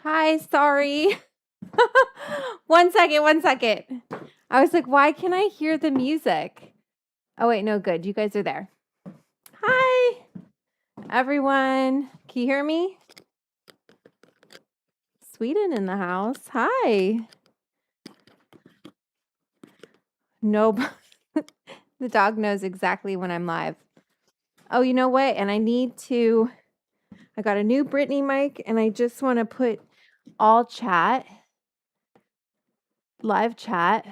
Hi, sorry. One second. I was like, why can I hear the music? Oh, wait, no, good. You guys are there. Hi, everyone. Can you hear me? Sweden in the house. Hi. Nope. The dog knows exactly when I'm live. Oh, you know what? And I got a new Brittany mic, and I just want to put all chat, live chat.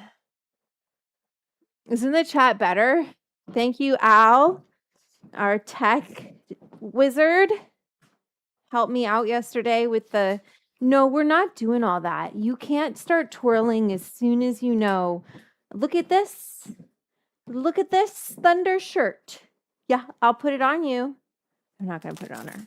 Isn't the chat better? Thank you, Al, our tech wizard. Helped me out yesterday with no, we're not doing all that. You can't start twirling as soon as you know. Look at this. Look at this thunder shirt. Yeah, I'll put it on you. I'm not going to put it on her.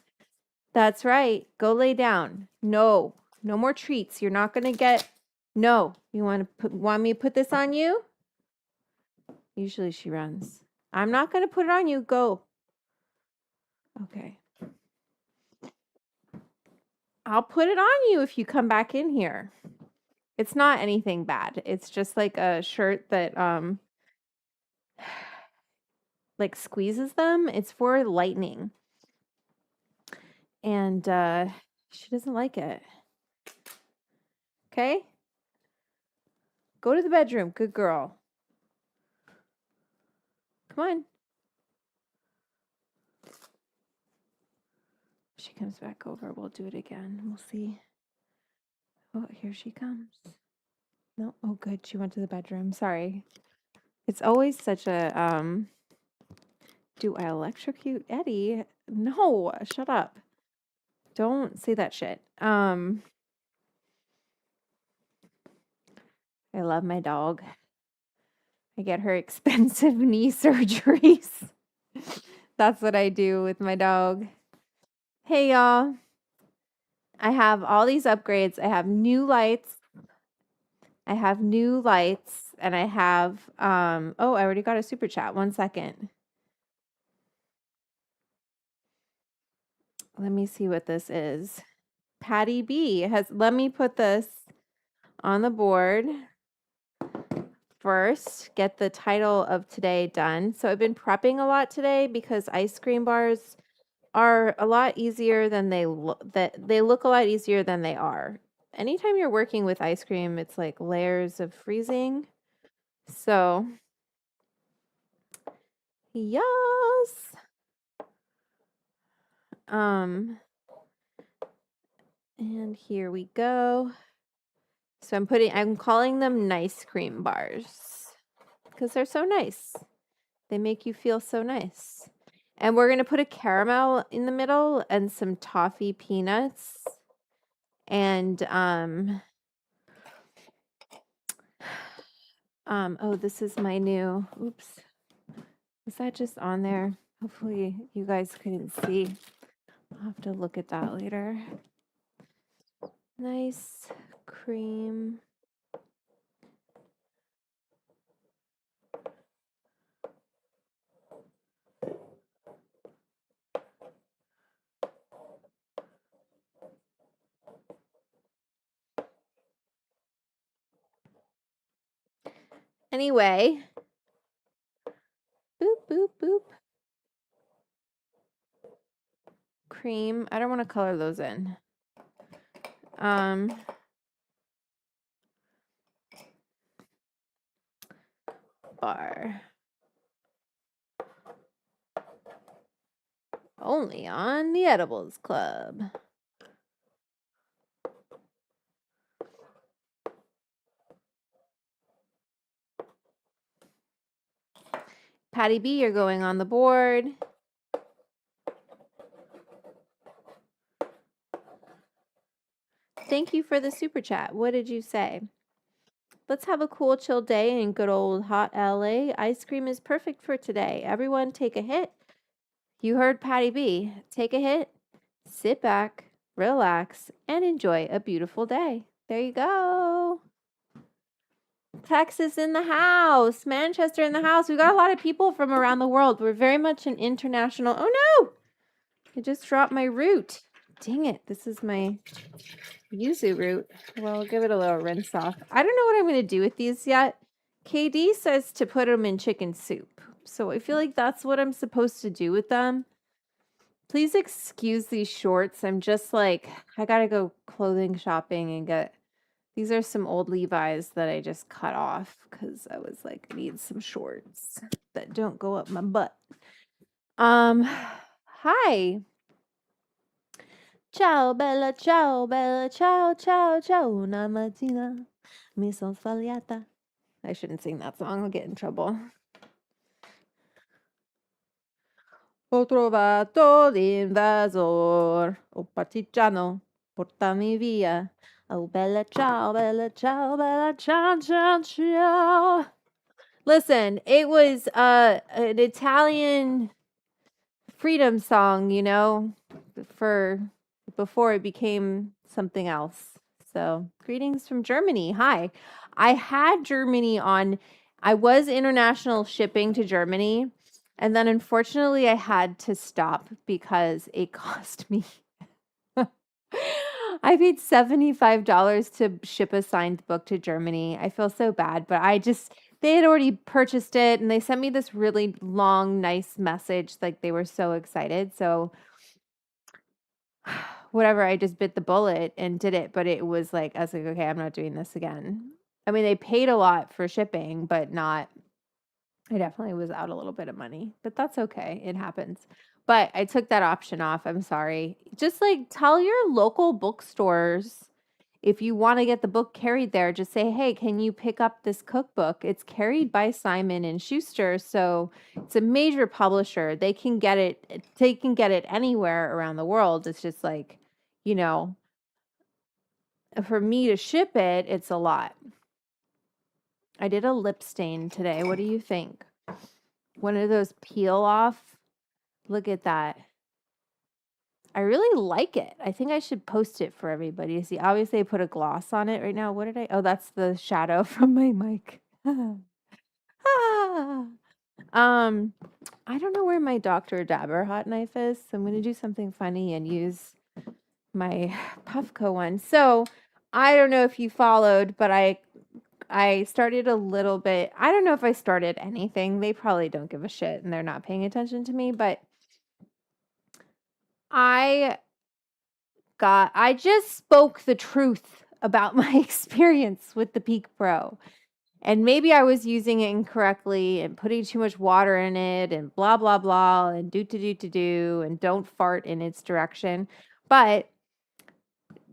That's right. Go lay down. No more treats. You're not going to get, no. You want me to put this on you? Usually she runs. I'm not going to put it on you. Go. Okay. I'll put it on you if you come back in here. It's not anything bad. It's just like a shirt that like squeezes them. It's for lightning. And she doesn't like it. Okay? Go to the bedroom. Good girl. Come on. If she comes back over, we'll do it again. We'll see. Oh, here she comes. No, oh good. She went to the bedroom. Sorry. It's always such a do I electrocute Eddie? No, shut up. Don't say that shit. I love my dog. I get her expensive knee surgeries. That's what I do with my dog. Hey, y'all. I have all these upgrades. I have new lights. And I have, oh, I already got a super chat. 1 second. Let me see what this is. Patty B let me put this on the board first, get the title of today done. So I've been prepping a lot today because ice cream bars are a lot easier than they look. They look a lot easier than they are. Anytime you're working with ice cream, it's like layers of freezing. So, yes. And here we go. So I'm calling them nice cream bars because they're so nice. They make you feel so nice. And we're going to put a caramel in the middle and some toffee peanuts. And, oh, this is my new, oops. Was that just on there? Hopefully you guys couldn't see. I'll have to look at that later. Nice cream. Anyway, boop, boop, boop. Cream. I don't want to color those in. Bar. Only on the Edibles Club. Patty B, you're going on the board. Thank you for the super chat. What did you say? Let's have a cool, chill day in good old hot LA. Ice cream is perfect for today. Everyone take a hit. You heard Patty B. Take a hit, sit back, relax, and enjoy a beautiful day. There you go. Texas in the house. Manchester in the house. We got a lot of people from around the world. We're very much an international. Oh no! I just dropped my root. Dang it. This is my yuzu root. Well, I'll give it a little rinse off. I don't know what I'm going to do with these yet. KD says to put them in chicken soup. So I feel like that's what I'm supposed to do with them. Please excuse these shorts. I'm just like, I got to go clothing shopping and get, these are some old Levi's that I just cut off because I was like, I need some shorts that don't go up my butt. Hi. Ciao bella, ciao bella, ciao, ciao, ciao, una mattina mi son sbagliata. I shouldn't sing that song, I'll get in trouble. Ho trovato l'invasor, oh partigiano, portami via. Oh bella, ciao bella, ciao bella, ciao, ciao, ciao. Listen, it was an Italian freedom song, you know, for before it became something else. So, greetings from Germany. Hi. I had Germany on, I was international shipping to Germany. And then unfortunately, I had to stop because it cost me. I paid $75 to ship a signed book to Germany. I feel so bad, but they had already purchased it and they sent me this really long, nice message. Like they were so excited. So whatever, I just bit the bullet and did it. But it was like, I was like, okay, I'm not doing this again. I mean, they paid a lot for shipping, but not, I definitely was out a little bit of money, but that's okay. It happens. But I took that option off. I'm sorry. Just like tell your local bookstores if you want to get the book carried there, just say, "Hey, can you pick up this cookbook?" It's carried by Simon and Schuster, so it's a major publisher. They can get it. They can get it anywhere around the world. It's just like, you know, for me to ship it, it's a lot. I did a lip stain today. What do you think? One of those peel off. Look at that. I really like it. I think I should post it for everybody to see. Obviously, I put a gloss on it right now. What did I? Oh, that's the shadow from my mic. Ah. I don't know where my Dr. Dabber hot knife is. So I'm going to do something funny and use my Puffco one. So I don't know if you followed, but I started a little bit. I don't know if I started anything. They probably don't give a shit and they're not paying attention to me, but I just spoke the truth about my experience with the Peak Pro. And maybe I was using it incorrectly and putting too much water in it and blah, blah, blah, and do, and don't fart in its direction. But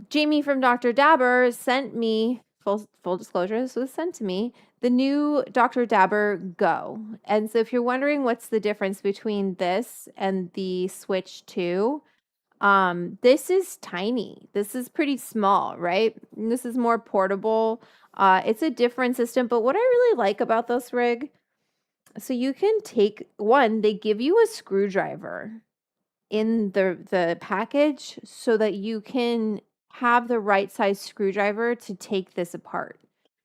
Jamie from Dr. Dabber sent me full disclosure, this was sent to me, the new Dr. Dabber Go. And so if you're wondering what's the difference between this and the Switch 2, this is tiny. This is pretty small, right? And this is more portable. It's a different system, but what I really like about this rig, so you can take one, they give you a screwdriver in the package so that you can have the right size screwdriver to take this apart.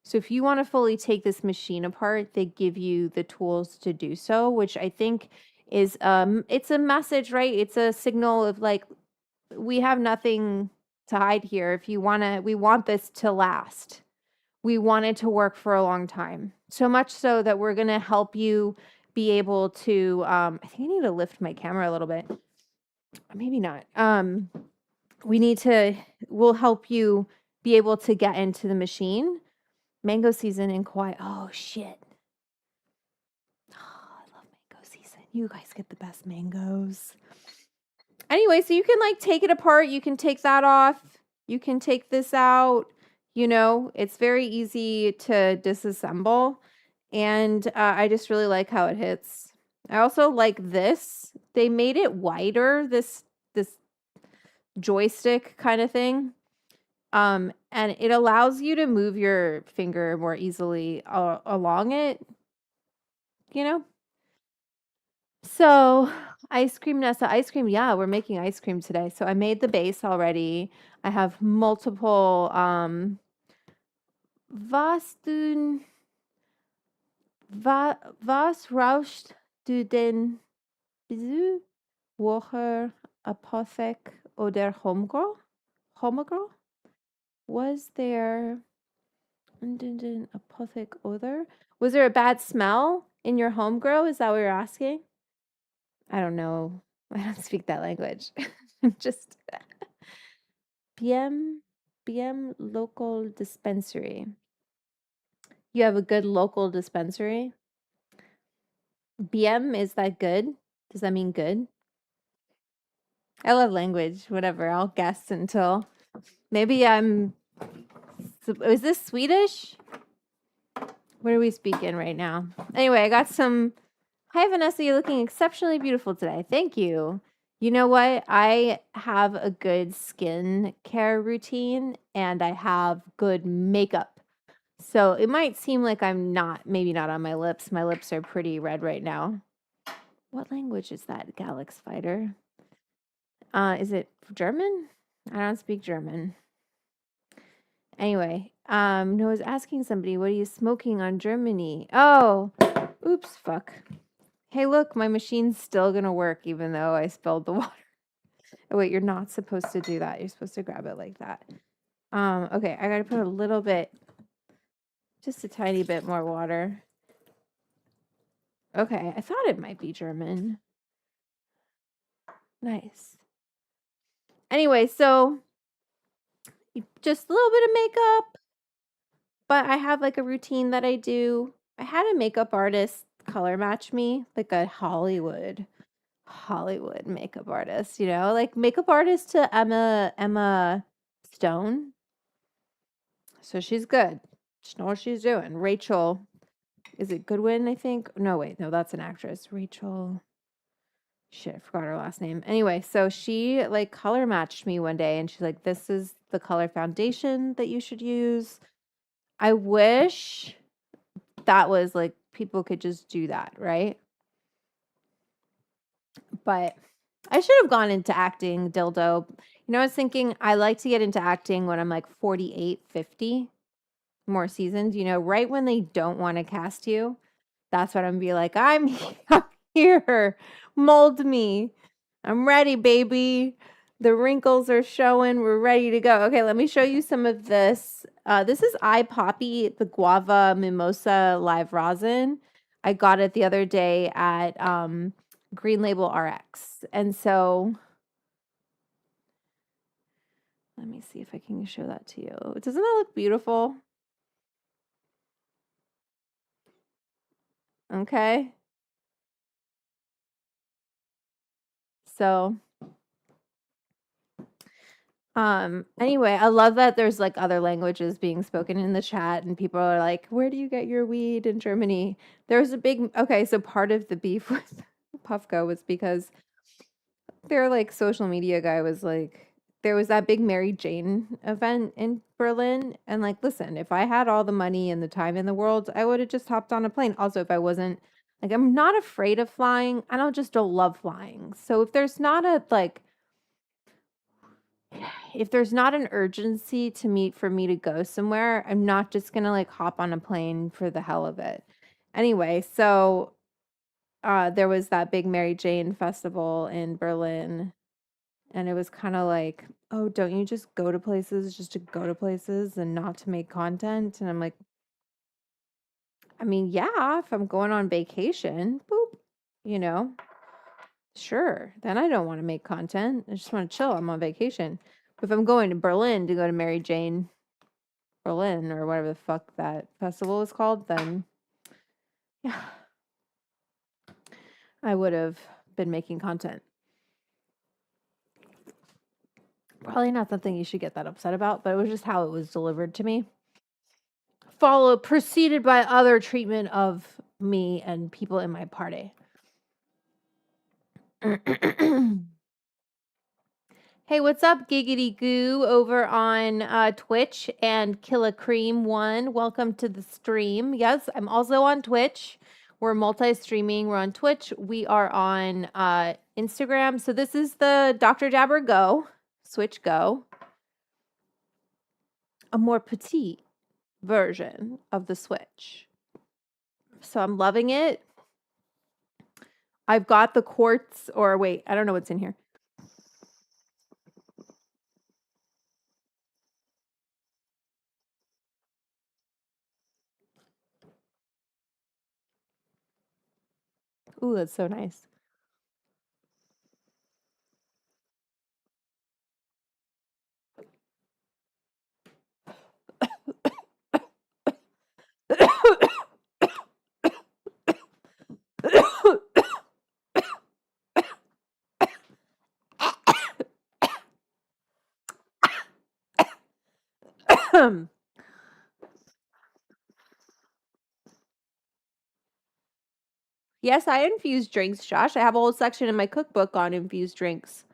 So if you want to fully take this machine apart, they give you the tools to do so, which I think is it's a message, right? It's a signal of like, we have nothing to hide here. If you want to, we want this to last. We want it to work for a long time. So much so that we're going to help you be able to I think I need to lift my camera a little bit. Maybe not. We'll help you be able to get into the machine. Mango season in Kauai. Oh shit. Oh, I love mango season. You guys get the best mangoes. Anyway, so you can like take it apart. You can take that off. You can take this out. You know, it's very easy to disassemble. And I just really like how it hits. I also like this. They made it wider, this joystick kind of thing. And it allows you to move your finger more easily along it, you know? So, ice cream, Nessa, ice cream. Yeah, we're making ice cream today. So I made the base already. I have multiple was rauscht du denn diese Woche Apothek oder Homegirl? Homegirl? Was there Apothek oder? Was there a bad smell in your homegrow? Is that what you're asking? I don't know. I don't speak that language. Just BM local dispensary. You have a good local dispensary? BM, is that good? Does that mean good? I love language. Whatever. I'll guess until maybe I'm. Is this Swedish? What are we speaking right now? Anyway, I got some. Hi, Vanessa. You're looking exceptionally beautiful today. Thank you. You know what? I have a good skin care routine and I have good makeup. So it might seem like I'm maybe not on my lips. My lips are pretty red right now. What language is that, Galax Fighter? Is it German? I don't speak German. Anyway, no, I was asking somebody, what are you smoking on Germany? Oh, oops, fuck. Hey, look, my machine's still gonna work even though I spilled the water. Oh, wait, you're not supposed to do that. You're supposed to grab it like that. Okay, I gotta put a little bit, just a tiny bit more water. Okay, I thought it might be German. Nice. Anyway, so just a little bit of makeup, but I have like a routine that I do. I had a makeup artist color match me, like a Hollywood makeup artist, you know, like makeup artist to Emma Stone. So she's good. She knows what she's doing. Rachel, is it Goodwin, I think? No, wait, no, that's an actress. Rachel. Shit, I forgot her last name. Anyway, so she like color matched me one day and she's like, this is the color foundation that you should use. I wish that was like people could just do that, right? But I should have gone into acting, dildo. You know, I was thinking I like to get into acting when I'm like 48, 50, more seasoned, you know, right when they don't want to cast you. That's what I'm gonna be like, I'm here. Mold me. I'm ready, baby. The wrinkles are showing. We're ready to go. Okay, let me show you some of this. This is I Poppy, the Guava Mimosa Live Rosin. I got it the other day at Green Label RX. And so let me see if I can show that to you. Doesn't that look beautiful? Okay. So Anyway, I love that there's like other languages being spoken in the chat and people are like, "Where do you get your weed in Germany?" There's a big okay, so part of the beef with Puffco was because their like social media guy was like there was that big Mary Jane event in Berlin and like listen, if I had all the money and the time in the world, I would have just hopped on a plane. Also, if I wasn't like I'm not afraid of flying, I don't love flying. So if there's not a like if there's not an urgency to meet for me to go somewhere, I'm not just gonna like hop on a plane for the hell of it. Anyway, so there was that big Mary Jane festival in Berlin, and it was kind of like, oh, don't you just go to places just to go to places and not to make content? And I'm like, I mean, yeah, if I'm going on vacation, boop, you know, sure. Then I don't want to make content. I just want to chill. I'm on vacation. But if I'm going to Berlin to go to Mary Jane Berlin or whatever the fuck that festival is called, then yeah, I would have been making content. Probably not something you should get that upset about, but it was just how it was delivered to me. Preceded by other treatment of me and people in my party. Hey, what's up, Giggity Goo over on Twitch and Killa Cream One? Welcome to the stream. Yes, I'm also on Twitch. We're multi-streaming. We're on Twitch. We are on Instagram. So this is the Dr. Dabber Go, Switch Go, a more petite version of the Switch. So I'm loving it. I've got the quartz, or wait, I don't know what's in here. Ooh, that's so nice. Yes, I infuse drinks, Josh. I have a whole section in my cookbook on infused drinks.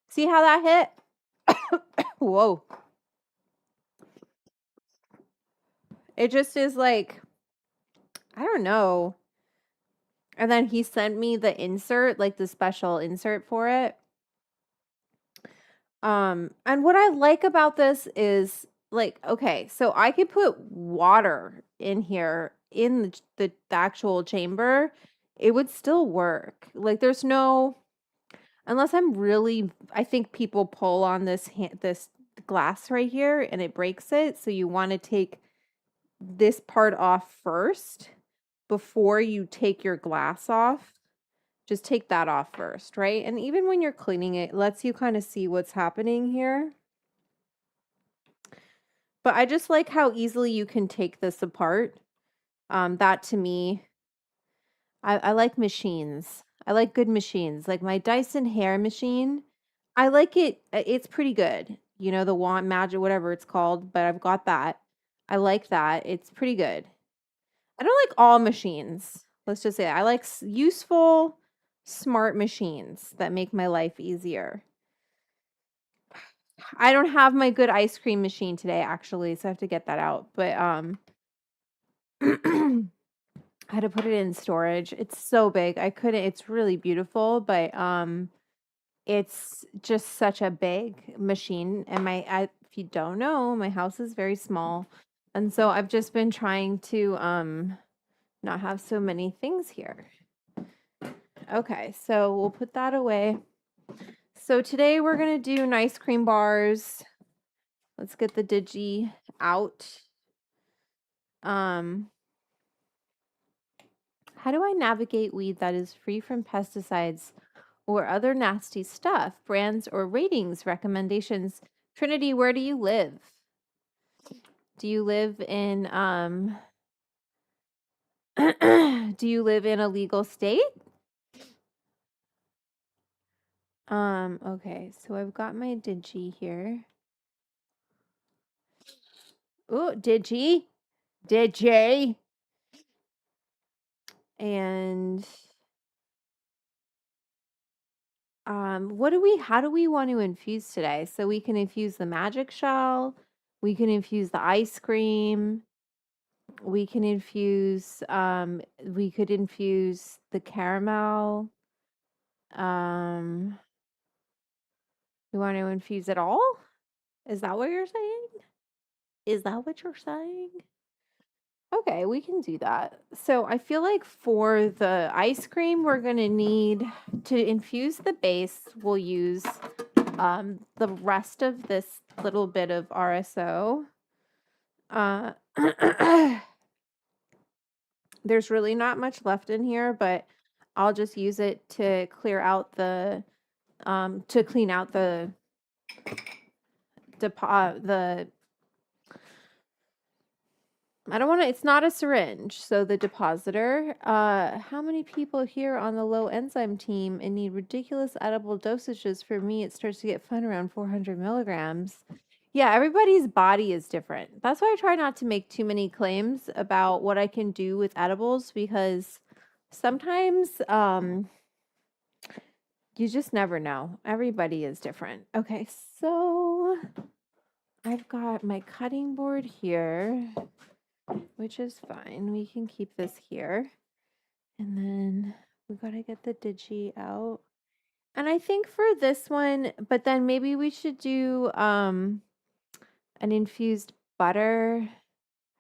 See how that hit? Whoa. It just is like, I don't know. And then he sent me the insert, like the special insert for it. And what I like about this is like, okay, so I could put water in here in the actual chamber. It would still work. Like there's no unless I'm really I think people pull on this glass right here and it breaks it, so you want to take this part off first before you take your glass off. Just take that off first, right? And even when you're cleaning it, it lets you kind of see what's happening here. But I just like how easily you can take this apart. That to me, I like machines. I like good machines. Like my Dyson hair machine, I like it. It's pretty good. You know, the wand magic, whatever it's called, but I've got that. I like that. It's pretty good. I don't like all machines. Let's just say that. I like useful, smart machines that make my life easier. I don't have my good ice cream machine today, actually, so I have to get that out. But I had to put it in storage. It's so big. I couldn't. It's really beautiful, but it's just such a big machine. And if you don't know, my house is very small, and so I've just been trying to not have so many things here. Okay, so we'll put that away. So today we're gonna do ice cream bars. Let's get the digi out. How do I navigate weed that is free from pesticides or other nasty stuff, brands or ratings, recommendations. Trinity, where do you live? Do you live in do you live in a legal state? Okay, so I've got my Digi here. Oh, Digi. Digi. And how do we want to infuse today? So we can infuse the magic shell, we can infuse the ice cream, we can infuse we could infuse the caramel. Um we want to infuse it all? Is that what you're saying? Is that what you're saying? Okay, we can do that. So I feel like for the ice cream, we're going to need to infuse the base. We'll use the rest of this little bit of RSO. Uh, there's really not much left in here, but I'll just use it to clear out the to clean out the I don't want to, it's not a syringe. So the depositor, how many people here on the low enzyme team and need ridiculous edible dosages? For me, it starts to get fun around 400 milligrams. Yeah, everybody's body is different. That's why I try not to make too many claims about what I can do with edibles, because sometimes you just never know. Everybody is different. Okay, so I've got my cutting board here, which is fine. We can keep this here. And then we got to get the Digi out. And I think for this one, but then maybe we should do an infused butter.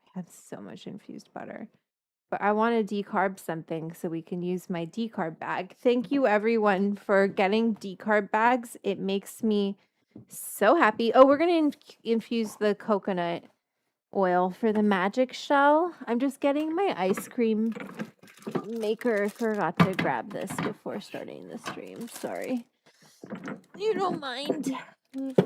I have so much infused butter. But I want to decarb something so we can use my decarb bag. Thank you everyone for getting decarb bags. It makes me so happy. Oh, we're going to infuse the coconut oil for the magic shell. I'm just getting my ice cream maker. Forgot to grab this before starting the stream. Sorry. You don't mind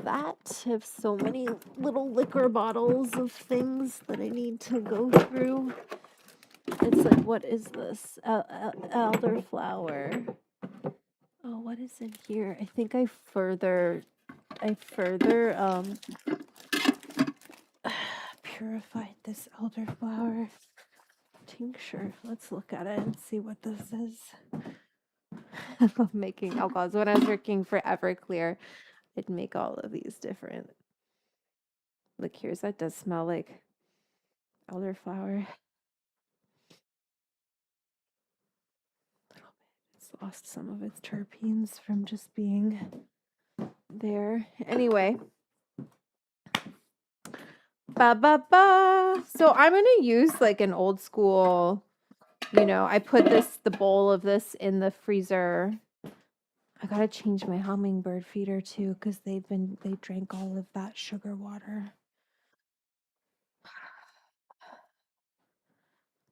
that. I have so many little liquor bottles of things that I need to go through. It's like, what is this? Elderflower. Oh, what is in here? I think I further purified this elderflower tincture. Let's look at it and see what this is. I love making alcohols. When I was working for Everclear, I'd make all of these different liqueurs. That does smell like elderflower. It's lost some of its terpenes from just being there. Anyway. So I'm going to use like an old school, I put the bowl of this in the freezer. I got to change my hummingbird feeder too, because they drank all of that sugar water.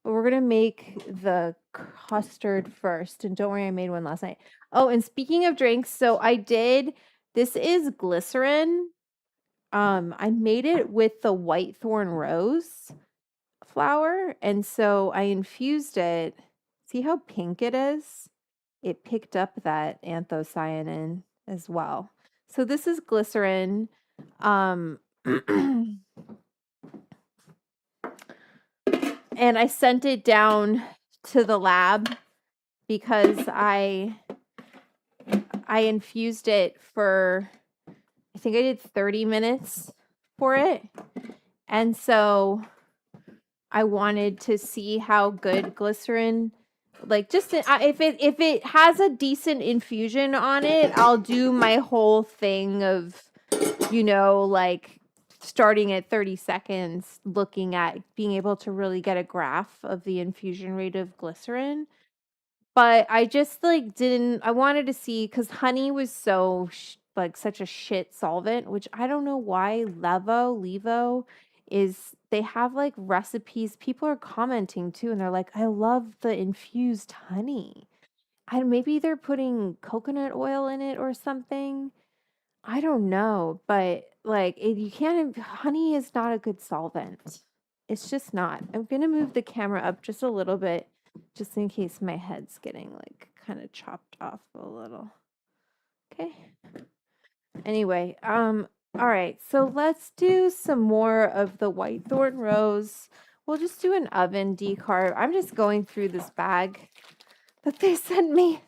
But we're going to make the custard first. And don't worry, I made one last night. Oh, and speaking of drinks, so this is glycerin. I made it with the white thorn rose flower. And so I infused it. See how pink it is? It picked up that anthocyanin as well. So this is glycerin. And I sent it down to the lab because I infused it for, I think I did 30 minutes for it. And so I wanted to see how good glycerin, like just if it has a decent infusion on it, I'll do my whole thing of, like starting at 30 seconds, looking at being able to really get a graph of the infusion rate of glycerin. But I just I wanted to see, because honey was so such a shit solvent, which I don't know why Levo they have like recipes. People are commenting too, and they're like, I love the infused honey. maybe they're putting coconut oil in it or something. I don't know, but like you can't. Honey is not a good solvent. It's just not. I'm gonna move the camera up just a little bit, just in case my head's getting like kind of chopped off a little. Okay. Anyway, all right, so let's do some more of the whitethorn rose. We'll just do an oven decarb. I'm just going through this bag that they sent me.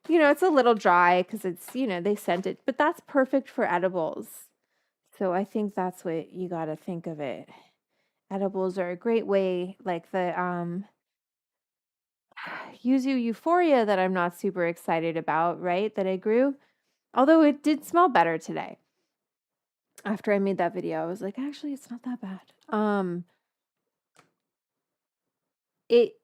It's a little dry because it's, they sent it, but that's perfect for edibles. So I think that's what you got to think of it. Edibles are a great way, like the yuzu euphoria that I'm not super excited about, right? That I grew. Although it did smell better today. After I made that video, I was like, actually, it's not that bad.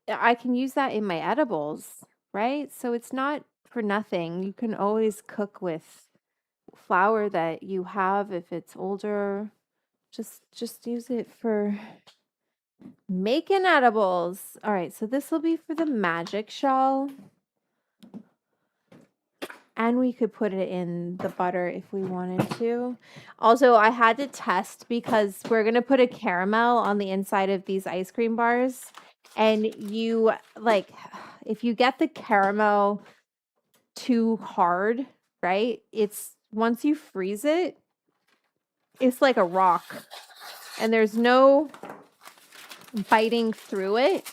I can use that in my edibles, right? So it's not for nothing. You can always cook with flour that you have if it's older. Just use it for making edibles. All right, so this will be for the magic shell. And we could put it in the butter if we wanted to. Also, I had to test because we're going to put a caramel on the inside of these ice cream bars. And if you get the caramel too hard, right? Once you freeze it, it's like a rock. And there's no biting through it.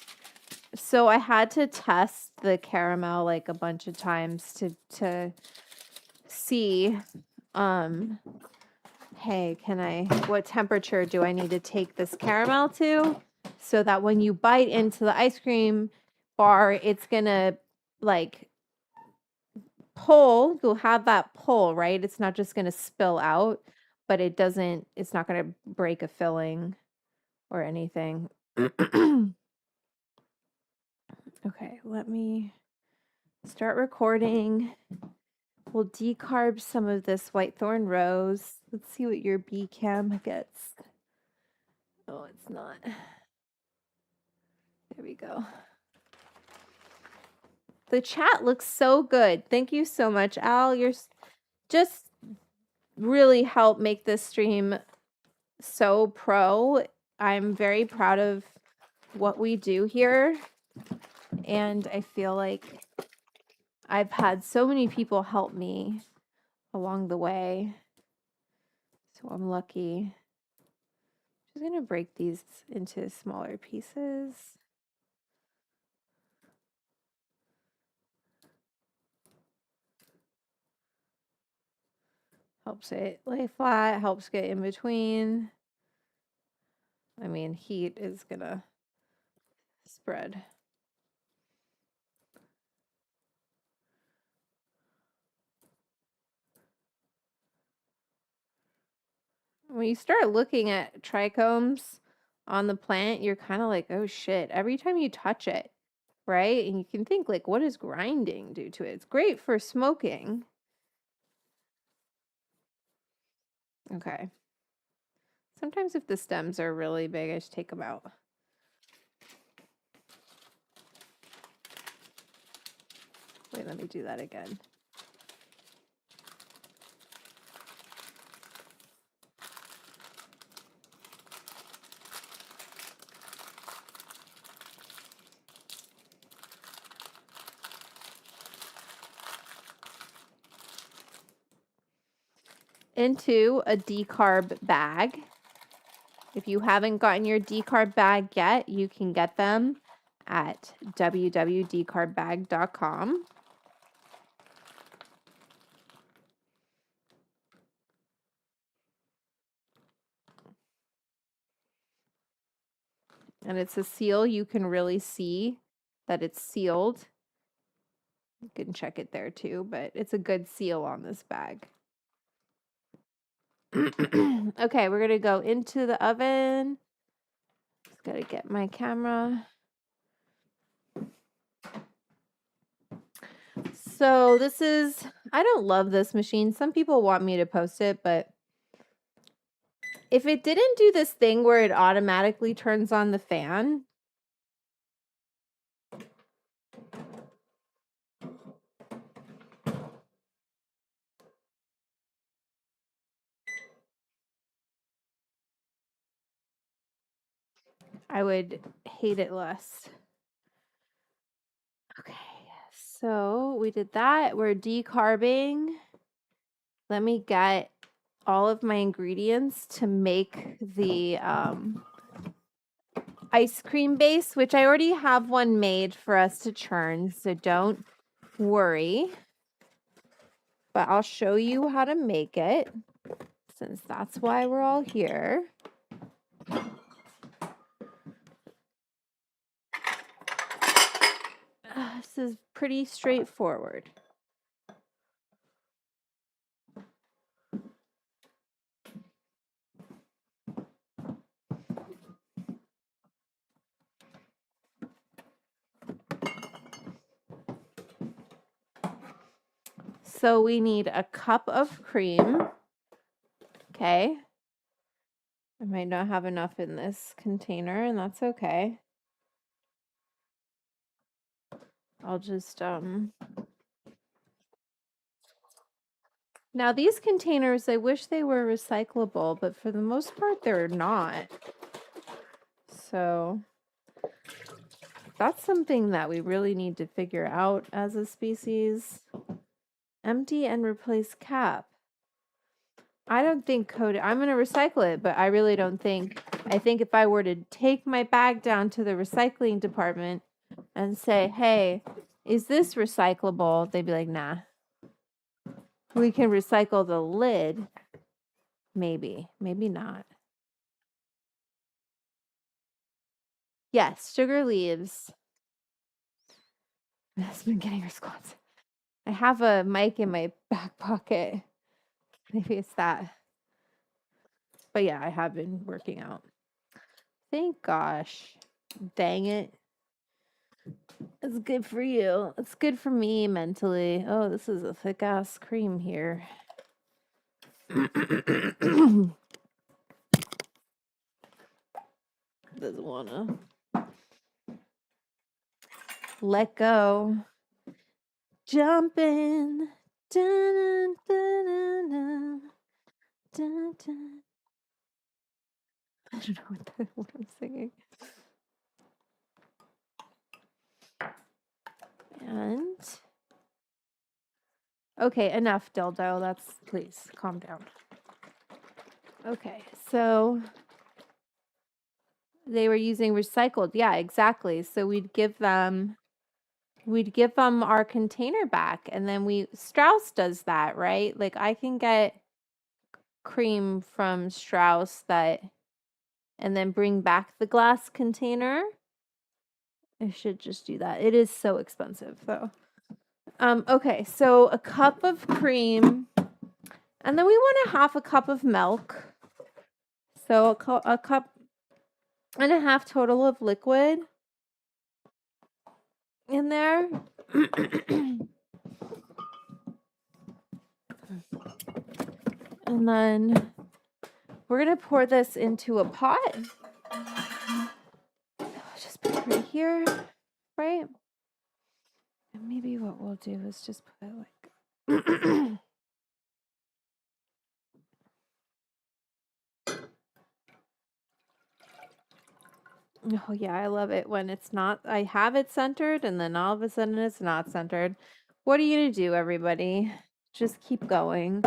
So I had to test the caramel like a bunch of times to see hey, what temperature do I need to take this caramel to so that when you bite into the ice cream bar, it's gonna like pull, you'll have that pull, right? It's not just gonna spill out, but it's not gonna break a filling or anything. Okay, let me start recording. We'll decarb some of this whitethorn rose. Let's see what your bee cam gets. Oh, it's not. There we go. The chat looks so good. Thank you so much, Al. You're just really helped make this stream so pro. I'm very proud of what we do here. And I feel like I've had so many people help me along the way. So I'm lucky. Just going to break these into smaller pieces. Helps it lay flat, helps get in between. I mean, heat is going to spread. When you start looking at trichomes on the plant, you're kind of like, oh shit, every time you touch it, right? And you can think like, what does grinding do to it? It's great for smoking. Okay. Sometimes if the stems are really big, I just take them out. Wait, let me do that again. Into a decarb bag. If you haven't gotten your decarb bag yet, you can get them at www.decarbbag.com. And it's a seal. You can really see that it's sealed. You can check it there too, but it's a good seal on this bag. Okay, we're going to go into the oven. Just got to get my camera. So this is, I don't love this machine. Some people want me to post it, but if it didn't do this thing where it automatically turns on the fan, I would hate it less. Okay, so we did that. We're decarbing. Let me get all of my ingredients to make the ice cream base, which I already have one made for us to churn, so don't worry. But I'll show you how to make it, since that's why we're all here. This is pretty straightforward. So we need a cup of cream. Okay. I might not have enough in this container, and that's okay. I'll just, Now these containers, I wish they were recyclable, but for the most part, they're not. So that's something that we really need to figure out as a species. Empty and replace cap. I don't think I'm going to recycle it, but I really don't think, I think if I were to take my bag down to the recycling department and say, hey, is this recyclable? They'd be like, nah. We can recycle the lid. Maybe, maybe not. Yes, sugar leaves. That's been getting response. I have a mic in my back pocket. Maybe it's that. But yeah, I have been working out. Thank gosh. Dang it. It's good for you. It's good for me mentally. Oh, this is a thick ass cream here. Doesn't wanna let go. Jumping. Dun, dun, dun, dun, dun, dun. I don't know what I'm singing. And okay, enough, dildo. That's please calm down. Okay, so they were using recycled. Yeah, exactly. So we'd give them our container back, and then Strauss does that, right? Like I can get cream from Strauss and then bring back the glass container. I should just do that. It is so expensive though. Okay, so a cup of cream, and then we want a half a cup of milk. So a cup and a half total of liquid in there. And then we're going to pour this into a pot. Just put it right here, right? And maybe what we'll do is just put it like... Oh, yeah, I love it when it's not... I have it centered, and then all of a sudden it's not centered. What are you going to do, everybody? Just keep going.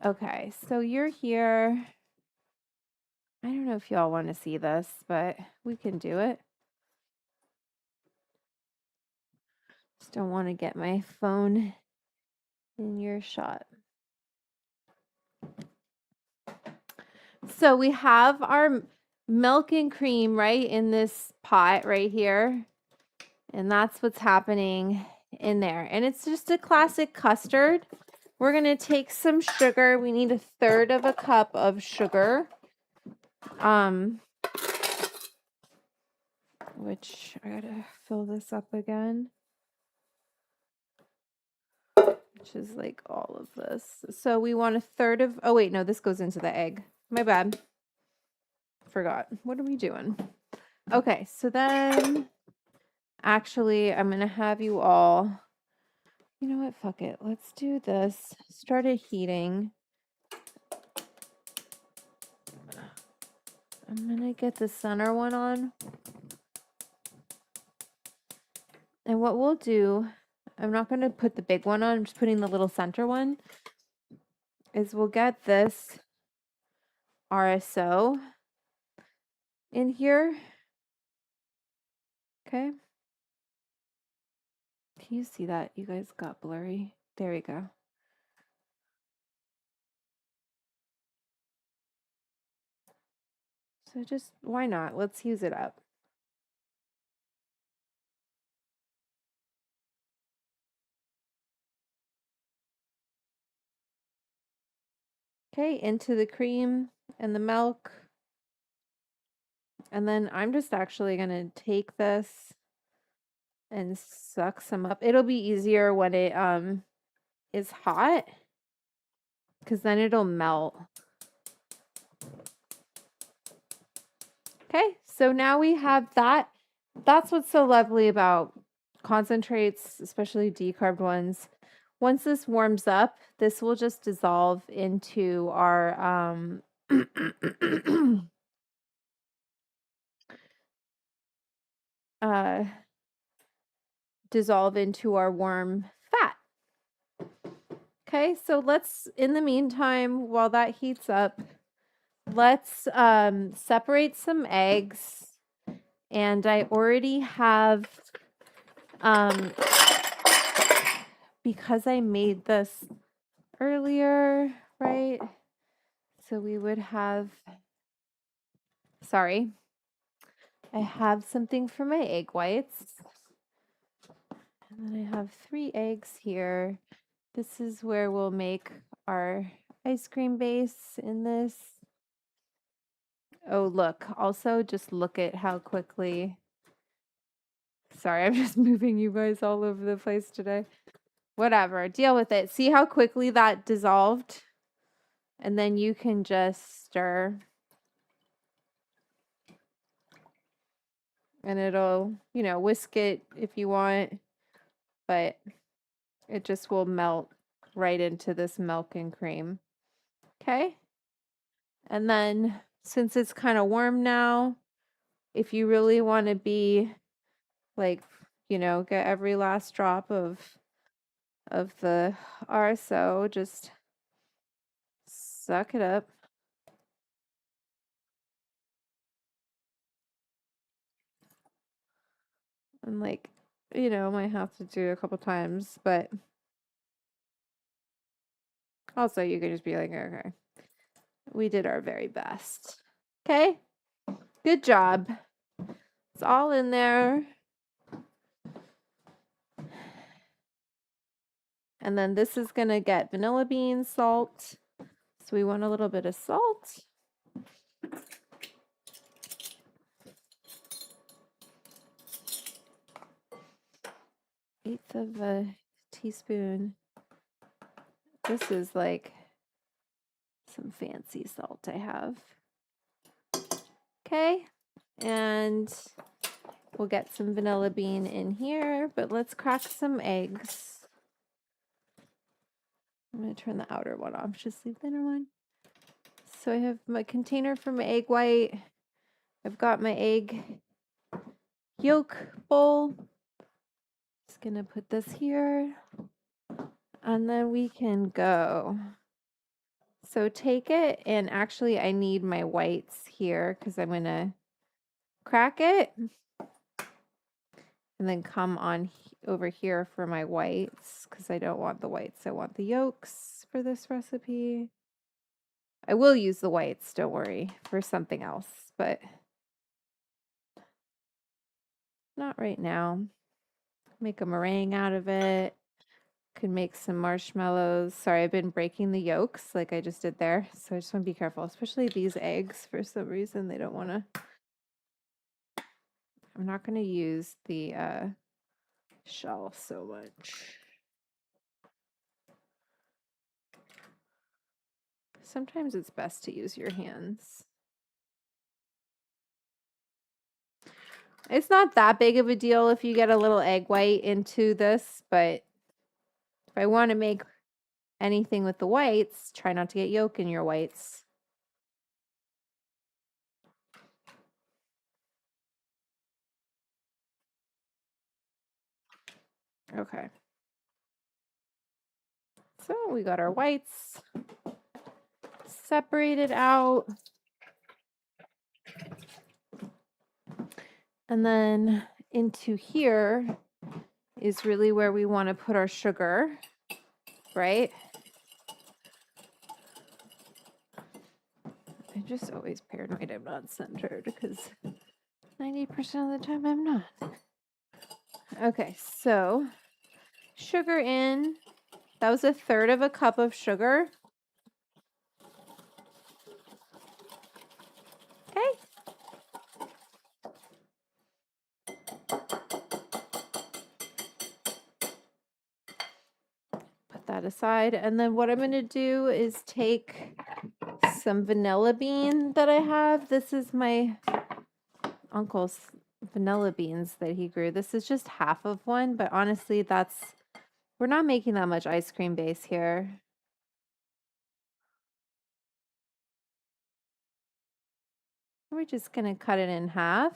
Okay, so you're here. I don't know if y'all want to see this, but we can do it. Just don't want to get my phone in your shot. So we have our milk and cream right in this pot right here. And that's what's happening in there. And it's just a classic custard. We're going to take some sugar. We need 1/3 of a cup of sugar. Which I gotta fill this up again. Which is like all of this. So we want 1/3 of, oh wait, no, this goes into the egg. My bad. Forgot. What are we doing? Okay, so then actually I'm gonna have you all, you know what, fuck it. Let's do this. Start it heating. I'm gonna get the center one on. And what we'll do, I'm not gonna put the big one on, I'm just putting the little center one, is we'll get this RSO in here. Okay. Can you see that? You guys got blurry. There we go. So just, why not? Let's use it up. Okay, into the cream and the milk. And then I'm just actually going to take this and suck some up. It'll be easier when it is hot because then it'll melt. Okay, so now we have that. That's what's so lovely about concentrates, especially decarbed ones. Once this warms up, this will just dissolve into our dissolve into our warm fat. Okay, so let's, in the meantime, while that heats up, let's separate some eggs. And I already have, because I made this earlier, right? So we would have, sorry, I have something for my egg whites. And then I have 3 eggs here. This is where we'll make our ice cream base in this. Oh, look, also just look at how quickly, sorry, I'm just moving you guys all over the place today. Whatever, deal with it. See how quickly that dissolved? And then you can just stir. And it'll, you know, whisk it if you want, but it just will melt right into this milk and cream. Okay? And then since it's kind of warm now, if you really want to be like, you know, get every last drop of the RSO, just suck it up. And like, you know, might have to do a couple times, but also you could just be like, okay, we did our very best. Okay? Good job. It's all in there. And then this is going to get vanilla bean salt. So we want a little bit of salt. Eighth of a teaspoon. This is like some fancy salt I have. Okay. And we'll get some vanilla bean in here, but let's crack some eggs. I'm going to turn the outer one off, just leave the inner one. So I have my container for my egg white. I've got my egg yolk bowl. Just going to put this here. And then we can go. So take it, and actually I need my whites here because I'm going to crack it. And then come on over here for my whites because I don't want the whites. I want the yolks for this recipe. I will use the whites, don't worry, for something else, but not right now. Make a meringue out of it. Could make some marshmallows. Sorry, I've been breaking the yolks like I just did there. So I just want to be careful, especially these eggs. For some reason, they don't want to. I'm not going to use the shell so much. Sometimes it's best to use your hands. It's not that big of a deal if you get a little egg white into this, but if I want to make anything with the whites, try not to get yolk in your whites. Okay. So we got our whites separated out. And then into here is really where we want to put our sugar, right? I'm just always paranoid I'm not centered because 90% of the time I'm not. Okay, so sugar in. That was 1/3 of a cup of sugar. Okay. Put that aside. And then what I'm going to do is take some vanilla bean that I have. This is my uncle's vanilla beans that he grew. This is just half of one, but honestly, we're not making that much ice cream base here. We're just going to cut it in half.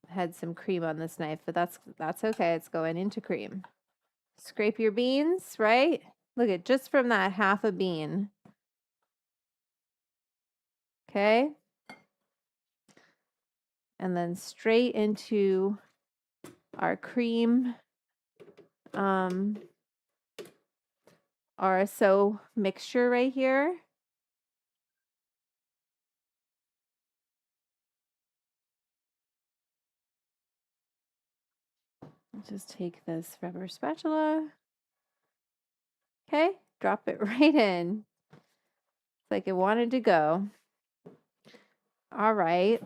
Had some cream on this knife, but that's okay. It's going into cream. Scrape your beans, right? Look at just from that half a bean. Okay. And then straight into our cream RSO mixture right here. Just take this rubber spatula. Okay, drop it right in. It's like it wanted to go. All right.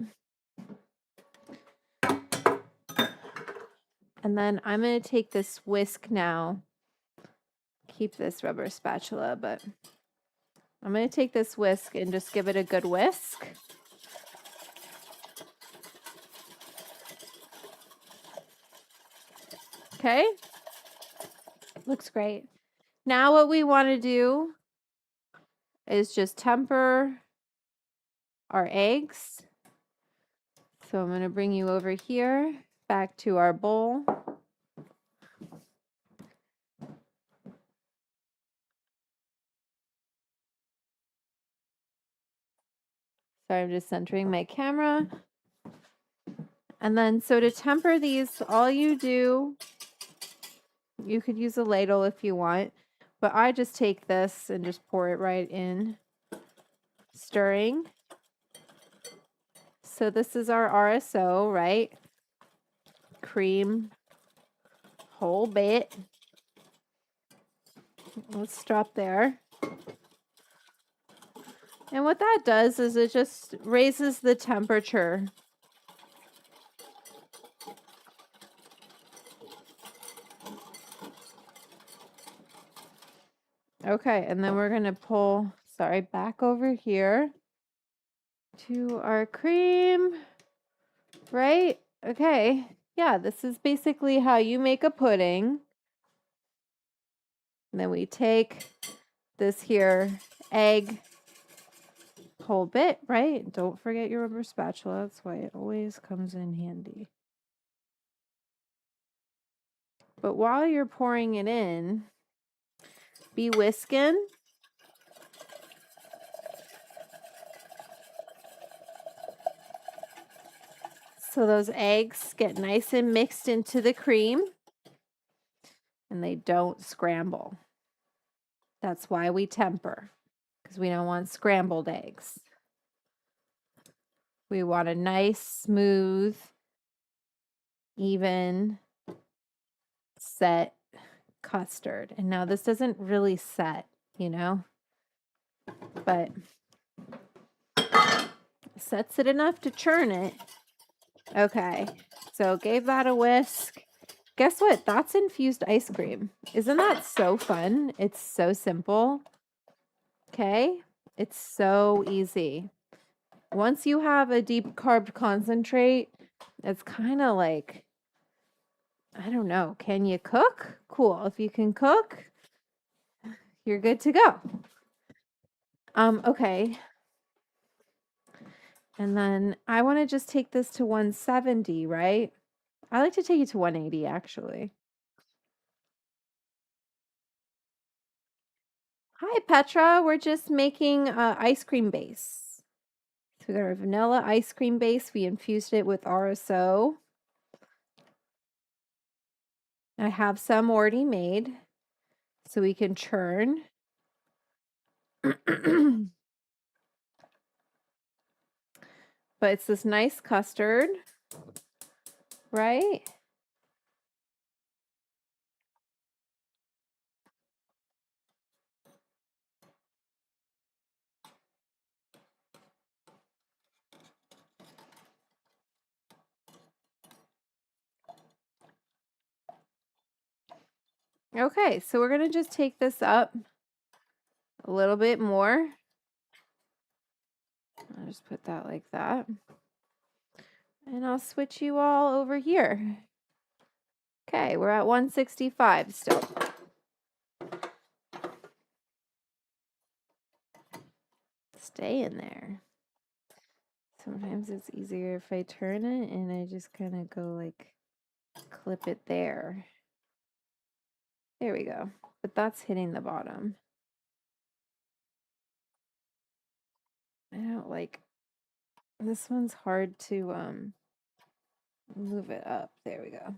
And then I'm going to take this whisk now. Keep this rubber spatula, but I'm going to take this whisk and just give it a good whisk. Okay. Looks great. Now what we want to do is just temper our eggs. So I'm going to bring you over here, back to our bowl. Sorry, I'm just centering my camera. And then, so to temper these, all you do, you could use a ladle if you want, but I just take this and just pour it right in, stirring. So this is our RSO, right? Cream, whole bit. Let's stop there. And what that does is it just raises the temperature. Okay, and then we're going to pull, back over here to our cream, right? Okay, yeah, this is basically how you make a pudding. And then we take this here egg whole bit, right? Don't forget your rubber spatula. That's why it always comes in handy. But while you're pouring it in, be whisking. So those eggs get nice and mixed into the cream and they don't scramble. That's why we temper, because we don't want scrambled eggs. We want a nice, smooth, even set custard. And now this doesn't really set, but sets it enough to churn it. Okay, so gave that a whisk. Guess what? That's infused ice cream. Isn't that so fun? It's so simple. Okay, it's so easy. Once you have a deep carb concentrate, it's kind of like, I don't know, can you cook? Cool. If you can cook, you're good to go. Okay. And then I want to just take this to 170, right? I like to take it to 180 actually. Hi, Petra. We're just making ice cream base. So we got our vanilla ice cream base. We infused it with RSO. I have some already made so we can churn. But it's this nice custard, right? Okay, so we're going to just take this up a little bit more. I'll just put that like that. And I'll switch you all over here. Okay, we're at 165 still. Stay in there. Sometimes it's easier if I turn it and I just kind of go like clip it there. There we go. But that's hitting the bottom. I don't like, this one's hard to move it up. There we go.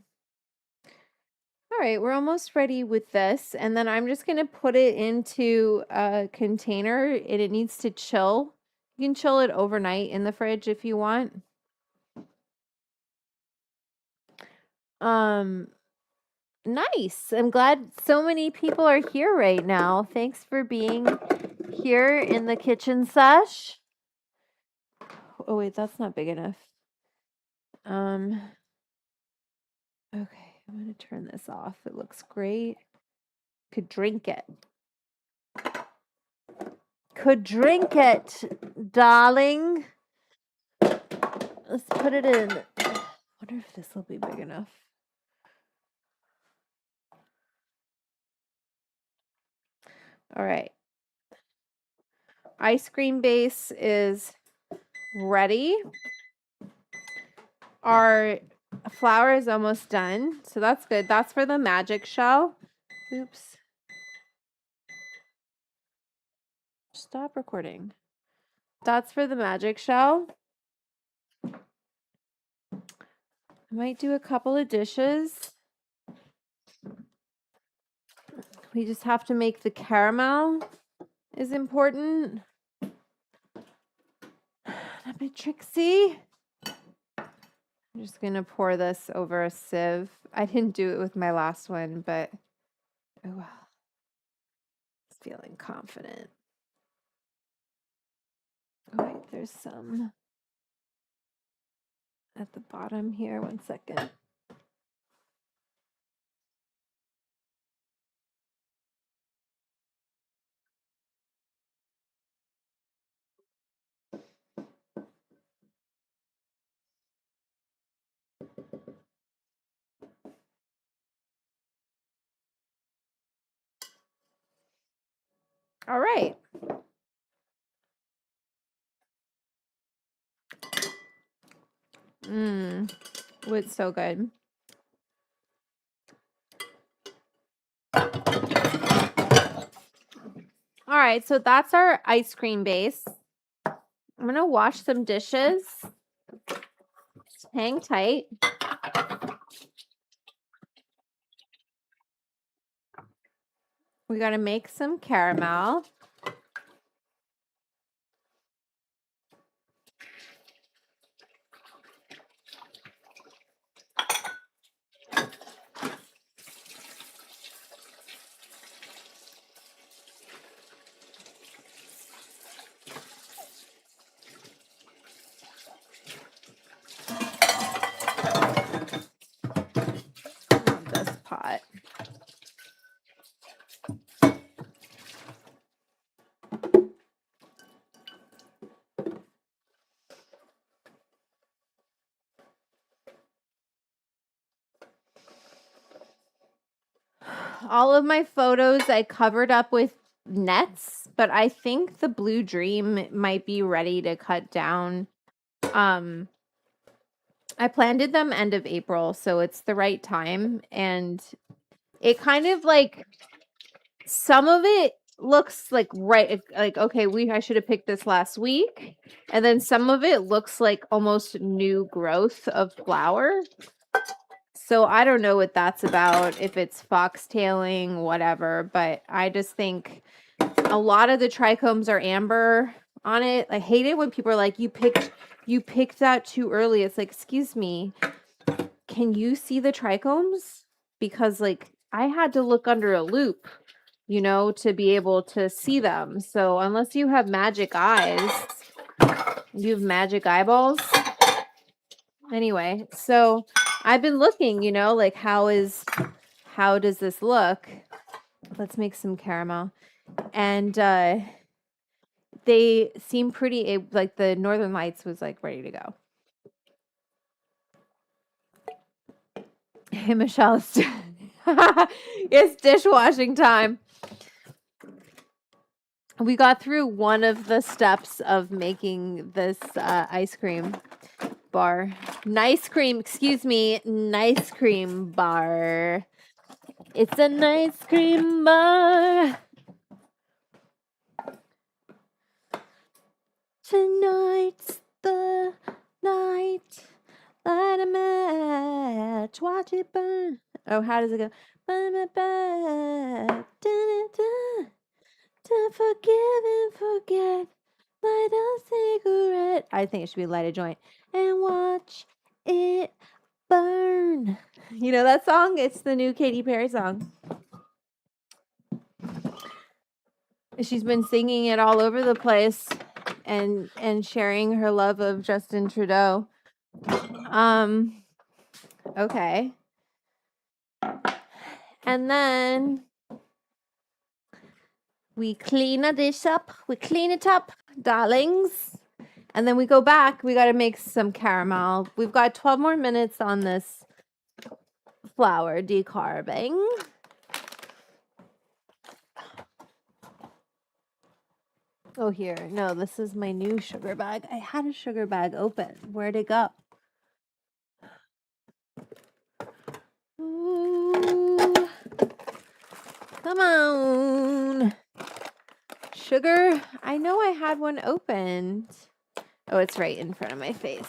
All right, we're almost ready with this. And then I'm just going to put it into a container and it needs to chill. You can chill it overnight in the fridge if you want. Nice. I'm glad so many people are here right now. Thanks for being here in the kitchen sesh. Oh wait, that's not big enough. Okay, I'm gonna turn this off. It looks great. Could drink it. Could drink it, darling. Let's put it in. I wonder if this will be big enough. All right. Ice cream base is ready. Our flour is almost done, so that's good. That's for the magic shell. Oops. Stop recording. That's for the magic shell. I might do a couple of dishes. We just have to make the caramel is important. A bit tricksy. I'm just going to pour this over a sieve. I didn't do it with my last one, but oh well. Feeling confident. Oh wait, there's some at the bottom here. 1 second. All right. Oh, it's so good. All right, so that's our ice cream base. I'm going to wash some dishes. Hang tight. We got to make some caramel. This pot. All of my photos I covered up with nets, but I think the Blue Dream might be ready to cut down. I planted them end of April, so it's the right time. And it kind of like, some of it looks like like okay, I should have picked this last week. And then some of it looks like almost new growth of flower. So I don't know what that's about, if it's foxtailing, whatever, but I just think a lot of the trichomes are amber on it. I hate it when people are like, you picked that too early. It's like, excuse me, can you see the trichomes? Because like I had to look under a loop, to be able to see them. So unless you have magic eyes, you have magic eyeballs. Anyway, so I've been looking, like how does this look? Let's make some caramel. And they seem pretty, like the Northern Lights was like ready to go. Hey, Michelle, it's dishwashing time. We got through one of the steps of making this ice cream bar. Nice cream, excuse me, nice cream bar. It's a nice cream bar. Tonight's the night. Light a match, watch it burn. Oh, how does it go? Burn my back. To forgive and forget. Light a cigarette. I think it should be light a joint. And watch it burn. You know that song? It's the new Katy Perry song. She's been singing it all over the place and sharing her love of Justin Trudeau. Okay. And then we clean a dish up. We clean it up, darlings. And then we go back. We got to make some caramel. We've got 12 more minutes on this flour decarbing. Oh, here. No, this is my new sugar bag. I had a sugar bag open. Where'd it go? Ooh. Come on. Sugar. I know I had one opened. Oh, it's right in front of my face.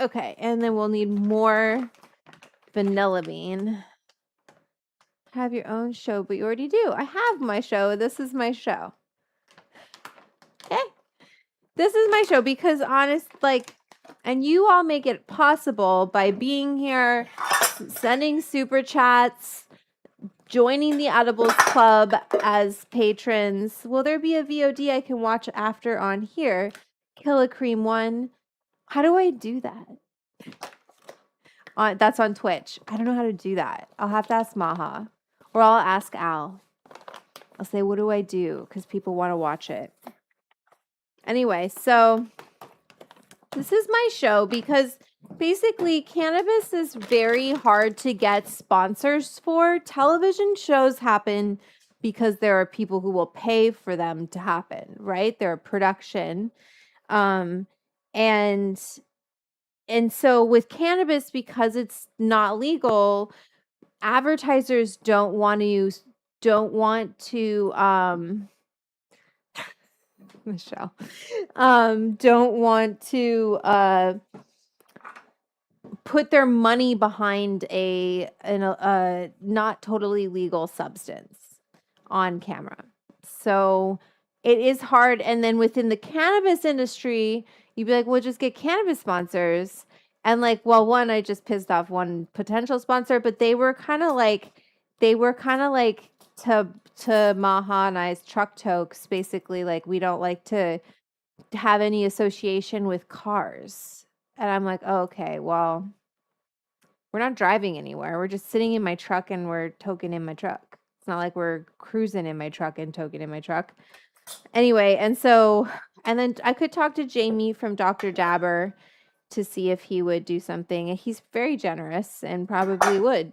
Okay, and then we'll need more vanilla bean. Have your own show, but you already do. I have my show. This is my show. Okay. This is my show because and you all make it possible by being here, sending super chats, joining the Edibles Club as patrons. Will there be a VOD I can watch after on here? Kill a Cream 1. How do I do that? That's on Twitch. I don't know how to do that. I'll have to ask Maha. Or I'll ask Al. I'll say, what do I do? Because people want to watch it. Anyway, so this is my show because basically cannabis is very hard to get sponsors for. Television shows happen because there are people who will pay for them to happen, right? They're a production. And so with cannabis, because it's not legal, advertisers don't want to Michelle, don't want to put their money behind a not totally legal substance on camera. So it is hard. And then within the cannabis industry, you'd be like, well, just get cannabis sponsors. And like, well, one, I just pissed off one potential sponsor, but they were kind of like to Maha and I's truck tokes, basically like, we don't like to have any association with cars. And I'm like, oh, okay, well, we're not driving anywhere. We're just sitting in my truck and we're toking in my truck. It's not like we're cruising in my truck and toking in my truck. Anyway, and then I could talk to Jamie from Dr. Dabber to see if he would do something. He's very generous and probably would.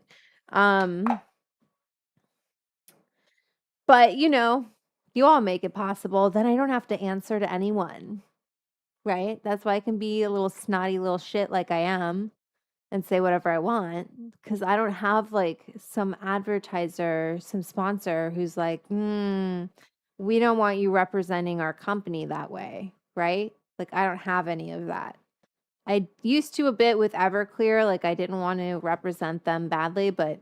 But, you all make it possible. Then I don't have to answer to anyone, right? That's why I can be a little snotty little shit like I am. and say whatever I want because I don't have like some advertiser, some sponsor who's like, we don't want you representing our company that way, right? Like I don't have any of that. I used to a bit with Everclear, like I didn't want to represent them badly, but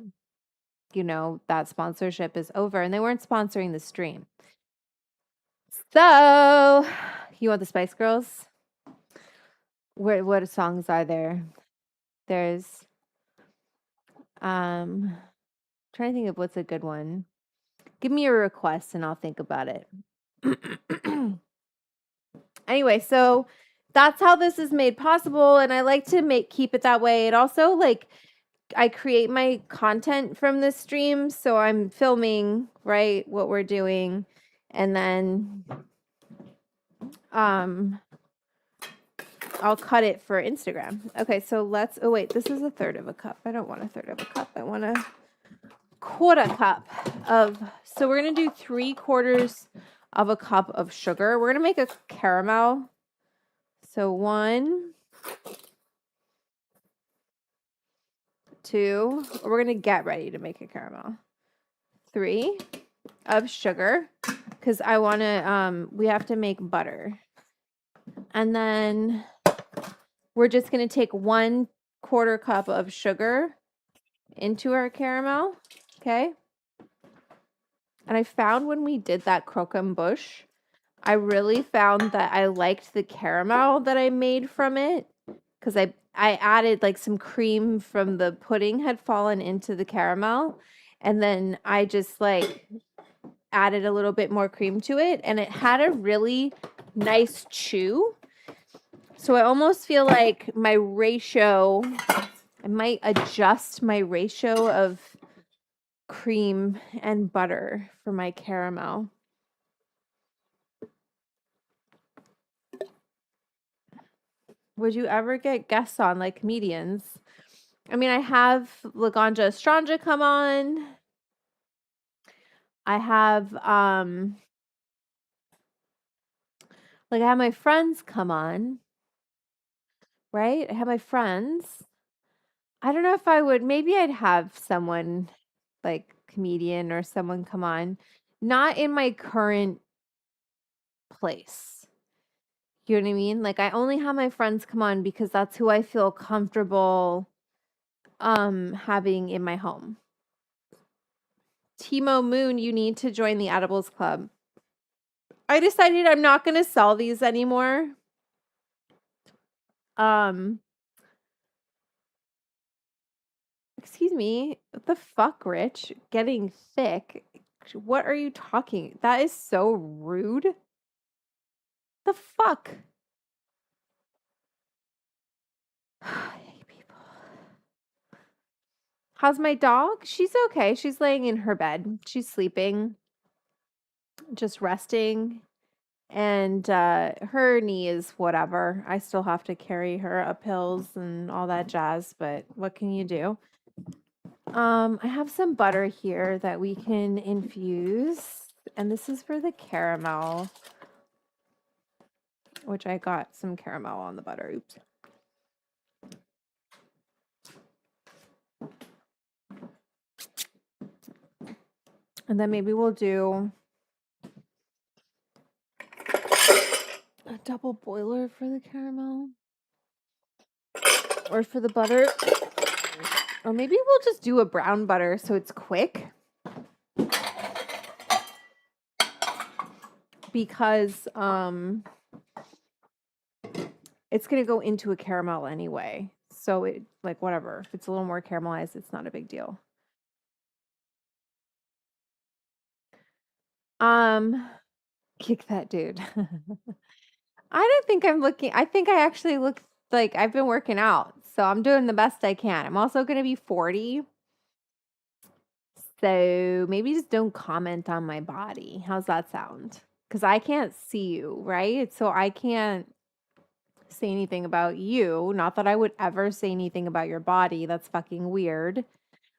that sponsorship is over and they weren't sponsoring the stream. So, you want the Spice Girls? What songs are there? There's trying to think of what's a good one. Give me a request and I'll think about it. Anyway, so that's how this is made possible and I like to keep it that way. It also like I create my content from this stream, so I'm filming, right, what we're doing and then I'll cut it for Instagram. Okay, so oh wait, this is a third of a cup. I don't want a third of a cup. I want a quarter cup so we're going to do 3/4 of a cup of sugar. We're going to make a caramel. So 1, 2, we're going to get ready to make a caramel. 3 of sugar because I want to, we have to make butter. And then we're just going to take 1/4 cup of sugar into our caramel. Okay. And I found when we did that croquembouche, I really found that I liked the caramel that I made from it because I added like some cream from the pudding had fallen into the caramel. And then I just like added a little bit more cream to it and it had a really nice chew. So I almost feel like my ratio, I might adjust my ratio of cream and butter for my caramel. Would you ever get guests on like comedians? I mean, I have Laganja Estranja come on. I have I have my friends come on. Right? I have my friends. I don't know if I would. Maybe I'd have someone like comedian or someone come on. Not in my current place. You know what I mean? Like I only have my friends come on because that's who I feel comfortable having in my home. Timo Moon, you need to join the Edibles Club. I decided I'm not going to sell these anymore. Excuse me. What the fuck, Rich? Getting thick. What are you talking? That is so rude. The fuck? I hate people. How's my dog? She's okay. She's laying in her bed. She's sleeping. Just resting. And her knee is whatever. I still have to carry her up hills and all that jazz, but what can you do? I have some butter here that we can infuse, and this is for the caramel, which I got some caramel on the butter. Oops. And then maybe we'll do a double boiler for the caramel or for the butter. Or maybe we'll just do a brown butter so it's quick. Because it's going to go into a caramel anyway. So it like whatever. If it's a little more caramelized, it's not a big deal. Kick that dude. I don't think I'm looking. I think I actually look like I've been working out. So I'm doing the best I can. I'm also going to be 40. So maybe just don't comment on my body. How's that sound? Because I can't see you, right? So I can't say anything about you. Not that I would ever say anything about your body. That's fucking weird.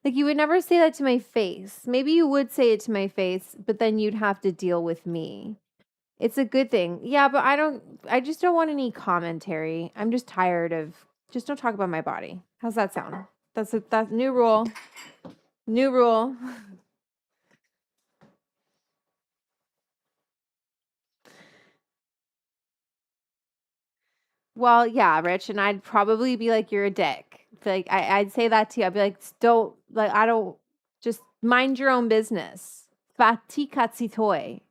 Like you would never say that to my face. Maybe you would say it to my face, but then you'd have to deal with me. It's a good thing. Yeah, but I just don't want any commentary. I'm just tired of Just don't talk about my body. How's that sound? That's new rule. New rule. Well, yeah, Rich, and I'd probably be like, you're a dick. Like I'd say that to you. I'd be like, don't like I don't just mind your own business. Fati katsitoi.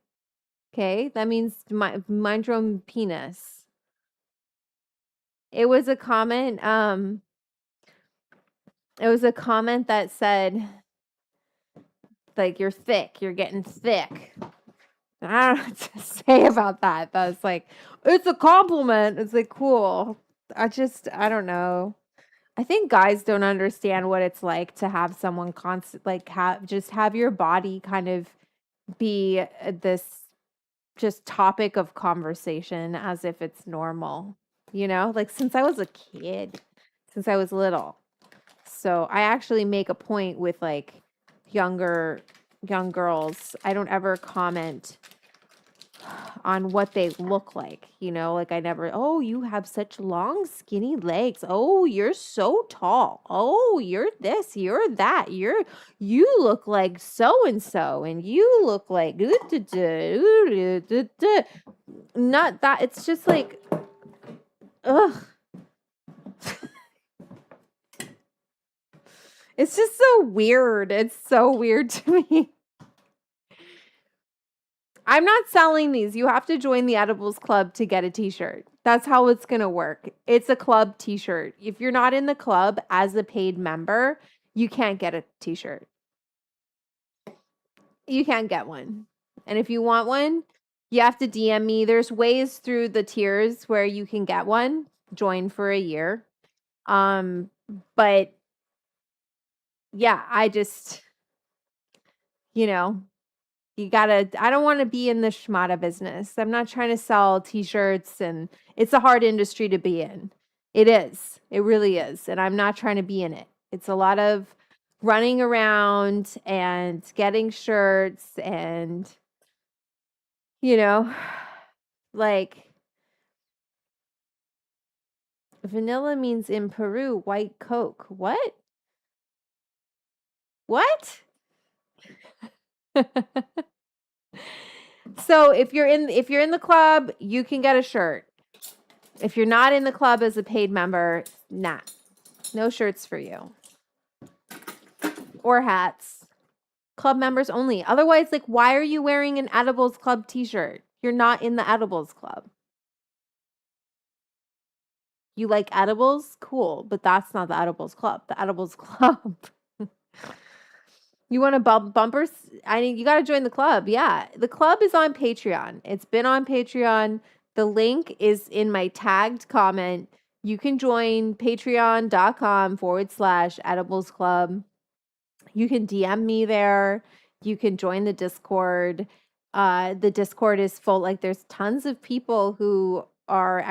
Okay? That means mind your own penis. It was a comment, that said, like, you're thick, you're getting thick. I don't know what to say about that. But it's like, it's a compliment. It's like, cool. I don't know. I think guys don't understand what it's like to have someone like have your body kind of be this just topic of conversation as if it's normal, like since I was a kid, since I was little. So I actually make a point with like young girls. I don't ever comment on what they look like, like I never, oh, you have such long, skinny legs. Oh, you're so tall. Oh, you're this, you're that. You look like so and so, and you look like not that. It's just like, ugh. It's just so weird. It's so weird to me. I'm not selling these. You have to join the Edibles Club to get a t-shirt. That's how it's going to work. It's a club t-shirt. If you're not in the club as a paid member, you can't get a t-shirt. You can't get one. And if you want one, you have to DM me. There's ways through the tiers where you can get one. Join for a year. But yeah, I just, I don't want to be in the schmata business. I'm not trying to sell t-shirts, and it's a hard industry to be in. It is. It really is. And I'm not trying to be in it. It's a lot of running around and getting shirts and, like vanilla means in Peru, white Coke. What? What? So if you're in the club, you can get a shirt. If you're not in the club as a paid member, nah. No shirts for you. Or hats. Club members only. Otherwise, like, why are you wearing an Edibles Club t-shirt? You're not in the Edibles Club. You like edibles? Cool. But that's not the Edibles Club. The Edibles Club. You want to bumpers? You got to join the club. Yeah. The club is on Patreon. It's been on Patreon. The link is in my tagged comment. You can join patreon.com/edibles club. You can DM me there. You can join the Discord. The Discord is full. Like there's tons of people who are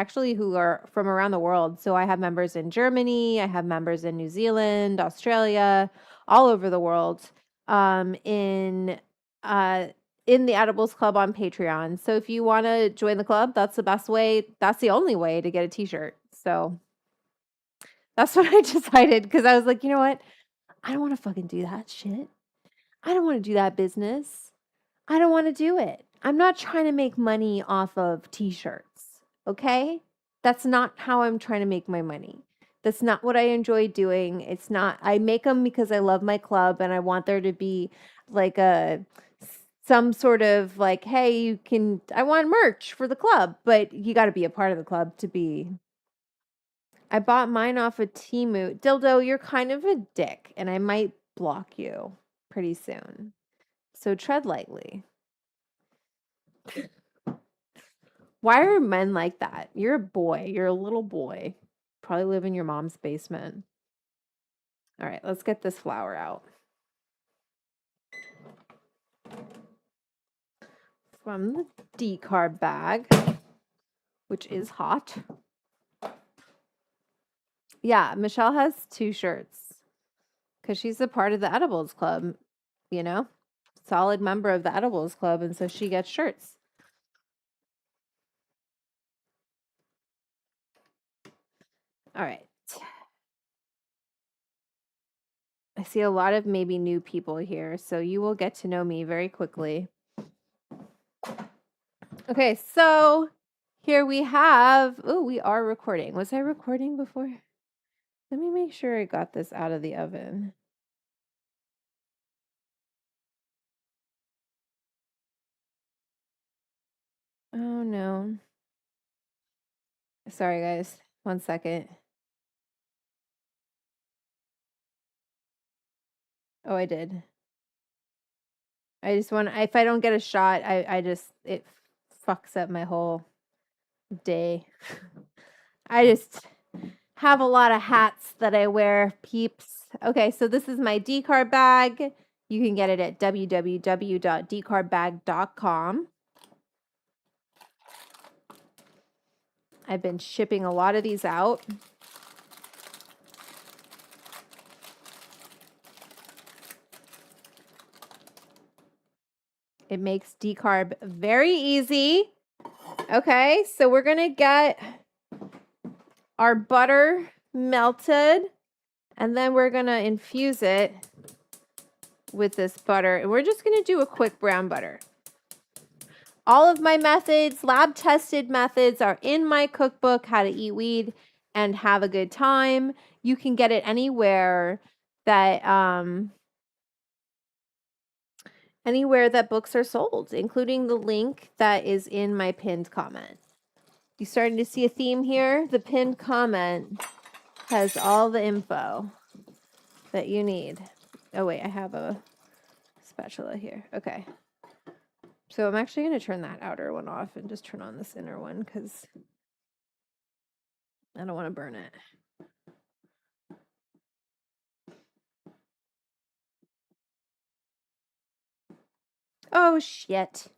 from around the world. So I have members in Germany. I have members in New Zealand, Australia, all over the world. In the Edibles Club on Patreon. So if you want to join the club, that's the best way. That's the only way to get a t-shirt. So that's what I decided, because I was like, you know what? I don't want to fucking do that shit. I don't want to do that business. I don't want to do it. I'm not trying to make money off of t-shirts. Okay? That's not how I'm trying to make my money. That's not what I enjoy doing. It's not, I make them because I love my club and I want there to be like some sort of like, hey, I want merch for the club, but you got to be a part of the club to be. I bought mine off of Temu. Dildo, you're kind of a dick, and I might block you pretty soon. So tread lightly. Why are men like that? You're a boy. You're a little boy. Probably live in your mom's basement. All right, let's get this flour out. From the decarb bag, which is hot. Yeah, Michelle has 2 shirts because she's a part of the Edibles Club, solid member of the Edibles Club, and so she gets shirts. All right. I see a lot of maybe new people here, so you will get to know me very quickly. Okay, so here we have, oh, we are recording. Was I recording before? Let me make sure I got this out of the oven. Oh no. Sorry guys, 1 second. Oh, I did. I just want, if I don't get a shot, it fucks up my whole day. I just have a lot of hats that I wear, peeps. Okay, so this is my decarb bag. You can get it at www.decarbag.com. I've been shipping a lot of these out. It makes decarb very easy. Okay, so we're going to get our butter melted, and then we're going to infuse it with this butter. And we're just going to do a quick brown butter. All of my methods, lab-tested methods, are in my cookbook, How to Eat Weed and Have a Good Time. You can get it anywhere that books are sold, including the link that is in my pinned comment. You starting to see a theme here? The pinned comment has all the info that you need. Oh wait, I have a spatula here. Okay. So I'm actually going to turn that outer one off and just turn on this inner one because I don't want to burn it. Oh, shit.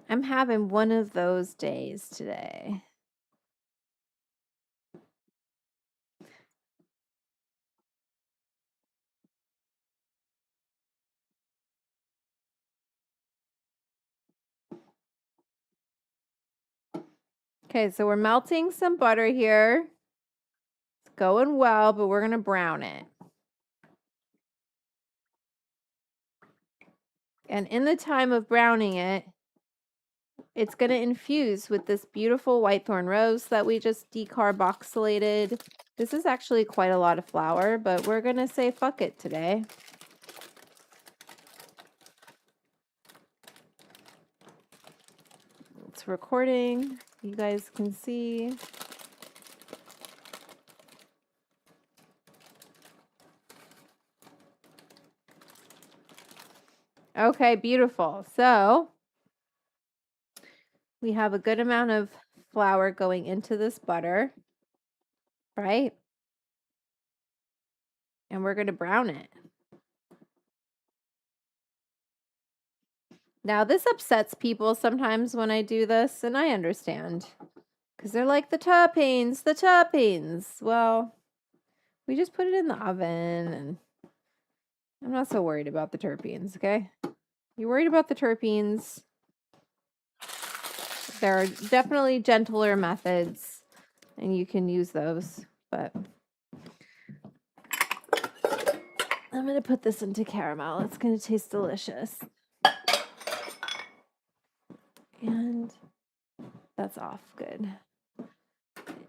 I'm having one of those days today. Okay, so we're melting some butter here. It's going well, but we're going to brown it. And in the time of browning it, it's going to infuse with this beautiful whitethorn rose that we just decarboxylated. This is actually quite a lot of flour, but we're going to say fuck it today. It's recording. You guys can see. Okay, beautiful. So we have a good amount of flour going into this butter, right? And we're going to brown it. Now, this upsets people sometimes when I do this, and I understand. Because they're like, the terpenes, the terpenes. Well, we just put it in the oven, and I'm not so worried about the terpenes, okay? You're worried about the terpenes. There are definitely gentler methods, and you can use those, but I'm going to put this into caramel. It's going to taste delicious. And that's off. Good.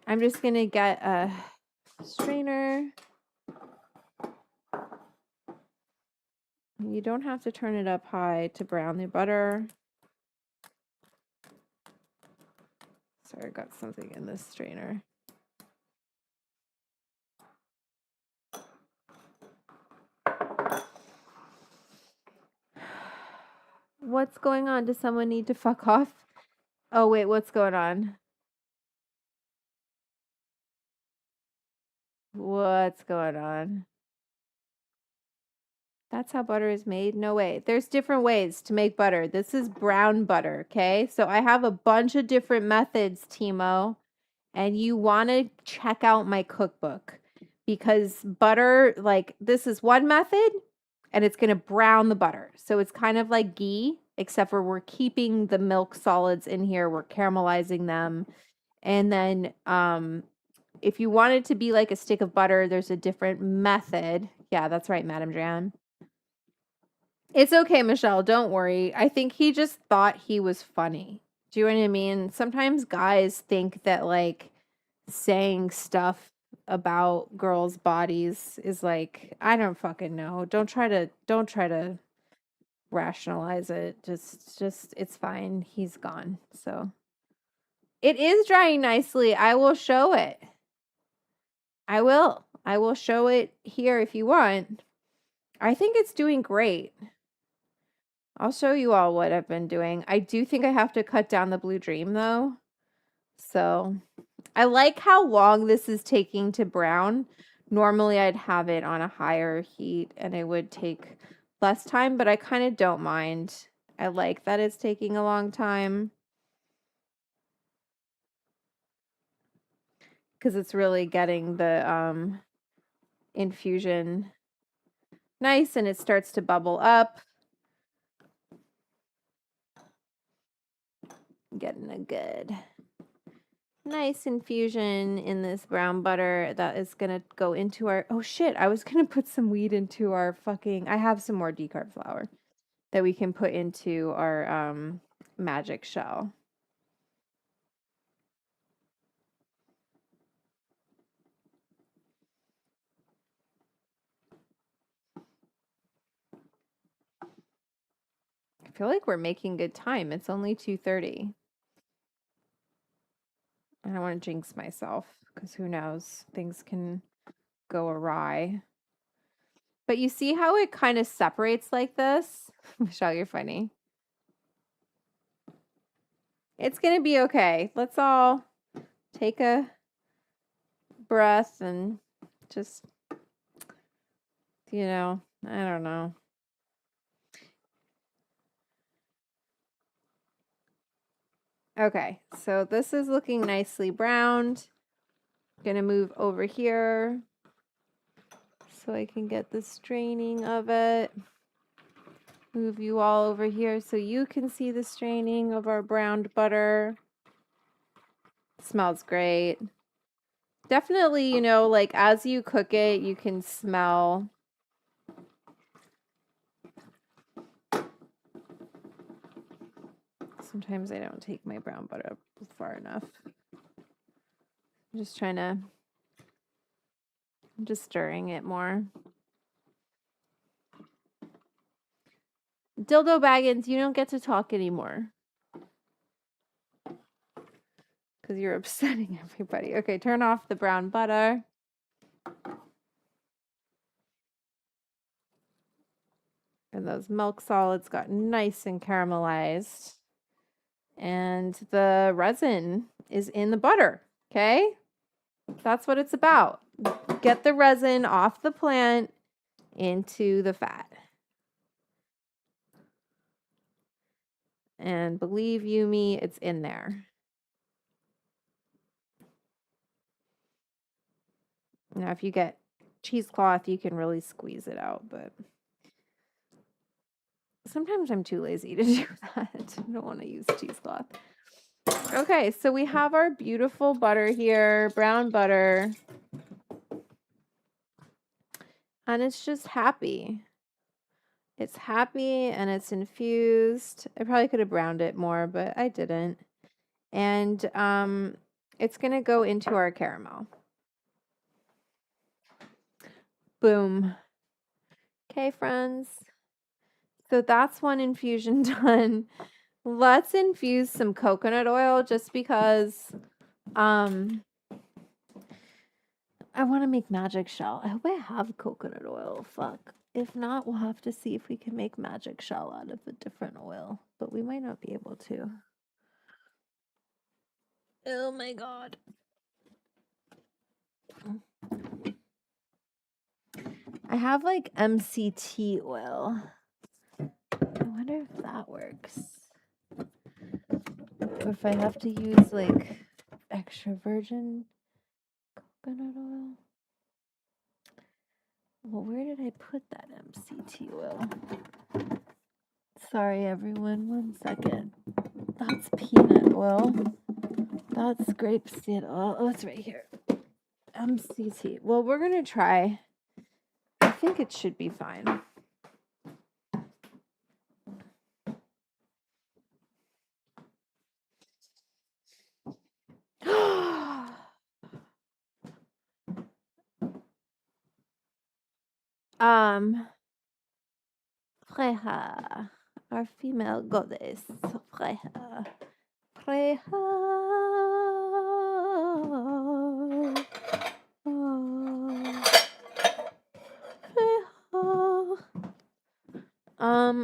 I'm just going to get a strainer. You don't have to turn it up high to brown the butter. Sorry, I got something in this strainer. What's going on? Does someone need to fuck off? Oh, wait, what's going on? What's going on? That's how butter is made? No way. There's different ways to make butter. This is brown butter, okay? So I have a bunch of different methods, Timo, and you want to check out my cookbook because butter, like this is one method and it's going to brown the butter. So it's kind of like ghee, except for we're keeping the milk solids in here. We're caramelizing them. And then if you want it to be like a stick of butter, there's a different method. Yeah, that's right, Madam Jan. It's okay, Michelle. Don't worry. I think he just thought he was funny. Do you know what I mean? Sometimes guys think that like saying stuff about girls' bodies is like, I don't fucking know. Don't try to rationalize it. Just it's fine. He's gone. So it is drying nicely. I will show it. I will. I will show it here if you want. I think it's doing great. I'll show you all what I've been doing. I do think I have to cut down the Blue Dream though. So I like how long this is taking to brown. Normally I'd have it on a higher heat and it would take less time, but I kind of don't mind. I like that it's taking a long time because it's really getting the infusion nice and it starts to bubble up. Getting a good nice infusion in this brown butter that is going to go into our, oh shit, I was going to put some wheat into our fucking, I have some more decarb flour that we can put into our magic shell. I feel like we're making good time. It's only 2:30. I don't want to jinx myself because who knows, things can go awry. But you see how it kind of separates like this? Michelle, you're funny. It's going to be okay. Let's all take a breath and just, you know, I don't know. Okay, so this is looking nicely browned. I'm going to move over here so I can get the straining of it. Move you all over here so you can see the straining of our browned butter. Smells great. Definitely, you know, like as you cook it, you can smell sometimes I don't take my brown butter up far enough. I'm just trying to, I'm just stirring it more. Dildo Baggins, you don't get to talk anymore. Because you're upsetting everybody. Okay, turn off the brown butter. And those milk solids got nice and caramelized. And the resin is in the butter, okay? That's what it's about. Get the resin off the plant into the fat. And believe you me, it's in there. Now, if you get cheesecloth, you can really squeeze it out, but sometimes I'm too lazy to do that. I don't want to use cheesecloth. Okay, so we have our beautiful butter here, brown butter. And it's just happy. It's happy and it's infused. I probably could have browned it more, but I didn't. And it's going to go into our caramel. Boom. Okay, friends. So that's one infusion done. Let's infuse some coconut oil just because I want to make magic shell. I hope I have coconut oil. Fuck. If not, we'll have to see if we can make magic shell out of a different oil, but we might not be able to. Oh my god. I have like MCT oil. I wonder if that works. Or if I have to use like extra virgin coconut oil. Well, where did I put that MCT oil? Sorry, everyone. 1 second. That's peanut oil. That's grapeseed oil. Oh, it's right here. MCT. Well, we're going to try. I think it should be fine. Freya, our female goddess, Freya. Freya.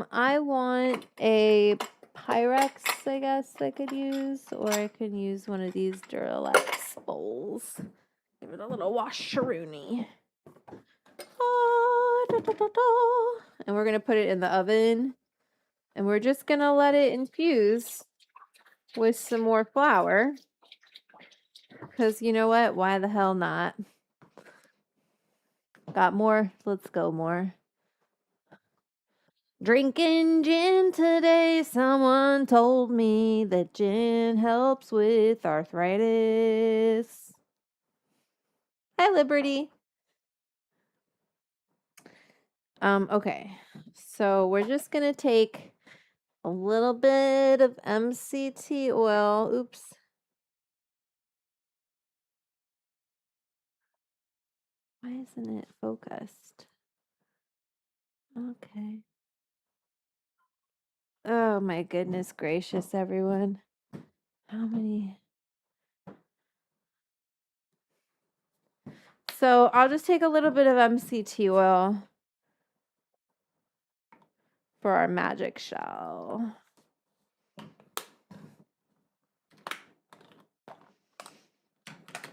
I want a Pyrex, I guess I could use, or I could use one of these Duralex bowls. Give it a little washeroony. And we're going to put it in the oven, and we're just going to let it infuse with some more flour, because you know what? Why the hell not? Got more? Let's go more. Drinking gin today, someone told me that gin helps with arthritis. Hi, Liberty. Okay, so we're just gonna take a little bit of MCT oil. Oops. Why isn't it focused? Okay. Oh my goodness gracious, everyone. How many? So I'll just take a little bit of MCT oil for our magic shell.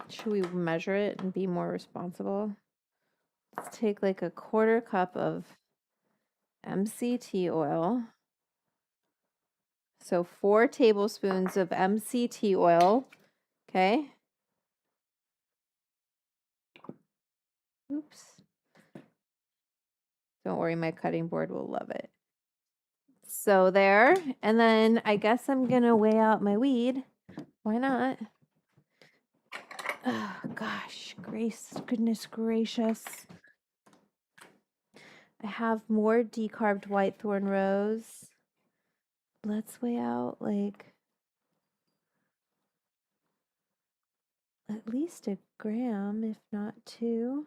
Should we measure it and be more responsible? Let's take like a 1/4 cup of MCT oil. So 4 tablespoons of MCT oil. Okay. Oops. Don't worry, my cutting board will love it. So there. And then I guess I'm going to weigh out my weed. Why not? Oh, gosh. Goodness gracious. I have more decarbed whitethorn rose. Let's weigh out like at least 1 gram, if not 2.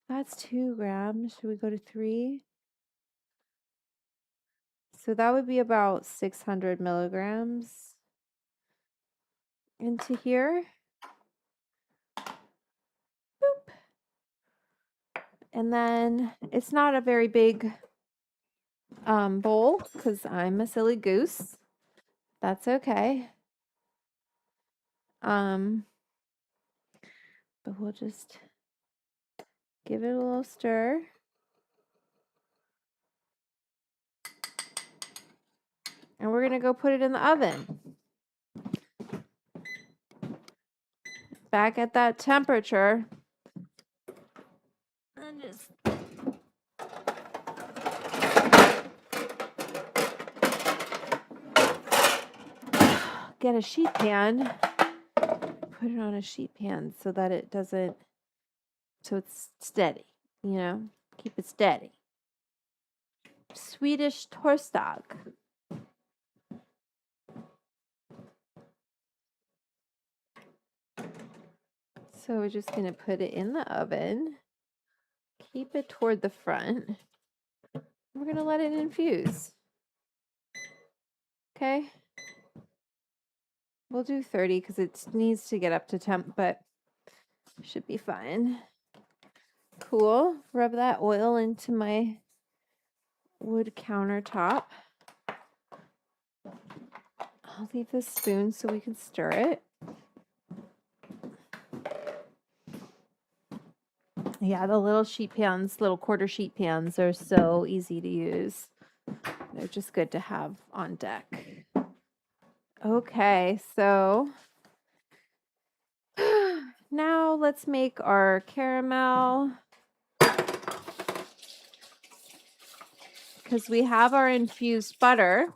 That's 2 grams. Should we go to 3? So that would be about 600 milligrams into here. Boop. And then it's not a very big bowl because I'm a silly goose. That's okay. But we'll just give it a little stir. And we're going to go put it in the oven. Back at that temperature. And just get a sheet pan. Put it on a sheet pan so that it doesn't, so it's steady, you know, keep it steady. Swedish torsdag. So we're just going to put it in the oven. Keep it toward the front. We're going to let it infuse. Okay. We'll do 30 because it needs to get up to temp, but should be fine. Cool. Rub that oil into my wood countertop. I'll leave this spoon so we can stir it. Yeah, the little sheet pans, little 1/4 sheet pans are so easy to use. They're just good to have on deck. Okay, so now let's make our caramel. Because we have our infused butter.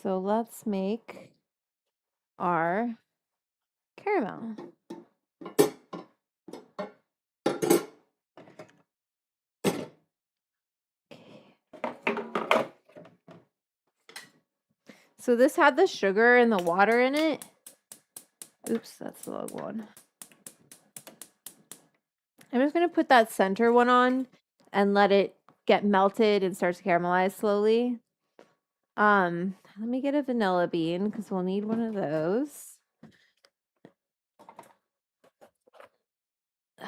So let's make our caramel. So this had the sugar and the water in it. Oops, that's the wrong one. I'm just going to put that center one on and let it get melted and start to caramelize slowly. Let me get a vanilla bean because we'll need one of those. Da,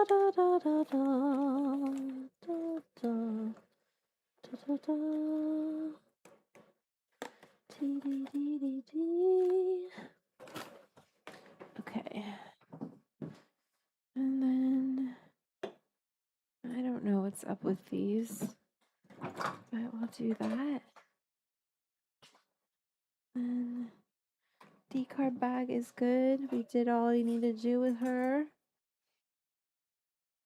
da, da, da, da, da, da. Okay. And then I don't know what's up with these, but we'll do that. And decarb bag is good. We did all you need to do with her.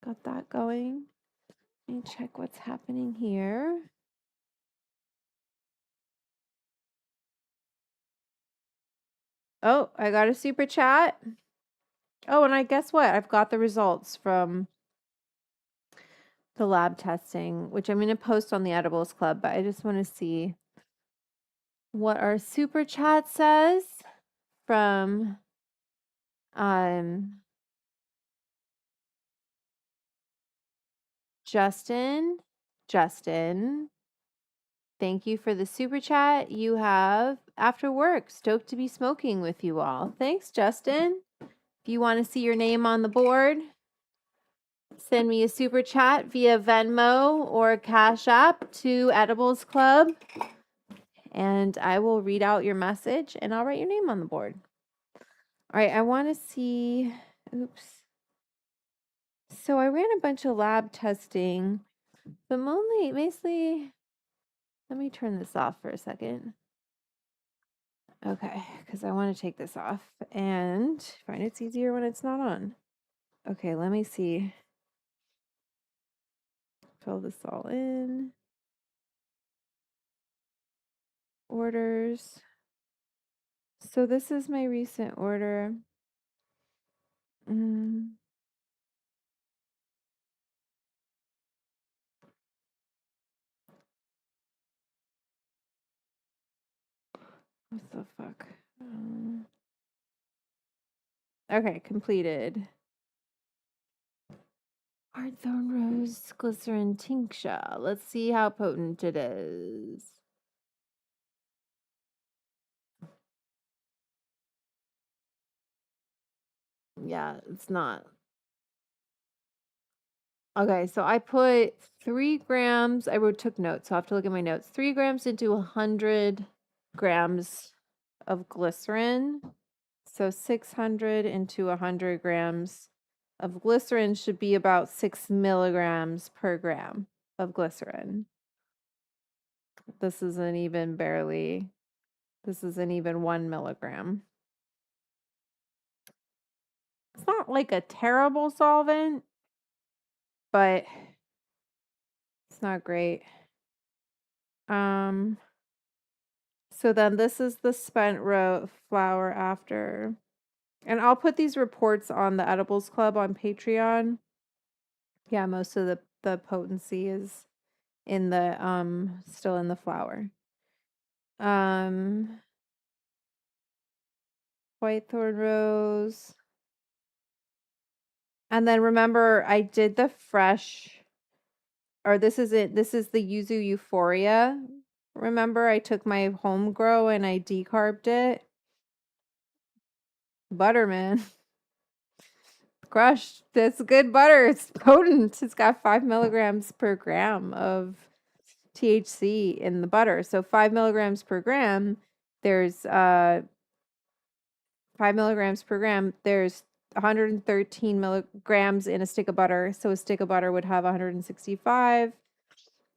Got that going. Let me check what's happening here. Oh, I got a super chat. Oh, and I guess what? I've got the results from the lab testing, which I'm going to post on the Edibles Club, but I just want to see what our super chat says from Justin. Justin, thank you for the super chat. You have after work, stoked to be smoking with you all. Thanks, Justin. If you want to see your name on the board, send me a super chat via Venmo or Cash App to Edibles Club, and I will read out your message and I'll write your name on the board. All right, I want to see. Oops. So I ran a bunch of lab testing, but mostly. Let me turn this off for a second. Okay, because I want to take this off and find it's easier when it's not on. Okay, let me see. Fill this all in. Orders. So this is my recent order. What the fuck? Okay, completed. Hardthorn rose glycerin tincture. Let's see how potent it is. Yeah, it's not. Okay, so I put 3 grams. I took notes, so I have to look at my notes. 3 grams into 100 grams of glycerin. So 600 into 100 grams of glycerin should be about 6 milligrams per gram of glycerin. This isn't even 1 milligram. It's not like a terrible solvent, but it's not great. So then this is the spent flour after. And I'll put these reports on the Edibles Club on Patreon. Yeah, most of the potency is in the still in the flour. Whitethorn rose. And then remember I did the fresh, or this is it. This is the Yuzu Euphoria. Remember I took my home grow and I decarbed it. Butter, man. Crushed. That's good butter. It's potent. It's got 5 milligrams per gram of THC in the butter. So 5 milligrams per gram, there's 5 milligrams per gram, there's 113 milligrams in a stick of butter. So a stick of butter would have 165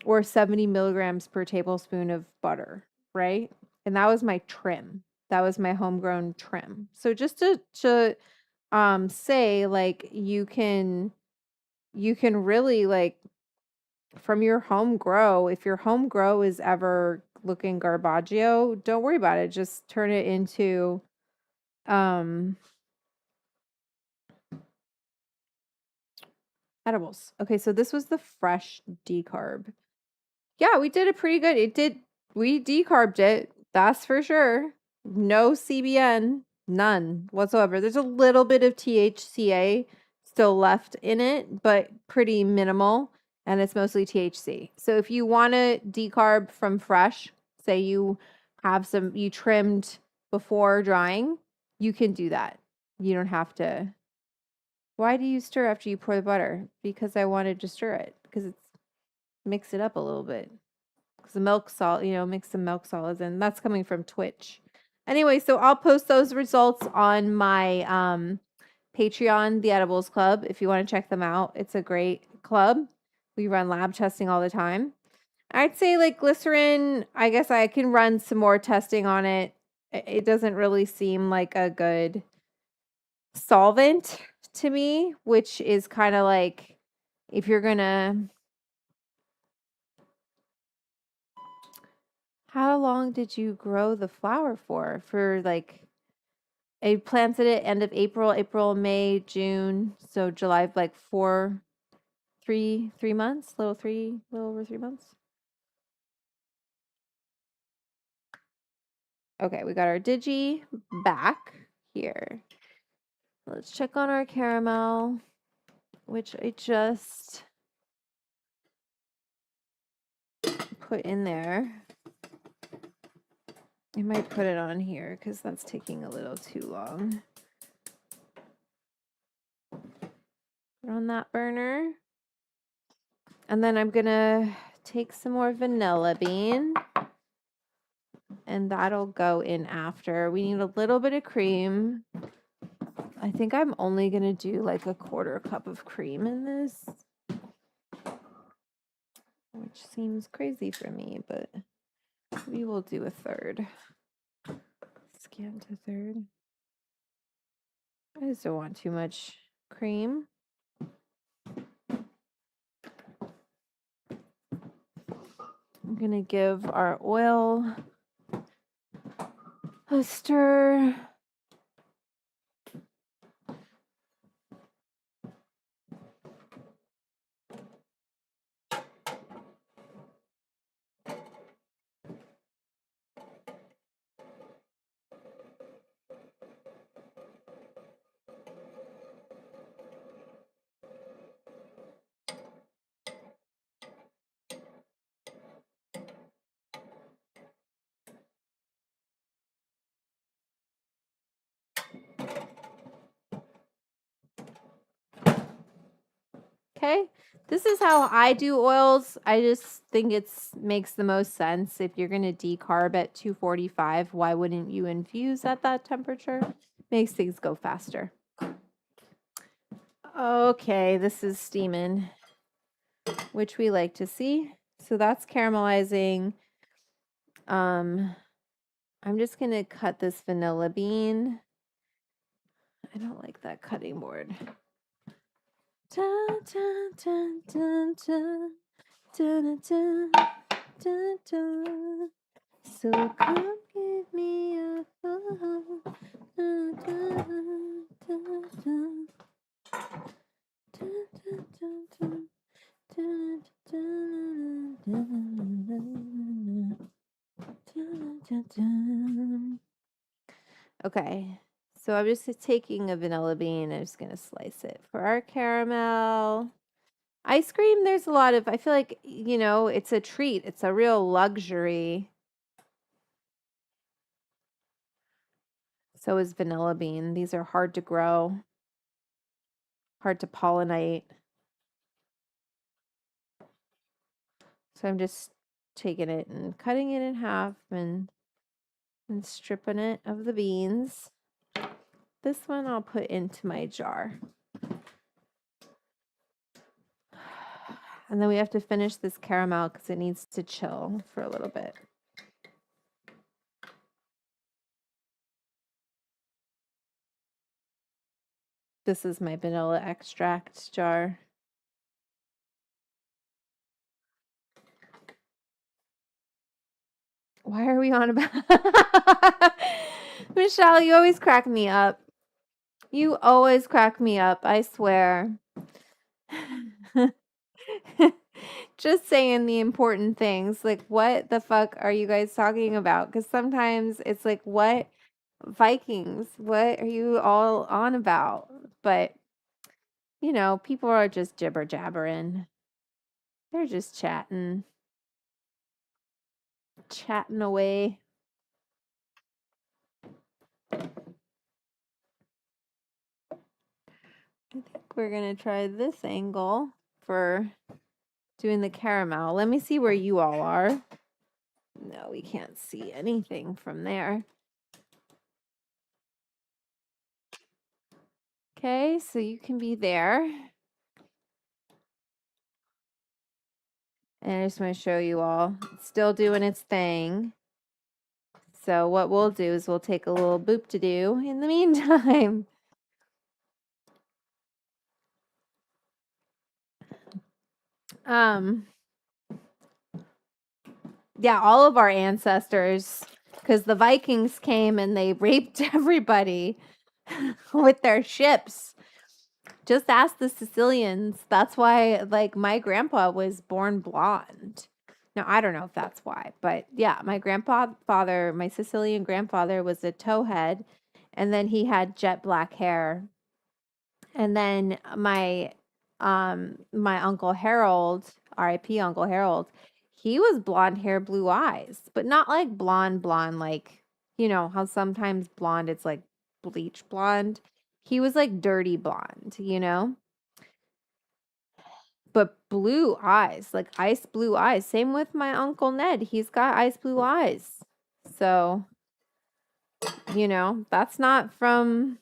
or 70 milligrams per tablespoon of butter, right? And that was my trim. That was my homegrown trim. So just to say like you can really like from your home grow. If your home grow is ever looking garbaggio, don't worry about it. Just turn it into edibles. Okay, so this was the fresh decarb. Yeah, we did a pretty good. We decarbed it. That's for sure. No CBN, none whatsoever. There's a little bit of THCA still left in it, but pretty minimal, and it's mostly THC. So if you want to decarb from fresh, say you you trimmed before drying, you can do that. You don't have to. Why do you stir after you pour the butter? Because I wanted to stir it because it's mix it up a little bit. Because the milk salt, mix some milk solids in. That's coming from Twitch. Anyway, so I'll post those results on my Patreon, The Edibles Club, if you want to check them out. It's a great club. We run lab testing all the time. I'd say like glycerin, I guess I can run some more testing on it. It doesn't really seem like a good solvent to me, which is kind of like if you're gonna. How long did you grow the flower for? For like, I planted it end of April, May, June. So July, like 3 months, little over 3 months. Okay, we got our Digi back here. Let's check on our caramel, which I just put in there. I might put it on here because that's taking a little too long. Put on that burner. And then I'm going to take some more vanilla bean. And that'll go in after. We need a little bit of cream. I think I'm only going to do like a 1/4 cup of cream in this, which seems crazy for me, but we will do 1/3. Scan to 1/3. I just don't want too much cream. I'm going to give our oil a stir. Okay, this is how I do oils. I just think makes the most sense. If you're going to decarb at 245, why wouldn't you infuse at that temperature? Makes things go faster. Okay, this is steaming, which we like to see. So that's caramelizing. I'm just going to cut this vanilla bean. I don't like that cutting board. Dun, dun, dun, dun, dun, dun, dun, dun, dun. So come give me a phone. Dun, dun, dun, dun. Dun, dun, dun, dun. Dun, dun, dun, dun, dun, dun. Okay, so I'm just taking a vanilla bean and I'm just going to slice it for our caramel. Ice cream, there's a lot of, I feel like, it's a treat. It's a real luxury. So is vanilla bean. These are hard to grow, hard to pollinate. So I'm just taking it and cutting it in half and stripping it of the beans. This one I'll put into my jar. And then we have to finish this caramel because it needs to chill for a little bit. This is my vanilla extract jar. Why are we on about Michelle, you always crack me up. You always crack me up, I swear. Just saying the important things. Like, what the fuck are you guys talking about? Because sometimes it's like, what Vikings? What are you all on about? But, people are just jibber jabbering. They're just chatting away. I think we're going to try this angle for doing the caramel. Let me see where you all are. No, we can't see anything from there. Okay, so you can be there. And I just want to show you all. It's still doing its thing. So what we'll do is we'll take a little boop to do in the meantime. Yeah, all of our ancestors, because the Vikings came and they raped everybody with their ships. Just ask the Sicilians. That's why, like, my grandpa was born blonde. Now, I don't know if that's why, but yeah, my my Sicilian grandfather was a towhead, and then he had jet black hair. And then my Uncle Harold, R.I.P. Uncle Harold, he was blonde hair, blue eyes, but not like blonde, like, how sometimes blonde it's like bleach blonde. He was like dirty blonde. But blue eyes, like ice blue eyes. Same with my Uncle Ned. He's got ice blue eyes. So, that's not from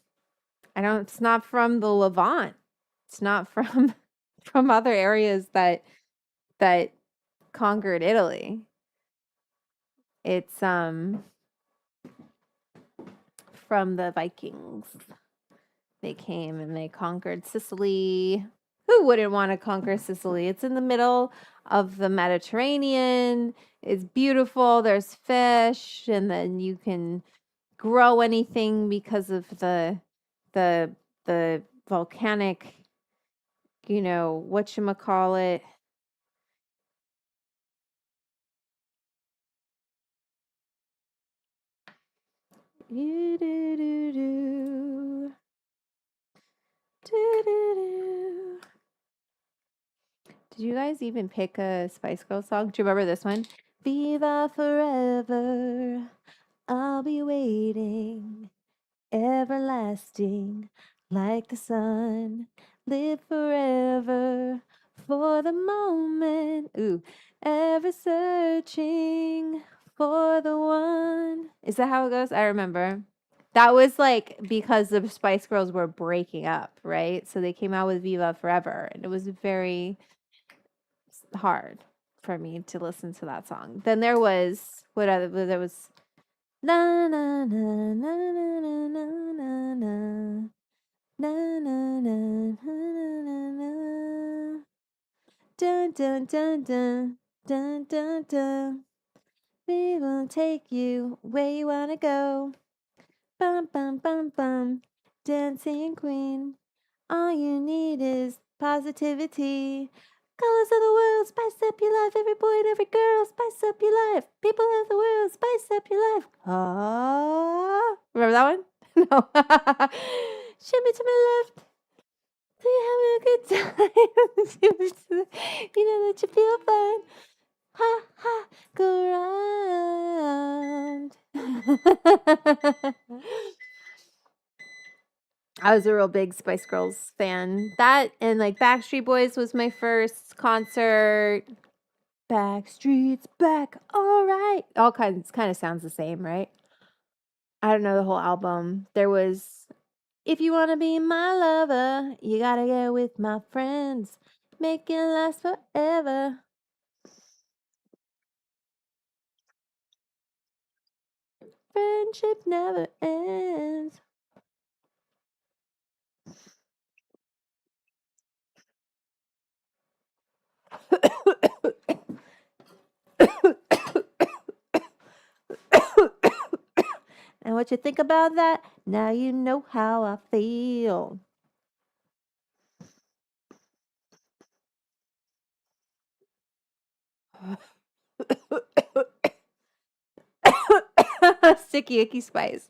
it's not from the Levant. It's not from from other areas that conquered Italy. It's from the Vikings. They came and they conquered Sicily. Who wouldn't want to conquer Sicily? It's in the middle of the Mediterranean. It's beautiful. There's fish, and then you can grow anything because of the the volcanic, whatchamacallit. Do, do, do, do. Do, do, do. Did you guys even pick a Spice Girls song? Do you remember this one? Viva forever, I'll be waiting, everlasting, like the sun. Live forever for the moment. Ooh, ever searching for the one. Is that how it goes? I remember. That was like because the Spice Girls were breaking up, right? So they came out with Viva Forever, and it was very hard for me to listen to that song. Then there was what other there was na na na na na na na na na na na na na dun dun dun dun dun dun dun. We will take you where you wanna go. Bum bum bum bum. Dancing queen. All you need is positivity. Colors of the world, spice up your life. Every boy and every girl, spice up your life. People of the world, spice up your life. Ah, remember that one? No. Shimmy to my left. So you're having a good time. Shimmy to you know that you feel fine. Ha ha, go round. I was a real big Spice Girls fan. That and like Backstreet Boys was my first concert. Backstreet's back, all right. All kinds kind of sounds the same, right? I don't know the whole album. There was If You Wanna Be My Lover, You Gotta Get With My Friends, Make It Last Forever. Friendship never ends. what you think about that? Now you know how I feel. Sticky icky spice.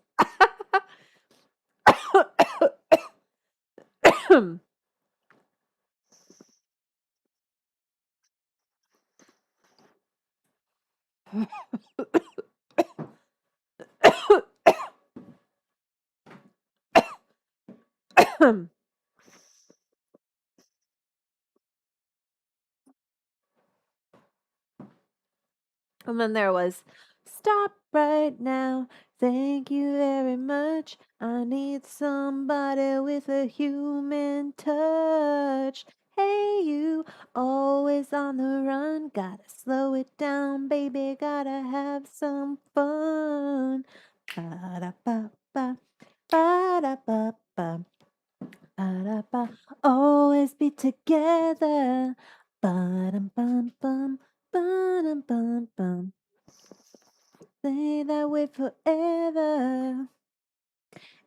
And then there was stop right now. Thank you very much. I need somebody with a human touch. Hey, you, always on the run. Gotta slow it down, baby. Gotta have some fun. Ba-da-ba-ba, ba-da-ba-ba, ba-da-ba. Always be together. Ba-dum-bum-bum, ba-dum-bum-bum. Stay that way forever.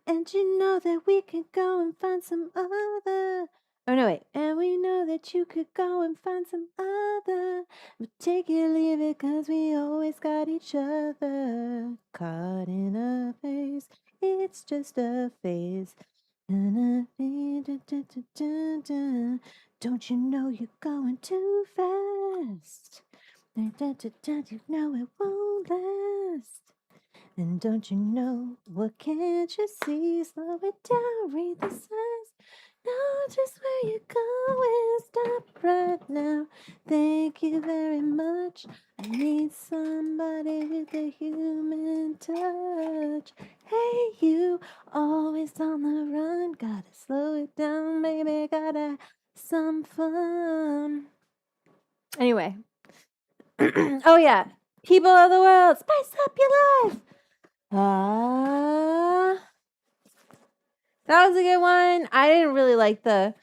And you know that we could go and find some other. Oh, no, wait. And we know that you could go and find some other. But take it, leave it, 'cause we always got each other. Caught in a phase. It's just a phase. Don't you know you're going too fast? You know it won't last. And don't you know, what can't you see? Slow it down, read the signs. Know just where you're going. Stop right now. Thank you very much. I need somebody with a human touch. Hey, you, always on the run. Gotta slow it down, baby. Gotta some fun. Anyway. Oh, yeah. People of the world, spice up your life. That was a good one. I didn't really like the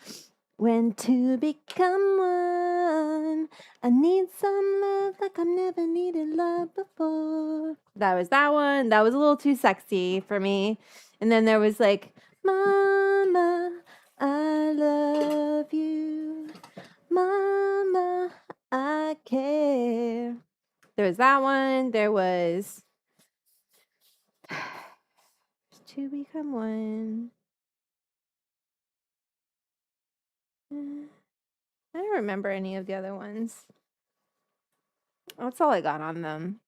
when to become one. I need some love like I've never needed love before. That was that one. That was a little too sexy for me. And then there was like, Mama, I love you. Mama, I care. There was that one. There was to become one. I don't remember any of the other ones. That's all I got on them.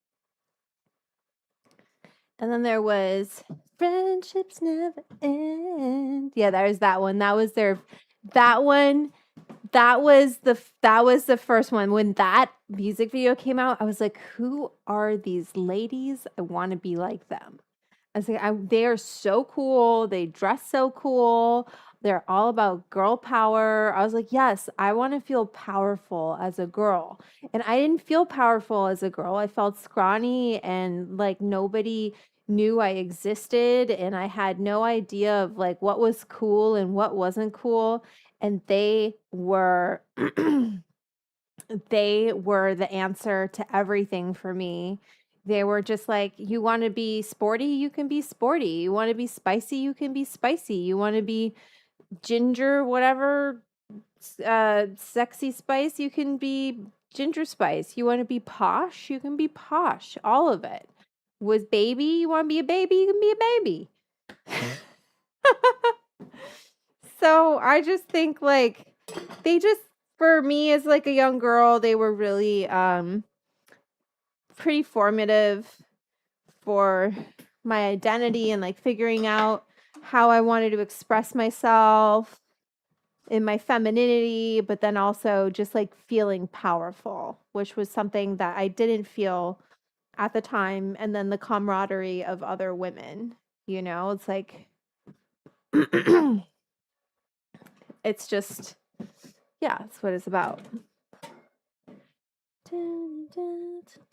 And then there was friendships never end. Yeah, there's that one. That was that one. That was the first one. When that music video came out, I was like, who are these ladies? I want to be like them. I was like, they are so cool. They dress so cool. They're all about girl power. I was like, yes, I want to feel powerful as a girl. And I didn't feel powerful as a girl. I felt scrawny and like nobody knew I existed. And I had no idea of like what was cool and what wasn't cool. And they were they were the answer to everything for me. They were just like, you want to be sporty, you can be sporty. You want to be spicy, you can be spicy. You want to be ginger, whatever, sexy spice, you can be ginger spice. You want to be posh, you can be posh. All of it. Was baby, you want to be a baby, you can be a baby. So I just think like they just, for me as like a young girl, they were really pretty formative for my identity and like figuring out how I wanted to express myself in my femininity, but then also just like feeling powerful, which was something that I didn't feel at the time. And then the camaraderie of other women, it's like, it's just, yeah, that's what it's about.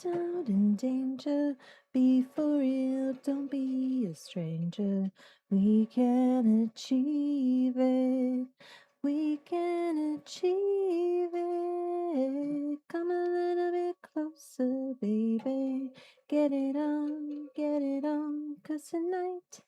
Down in danger, be for real, don't be a stranger. We can achieve it. We can achieve it. Come a little bit closer, baby. Get it on, 'cause tonight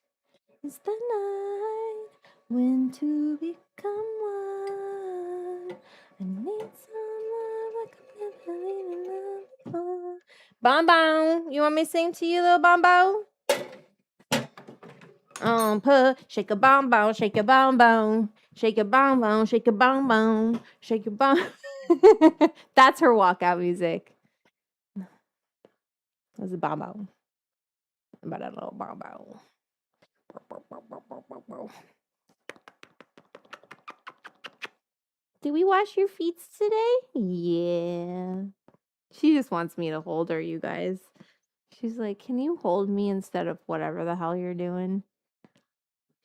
is the night when to become one. I need some love like I've never needed love before. Bonbon, you want me to sing to you, little Bonbon? Shake a bonbon, shake a bonbon, shake a bonbon, shake a bonbon, shake a bon. That's her walkout music. That's a bonbon. About a little bonbon. Did we wash your feet today? Yeah. She just wants me to hold her, you guys. She's like, can you hold me instead of whatever the hell you're doing?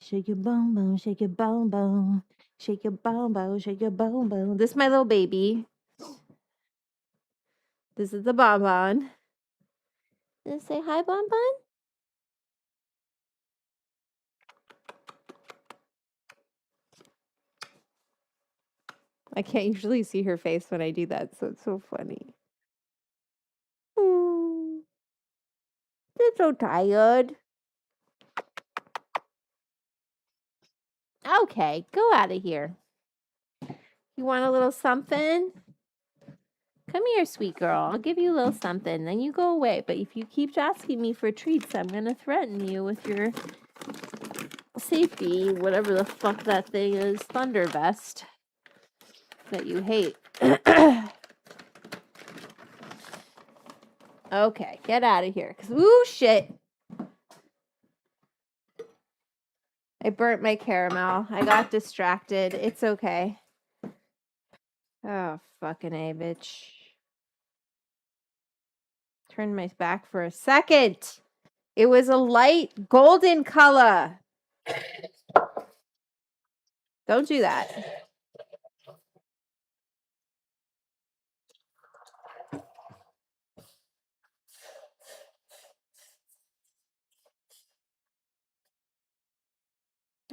Shake your bonbon, shake your bonbon, shake your bonbon, shake your bonbon. This is my little baby. This is the bonbon. Did it say hi, bonbon? I can't usually see her face when I do that, so it's so funny. They're so tired. Okay, go out of here. You want a little something? Come here, sweet girl. I'll give you a little something. Then you go away. But if you keep asking me for treats, I'm going to threaten you with your safety, whatever the fuck that thing is, thunder vest that you hate. Okay, get out of here. Ooh, shit. I burnt my caramel. I got distracted. It's okay. Oh, fucking A, bitch. Turned my back for a second. It was a light golden color. Don't do that.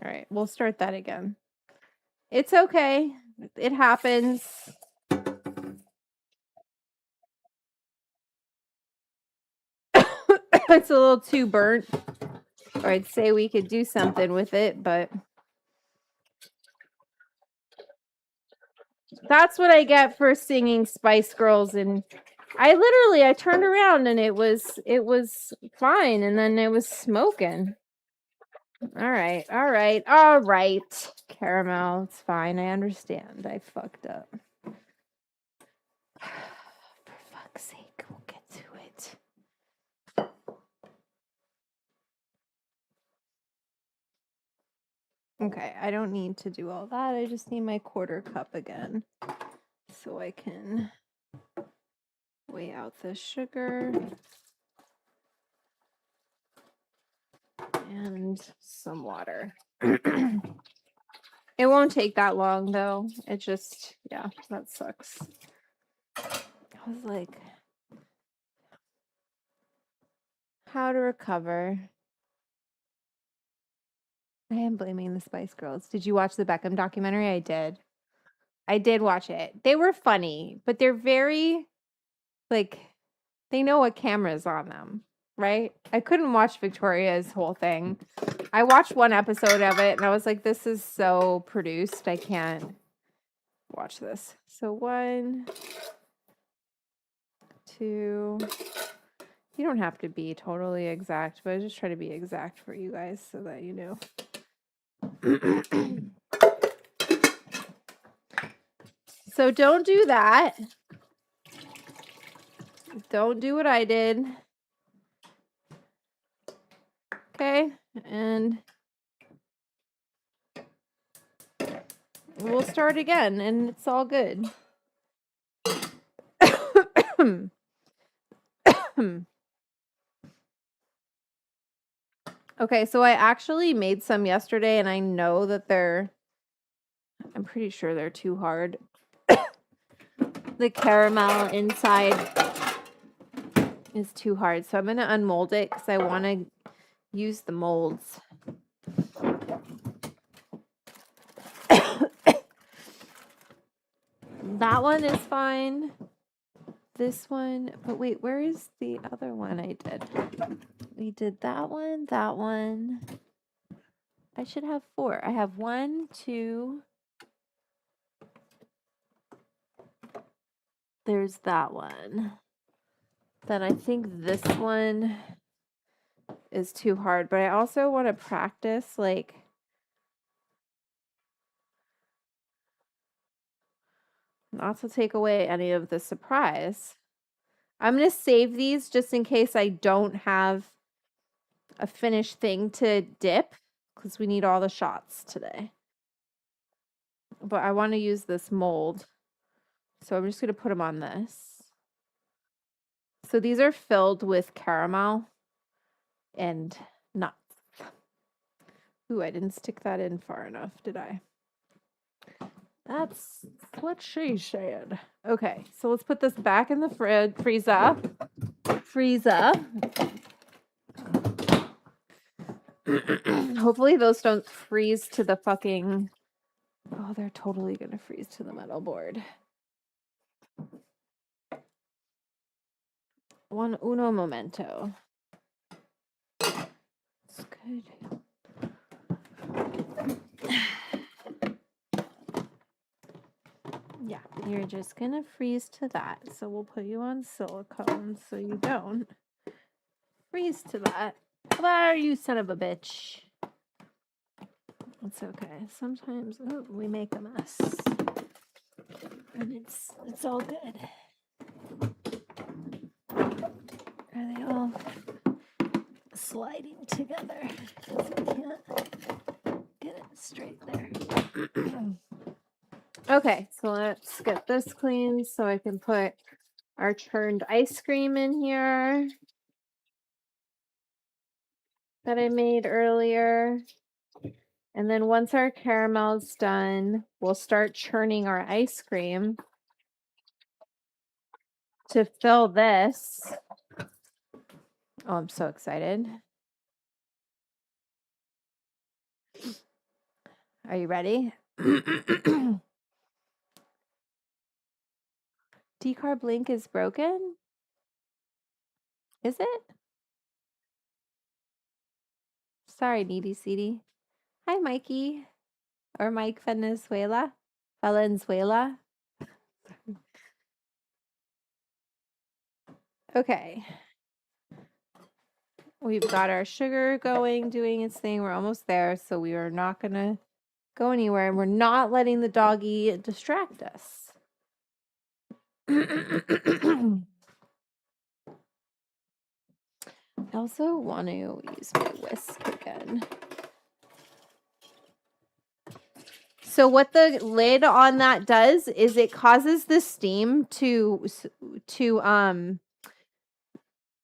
All right, we'll start that again. It's okay. It happens. It's a little too burnt. Or I'd say we could do something with it, but that's what I get for singing Spice Girls. And I turned around and it was fine, and then it was smoking. All right. Caramel, it's fine. I understand. I fucked up. For fuck's sake, we'll get to it. Okay, I don't need to do all that. I just need my quarter cup again so I can weigh out the sugar and some water. It won't take that long though. It just, yeah, that sucks. I was like, how to recover. I am blaming the Spice Girls. Did you watch the Beckham documentary? I did. I did watch it. They were funny, but they're very, like, they know what camera's on them, right? I couldn't watch Victoria's whole thing. I watched one episode of it and I was like, this is so produced. I can't watch this. So 1, 2. You don't have to be totally exact, but I just try to be exact for you guys so that you know. So don't do that. Don't do what I did. Okay, and we'll start again, and it's all good. Okay, so I actually made some yesterday, and I know that I'm pretty sure they're too hard. The caramel inside is too hard, so I'm going to unmold it because I want to use the molds. That one is fine. this one, but wait, where is the other one I did? We did that one, that one. I should have 4. I have 1, 2. There's that one. Then I think this one is too hard, but I also want to practice like not to take away any of the surprise. I'm going to save these just in case I don't have a finished thing to dip because we need all the shots today. But I want to use this mold. So I'm just going to put them on this. So these are filled with caramel and nuts. Ooh, I didn't stick that in far enough, did I? That's what she said. Okay, so let's put this back in the freezer. Hopefully those don't freeze to the fucking... Oh, they're totally going to freeze to the metal board. Uno momento. It's good. Yeah, you're just going to freeze to that. So we'll put you on silicone so you don't freeze to that. There, you son of a bitch. It's okay. Sometimes we make a mess. And it's all good. Are they all sliding together? Because I can't get it straight there. Okay, so let's get this clean so I can put our churned ice cream in here that I made earlier. And then once our caramel's done, we'll start churning our ice cream to fill this. Oh, I'm so excited. Are you ready? Decarb link is broken? Is it? Sorry, Needy Seedy. Hi, Mikey. Or Mike Venezuela. Valenzuela. Okay. We've got our sugar going, doing its thing. We're almost there, so we are not going to go anywhere. And we're not letting the doggy distract us. I also want to use my whisk again. So what the lid on that does is it causes the steam to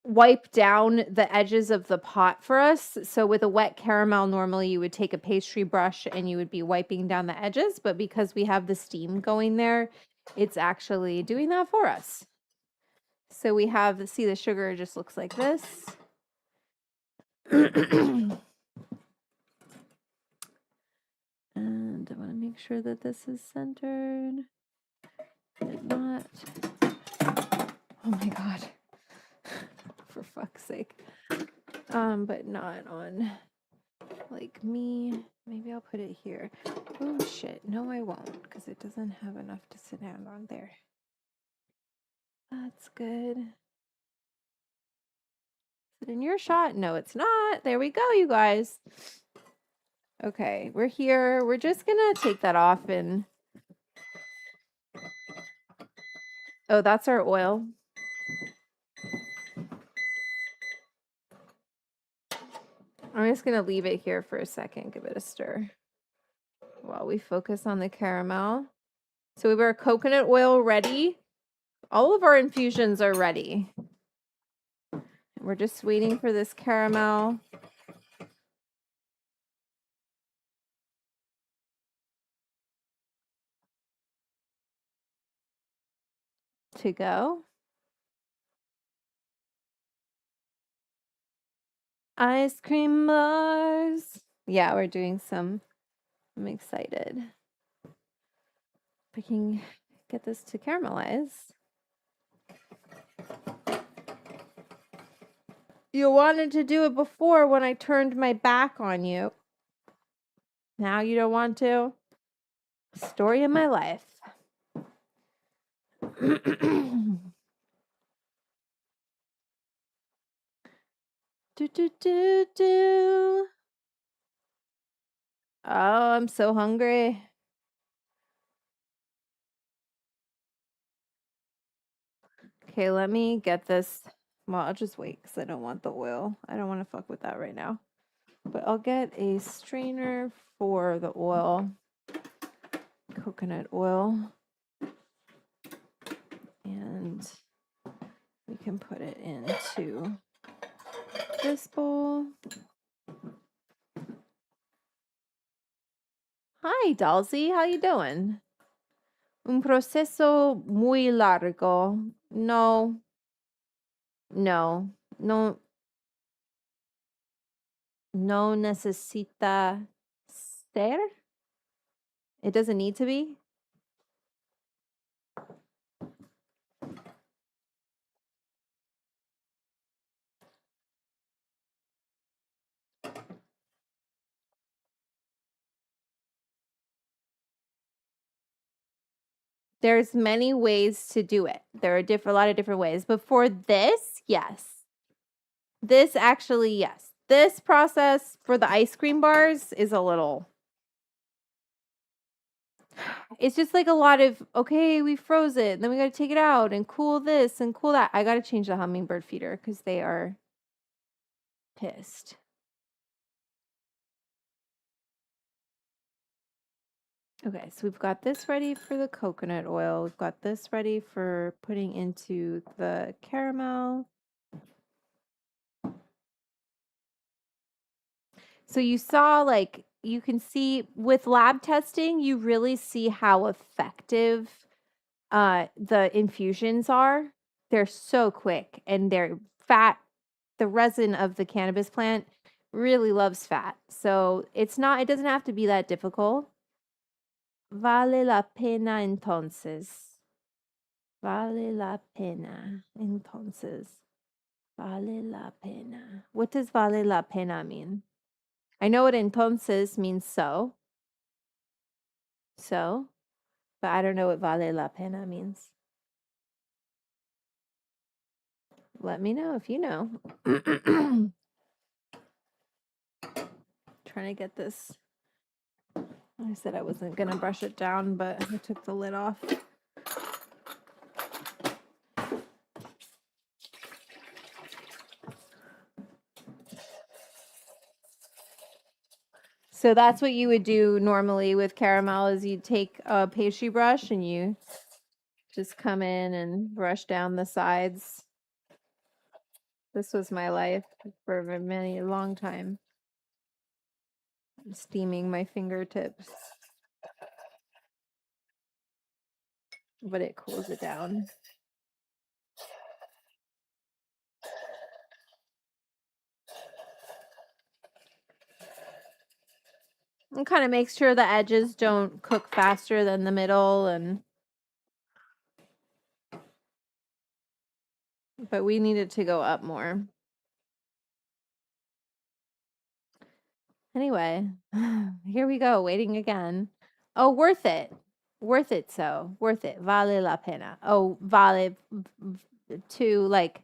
wipe down the edges of the pot for us. So with a wet caramel, normally you would take a pastry brush and you would be wiping down the edges, but because we have the steam going there, it's actually doing that for us. So we have, see, the sugar just looks like this. And I want to make sure that this is centered. Did not. Oh my God. For fuck's sake. But not on like me. Maybe I'll put it here. Oh shit. No, I won't, because it doesn't have enough to sit down on there. That's good. Is it in your shot? No, it's not. There we go, you guys. Okay, we're here. We're just gonna take that off and... Oh, that's our oil. I'm just gonna leave it here for a second, give it a stir while we focus on the caramel. So we have our coconut oil ready. All of our infusions are ready. We're just waiting for this caramel to go. Ice cream Mars. Yeah, we're doing some. I'm excited. We can get this to caramelize. You wanted to do it before when I turned my back on you. Now you don't want to? Story of my life. Do, do, do, do. Oh, I'm so hungry. Okay, let me get this. Well, I'll just wait because I don't want the oil. I don't want to fuck with that right now. But I'll get a strainer for the oil. Coconut oil. And we can put it into this bowl. Hi, Dalsy. How you doing? Un proceso muy largo. No. No. No. No necesita ser. It doesn't need to be. There's many ways to do it. There are a lot of different ways. But for this, yes. This actually, yes. This process for the ice cream bars is a little. It's just like a lot of, okay, we froze it. Then we got to take it out and cool this and cool that. I got to change the hummingbird feeder because they are pissed. Okay, so we've got this ready for the coconut oil. We've got this ready for putting into the caramel. So you saw, like, you can see with lab testing, you really see how effective the infusions are. They're so quick and they're fat. The resin of the cannabis plant really loves fat. So it doesn't have to be that difficult. Vale la pena entonces. Vale la pena entonces. Vale la pena. What does vale la pena mean? I know what entonces means so. So, but I don't know what vale la pena means. Let me know if you know. Trying to get this. I said I wasn't going to brush it down, but I took the lid off. So that's what you would do normally with caramel is you take a pastry brush and you just come in and brush down the sides. This was my life for a long time. I'm steaming my fingertips. But it cools it down. And kind of makes sure the edges don't cook faster than the middle but we need it to go up more. Anyway, here we go, waiting again. Oh, worth it. Worth it so. Worth it. Vale la pena. Oh, vale to like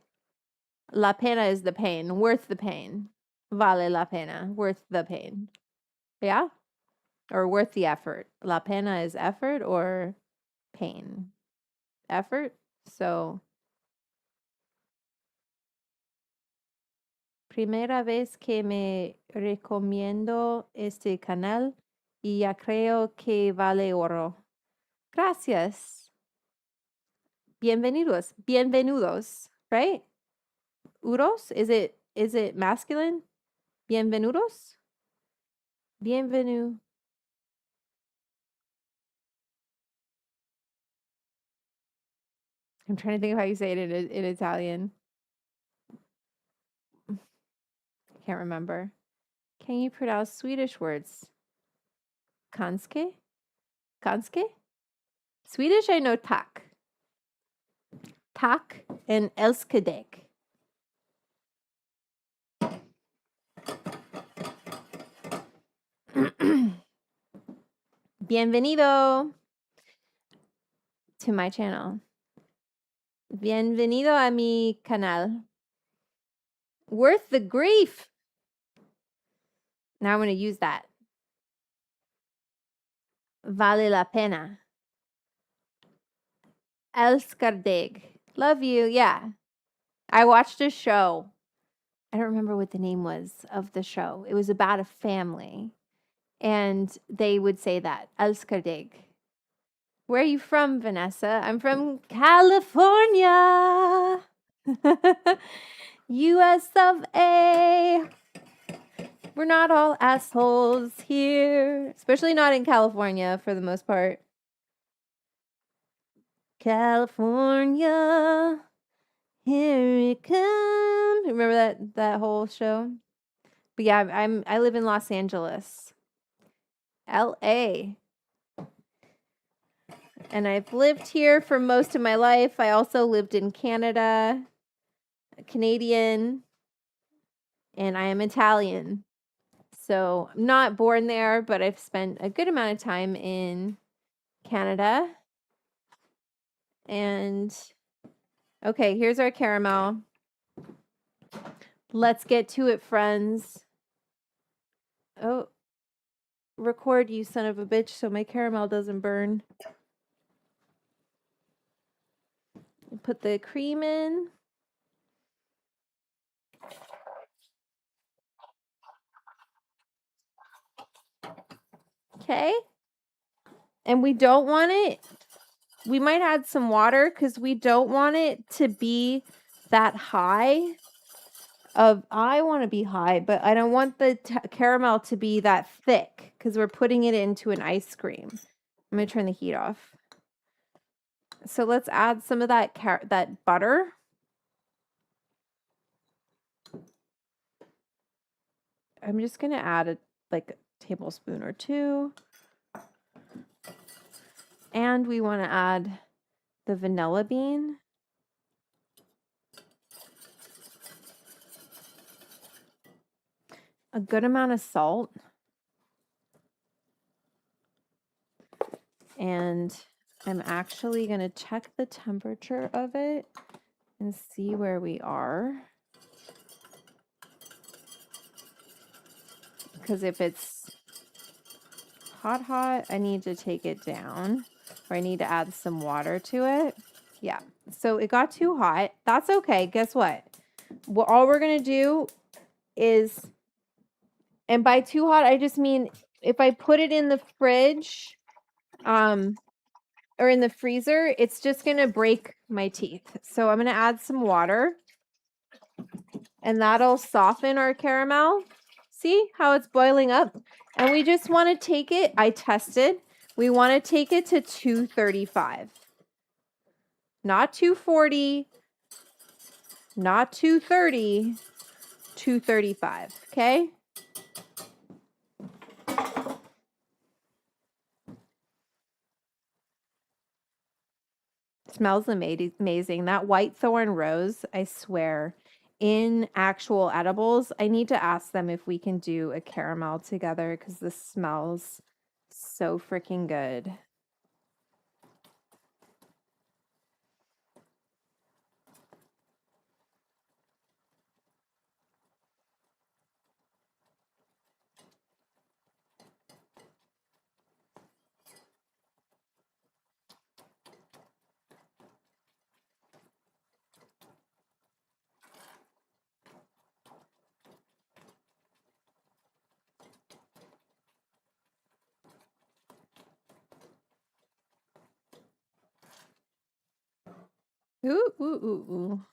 la pena is the pain. Worth the pain. Vale la pena. Worth the pain. Yeah? Or worth the effort. La pena is effort or pain? Effort. So primera vez que me recomiendo este canal y ya creo que vale oro. Gracias. Bienvenidos. Bienvenidos, right? Uros? Is it masculine? Bienvenidos? Bienvenu. I'm trying to think of how you say it in Italian. I can't remember. Can you pronounce Swedish words? Kanske? Kanske? Swedish, I know tack. Tak and elskadek. Bienvenido to my channel. Bienvenido a mi canal. Worth the grief. Now I'm going to use that. Vale la pena. Elskardeg. Love you. Yeah. I watched a show. I don't remember what the name was of the show. It was about a family. And they would say that. Elskardeg. Where are you from, Vanessa? I'm from California. US of A. We're not all assholes here, especially not in California for the most part. California, here it comes. Remember that whole show? But yeah, I live in Los Angeles, LA. And I've lived here for most of my life. I also lived in Canada, Canadian, and I am Italian. So I'm not born there, but I've spent a good amount of time in Canada. And okay, here's our caramel. Let's get to it, friends. Oh, record, you son of a bitch, so my caramel doesn't burn. Put the cream in. Okay. And we don't want it. We might add some water because we don't want it to be that high. I want to be high, but I don't want the caramel to be that thick because we're putting it into an ice cream. I'm going to turn the heat off. So let's add some of that butter. I'm just going to add like a tablespoon or two. And we want to add the vanilla bean. A good amount of salt. And I'm actually going to check the temperature of it and see where we are. Because if it's hot, I need to take it down, or I need to add some water to it. Yeah, so it got too hot. That's okay. Guess what? All we're going to do is, and by too hot, I just mean if I put it in the fridge, or in the freezer, it's just going to break my teeth. So I'm going to add some water, and that'll soften our caramel. See how it's boiling up? And we just want to take it, I tested, we want to take it to 235. Not 240, not 230, 235, okay? Smells amazing. That white thorn rose, I swear, in actual edibles, I need to ask them if we can do a caramel together because this smells so freaking good. Ooh, ooh, ooh, ooh.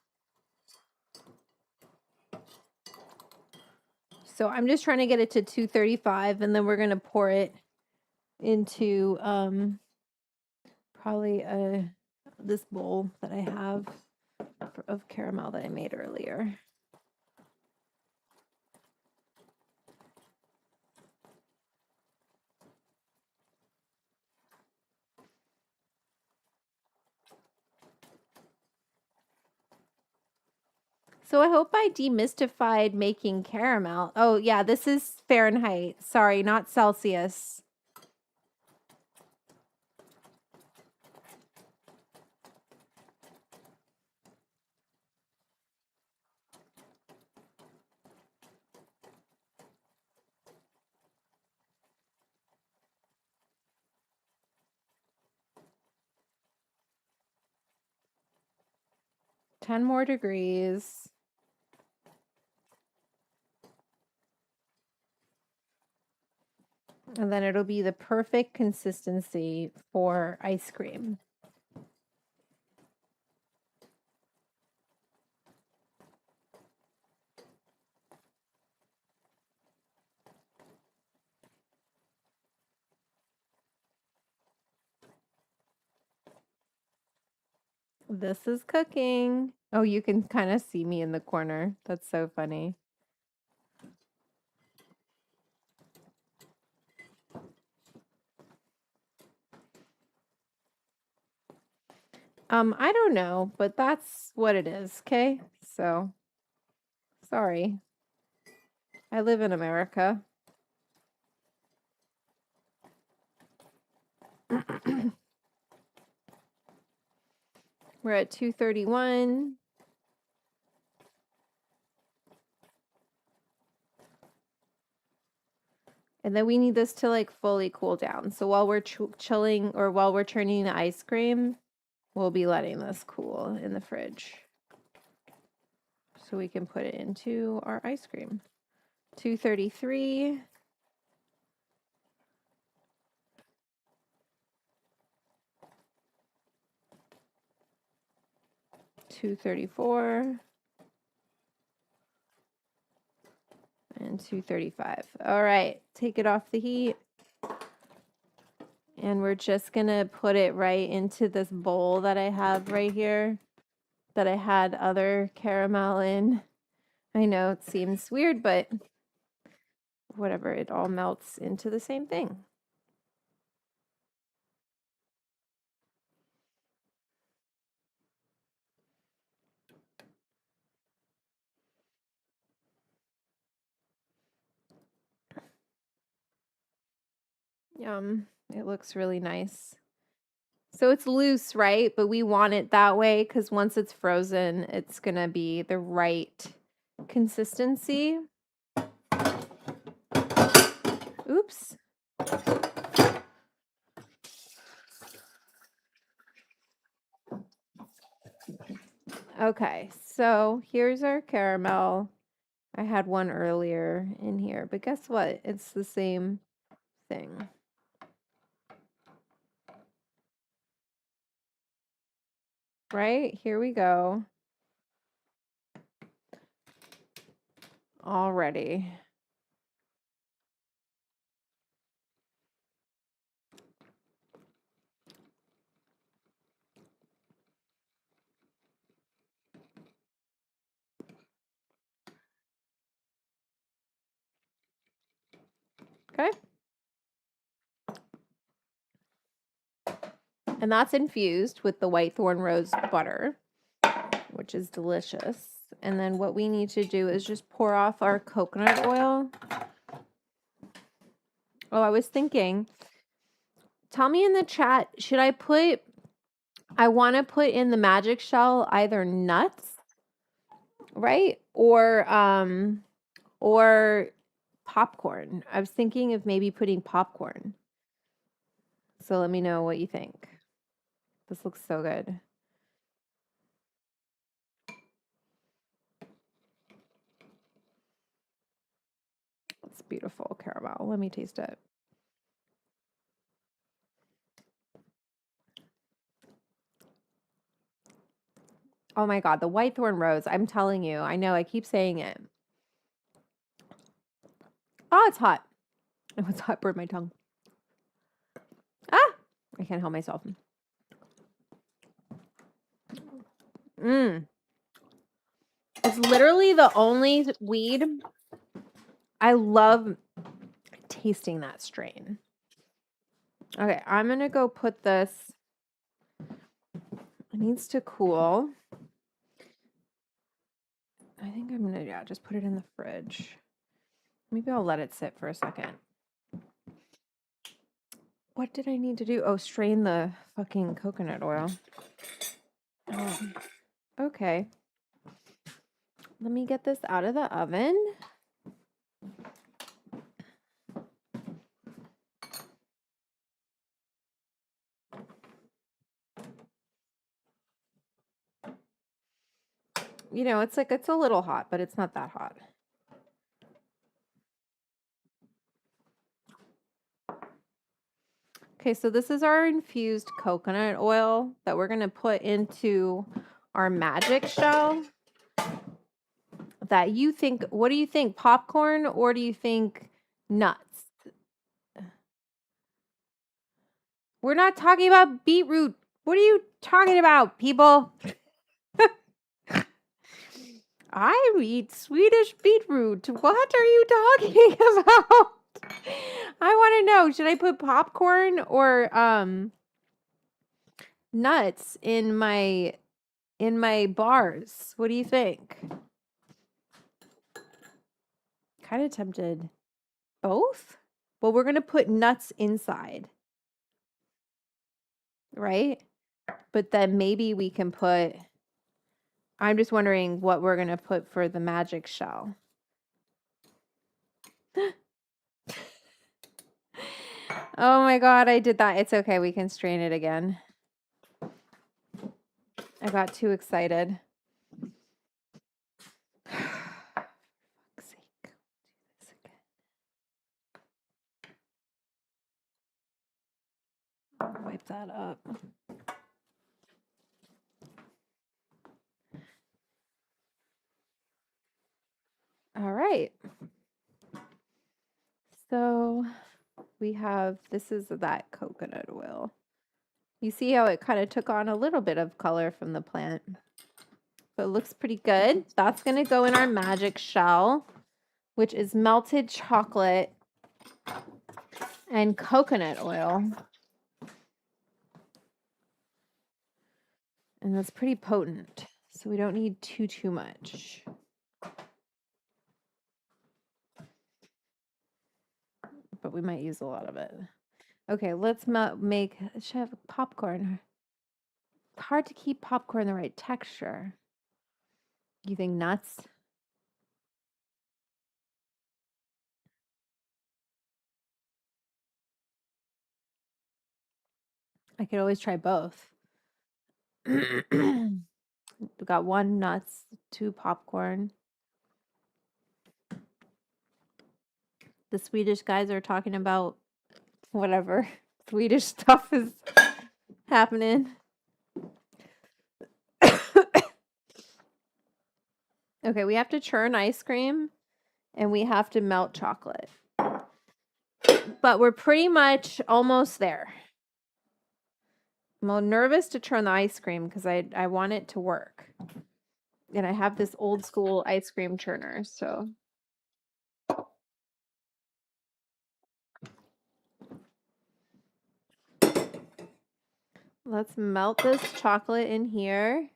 So I'm just trying to get it to 235, and then we're going to pour it into probably this bowl that I have of caramel that I made earlier. So I hope I demystified making caramel. Oh, yeah, this is Fahrenheit. Sorry, not Celsius. Ten more degrees. And then it'll be the perfect consistency for ice cream. This is cooking. Oh, you can kind of see me in the corner. That's so funny. I don't know, but that's what it is, okay? So, sorry. I live in America. We're at 231. And then we need this to like fully cool down. So while we're chilling or while we're turning the ice cream, we'll be letting this cool in the fridge. So we can put it into our ice cream. 233. 234. And 235. All right, take it off the heat. And we're just gonna put it right into this bowl that I have right here that I had other caramel in. I know it seems weird, but whatever, it all melts into the same thing. Yum, it looks really nice. So it's loose, right? But we want it that way because once it's frozen, it's gonna be the right consistency. Oops. Okay, so here's our caramel. I had one earlier in here, but guess what? It's the same thing. Right? Here we go. Already. Okay. And that's infused with the white thorn rose butter, which is delicious. And then what we need to do is just pour off our coconut oil. Oh, I was thinking, tell me in the chat, should I put, I want to put in the magic shell either nuts, right? Or popcorn. I was thinking of maybe putting popcorn. So let me know what you think. This looks so good. It's beautiful caramel. Let me taste it. Oh my God, the white thorn rose. I'm telling you, I know I keep saying it. Oh, it's hot. Oh, it's hot, burned my tongue. Ah, I can't help myself. It's literally the only weed. I love tasting that strain. Okay, I'm gonna go put this. It needs to cool. I yeah, just put it in the fridge. Maybe I'll let it sit for a second. What did I need to do? Oh, strain the fucking coconut oil. Oh, okay. Let me get this out of the oven. You know, it's a little hot, but it's not that hot. Okay, so this is our infused coconut oil that we're going to put into our magic shell. That you think, what do you think, popcorn or do you think nuts? We're not talking about beetroot. What are you talking about, people? I eat Swedish beetroot. What are you talking about? I want to know, should I put popcorn or nuts in my bars? What do you think? Kind of tempted. Both? Well, we're going to put nuts inside. Right? But then maybe we can put, I'm just wondering what we're going to put for the magic shell. Oh my God, I did that. It's okay. We can strain it again. I got too excited. For fuck's sake. Do this again. Wipe that up. All right. So we have, this is that coconut oil. You see how it kind of took on a little bit of color from the plant. But it looks pretty good. That's going to go in our magic shell, which is melted chocolate and coconut oil. And that's pretty potent. So we don't need too much. But we might use a lot of it. Okay, let's make chef popcorn. Hard to keep popcorn the right texture. You think nuts? I could always try both. We got 1 nuts, 2 popcorn. The Swedish guys are talking about whatever Swedish stuff is happening. Okay, we have to churn ice cream and we have to melt chocolate. But we're pretty much almost there. I'm nervous to churn the ice cream because I want it to work. And I have this old school ice cream churner, so. Let's melt this chocolate in here.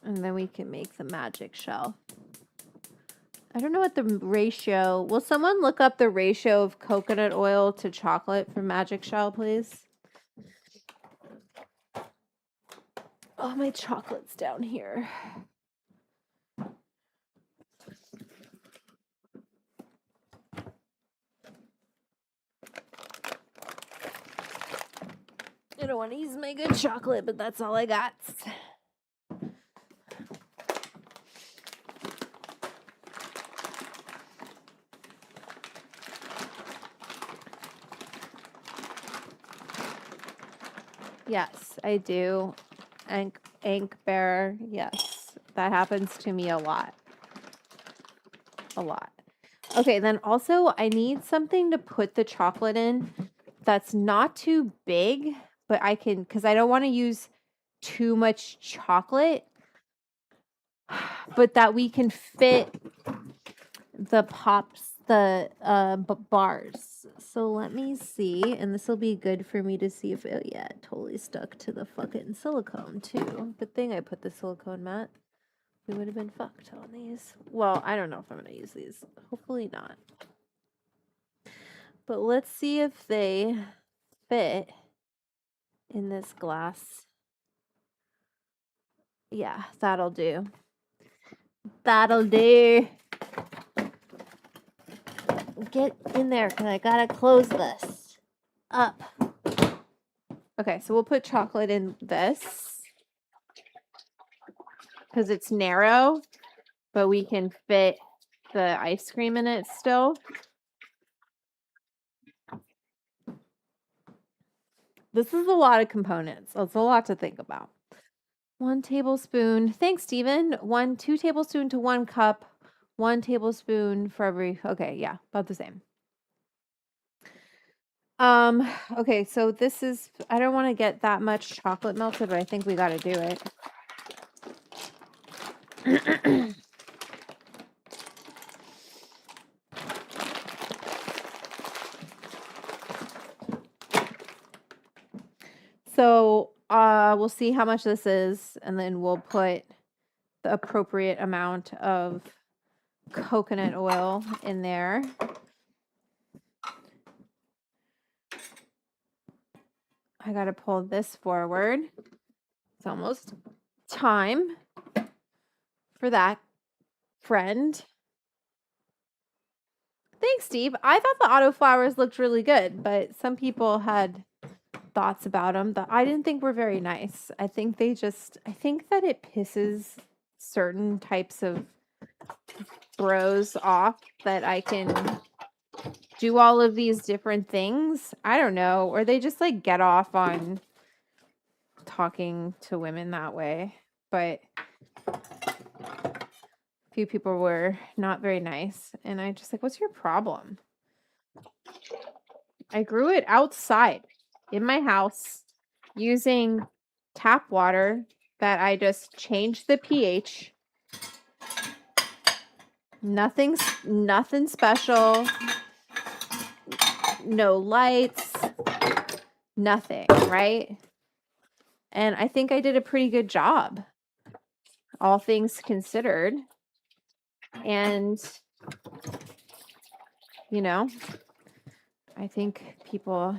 And then we can make the magic shell. I don't know what the ratio, will someone look up the ratio of coconut oil to chocolate for magic shell, please? Oh, my chocolate's down here. I don't want to use my good chocolate, but that's all I got. Yes, I do. Ink bearer. Yes, that happens to me a lot. A lot. Okay, then also I need something to put the chocolate in that's not too big, but I can, because I don't want to use too much chocolate, but that we can fit the pops, the bars. So let me see, and this will be good for me to see if it, yeah, it totally stuck to the fucking silicone too. Good thing I put the silicone mat. We would have been fucked on these. Well, I don't know if I'm going to use these. Hopefully not. But let's see if they fit in this glass. Yeah, that'll do. That'll do. Get in there because I gotta close this up. Okay, so we'll put chocolate in this because it's narrow, but we can fit the ice cream in it still. This is a lot of components. It's a lot to think about. 1 tablespoon. Thanks, Steven. 2 tablespoon to 1 cup. 1 tablespoon for every. Okay, yeah, about the same. Okay, so this is. I don't want to get that much chocolate melted, but I think we got to do it. So we'll see how much this is, and then we'll put the appropriate amount of coconut oil in there. I gotta pull this forward. It's almost time for that, friend. Thanks, Steve. I thought the auto flowers looked really good, but some people had thoughts about them that I didn't think were very nice. I think that it pisses certain types of bros off that I can do all of these different things. I don't know. Or they just like get off on talking to women that way. But a few people were not very nice. And I just like, what's your problem? I grew it outside in my house using tap water that I just changed the pH. Nothing special. No lights. Nothing, right? And I think I did a pretty good job, all things considered. And, you know, I think people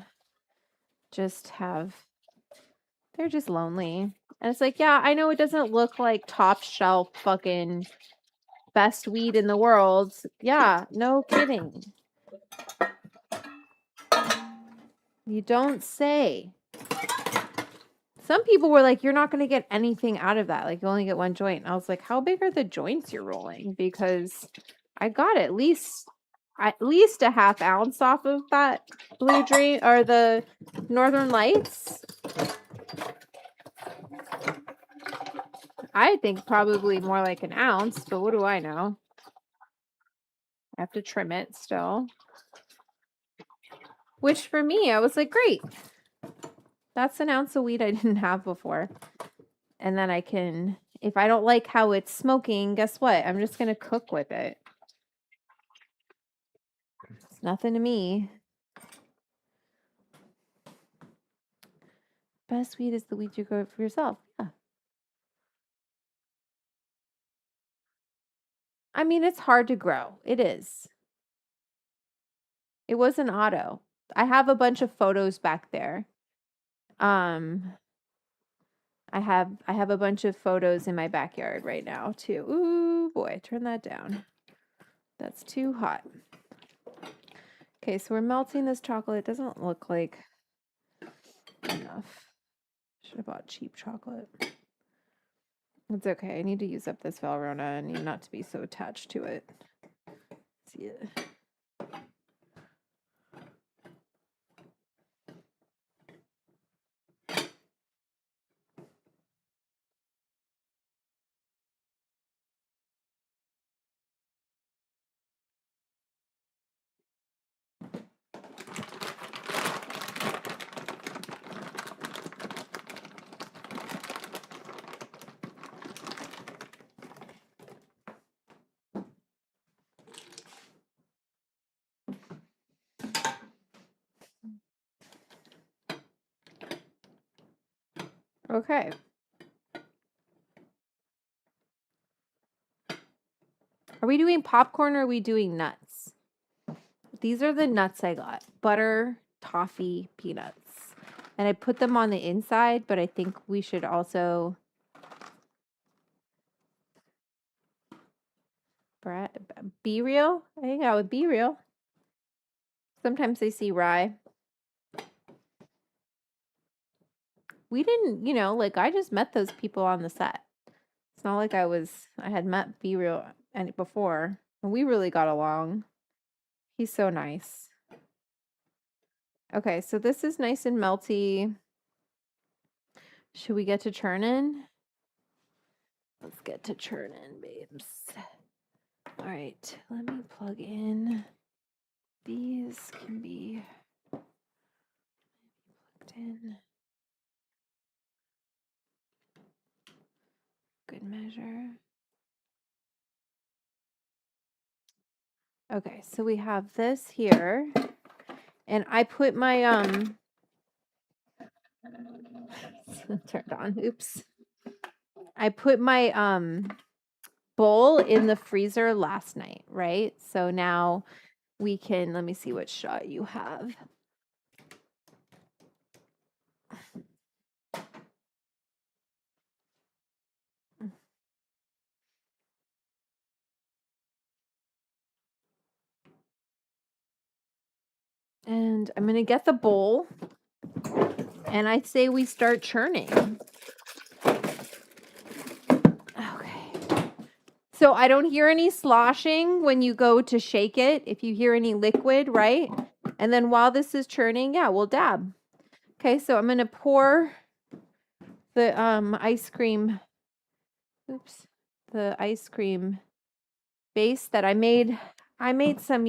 they're just lonely. And it's like, yeah, I know it doesn't look like top shelf fucking best weed in the world. Yeah, no kidding. You don't say. Some people were like, you're not going to get anything out of that. Like, you only get 1 joint. And I was like, how big are the joints you're rolling? Because I got at least a half ounce off of that Blue Dream or the Northern Lights. I think probably more like an ounce, but what do I know? I have to trim it still. Which for me, I was like, great. That's an ounce of weed I didn't have before. And then I can, if I don't like how it's smoking, guess what? I'm just going to cook with it. It's nothing to me. Best weed is the weed you grow for yourself. Yeah. I mean, it's hard to grow. It is. It was an auto. I have a bunch of photos back there. I have a bunch of photos in my backyard right now too. Ooh boy, turn that down. That's too hot. Okay, so we're melting this chocolate. It doesn't look like enough. Should have bought cheap chocolate. It's okay. I need to use up this Valrhona. I need not to be so attached to it. See it. Okay. Are we doing popcorn or are we doing nuts? These are the nuts I got. Butter, toffee, peanuts. And I put them on the inside, but I think we should also... Be real? I think I would be real. Sometimes they see rye. We didn't, like I just met those people on the set. It's not like I had met Be Real before. And we really got along. He's so nice. Okay, so this is nice and melty. Should we get to churning? Let's get to churning, babes. All right, let me plug in. These can be plugged in. Good measure. Okay, so we have this here. And I put my turned on. Oops. I put my bowl in the freezer last night, right? So now we can, let me see what shot you have. And I'm going to get the bowl and I say we start churning. Okay. So I don't hear any sloshing when you go to shake it. If you hear any liquid, right? And then while this is churning, yeah, we'll dab. Okay, so I'm going to pour the ice cream, the ice cream base that I made. I made some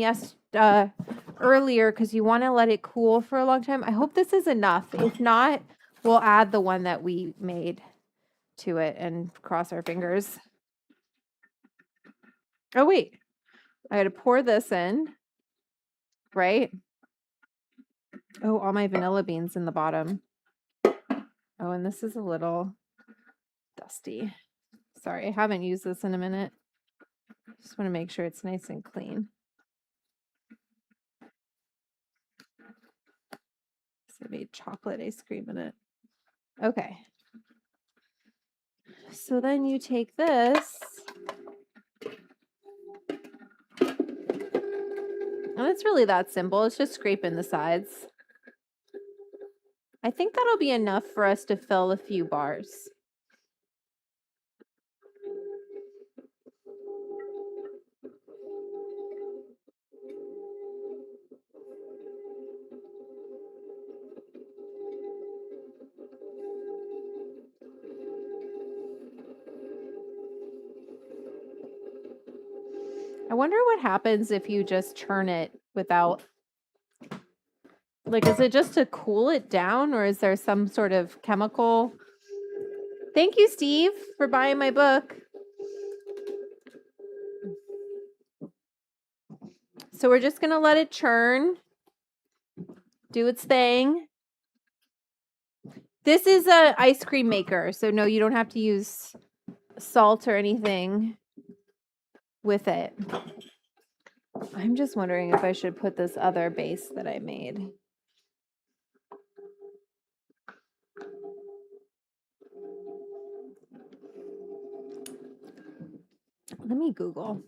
earlier because you want to let it cool for a long time. I hope this is enough. If not, we'll add the one that we made to it and cross our fingers. Oh, wait. I got to pour this in, right? Oh, all my vanilla beans in the bottom. Oh, and this is a little dusty. Sorry, I haven't used this in a minute. Just want to make sure it's nice and clean. So I made chocolate ice cream in it. Okay. So then you take this. And it's really that simple. It's just scraping the sides. I think that'll be enough for us to fill a few bars. I wonder what happens if you just churn it without, like, is it just to cool it down or is there some sort of chemical? Thank you, Steve, for buying my book. So we're just going to let it churn, do its thing. This is an ice cream maker, so no, you don't have to use salt or anything with it. I'm just wondering if I should put this other base that I made. Let me Google.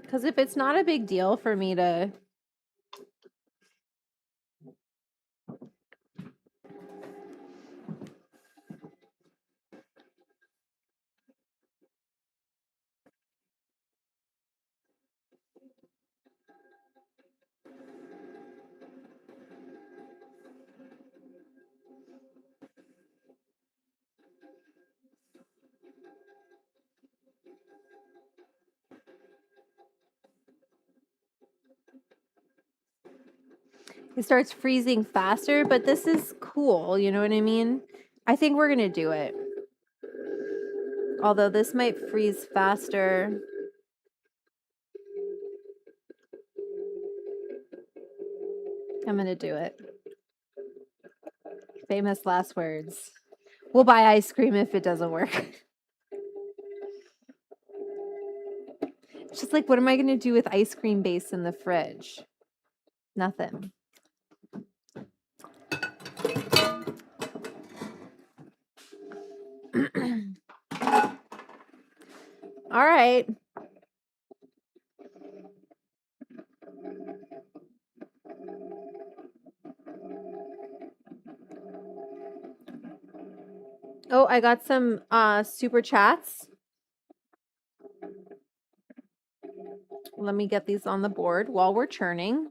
Because if it's not a big deal for me to... It starts freezing faster, but this is cool. You know what I mean? I think we're going to do it. Although this might freeze faster. I'm going to do it. Famous last words. We'll buy ice cream if it doesn't work. It's just like, what am I going to do with ice cream base in the fridge? Nothing. All right. Oh, I got some super chats. Let me get these on the board while we're churning.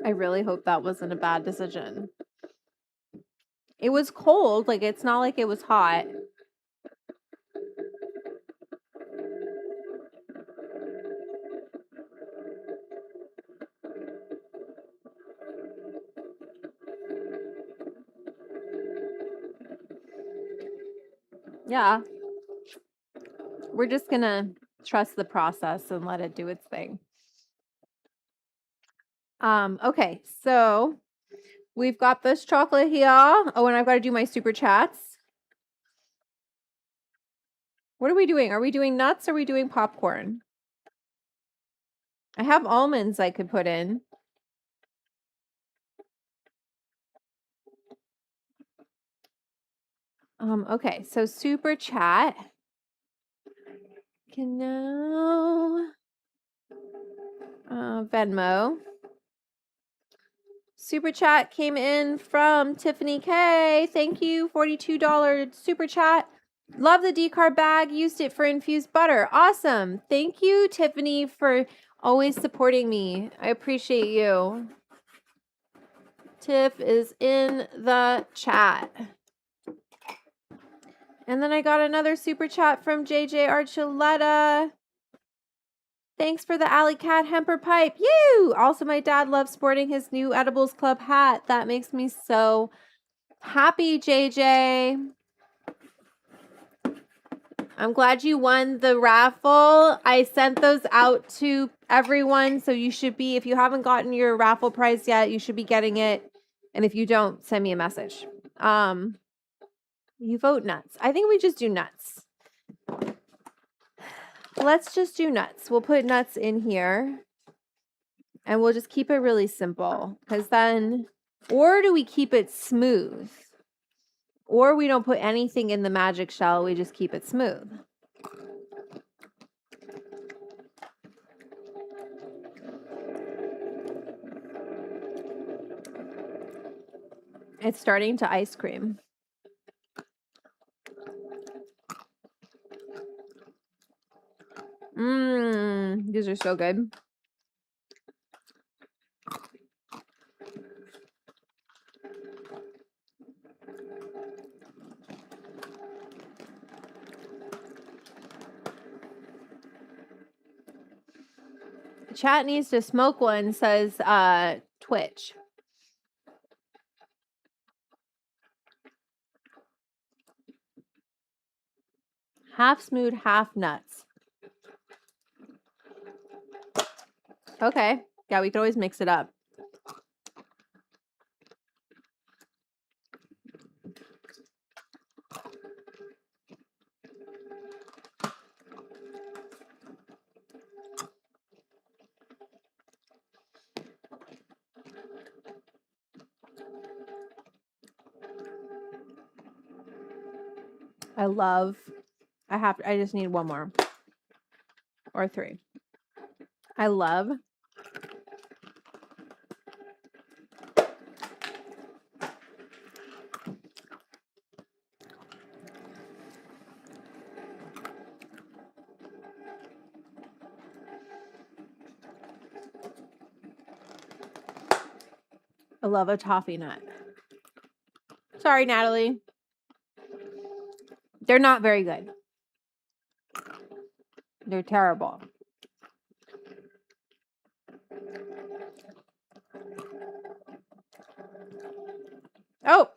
I really hope that wasn't a bad decision. It was cold, like it's not like it was hot. Yeah. We're just gonna trust the process and let it do its thing. Okay, so we've got this chocolate here. Oh, and I've got to do my super chats. What are we doing? Are we doing nuts or are we doing popcorn? I have almonds I could put in. Okay, so super chat. Can now Venmo. Super chat came in from Tiffany K. Thank you. $42 super chat. Love the decarb bag. Used it for infused butter. Awesome. Thank you, Tiffany, for always supporting me. I appreciate you. Tiff is in the chat. And then I got another super chat from JJ Archuleta. Thanks for the Alley Cat Hemper Pipe. You! Also, my dad loves sporting his new Edibles Club hat. That makes me so happy, JJ. I'm glad you won the raffle. I sent those out to everyone. So you should be, if you haven't gotten your raffle prize yet, you should be getting it. And if you don't, send me a message. You vote nuts. I think we just do nuts. Let's just do nuts. We'll put nuts in here. And we'll just keep it really simple. Because then, or do we keep it smooth? Or we don't put anything in the magic shell. We just keep it smooth. It's starting to ice cream. These are so good. Chat needs to smoke one, says Twitch. Half smooth, half nuts. Okay. Yeah, we could always mix it up. I just need one more. Or three. I love a toffee nut. Sorry, Natalie. They're not very good. They're terrible. Oh,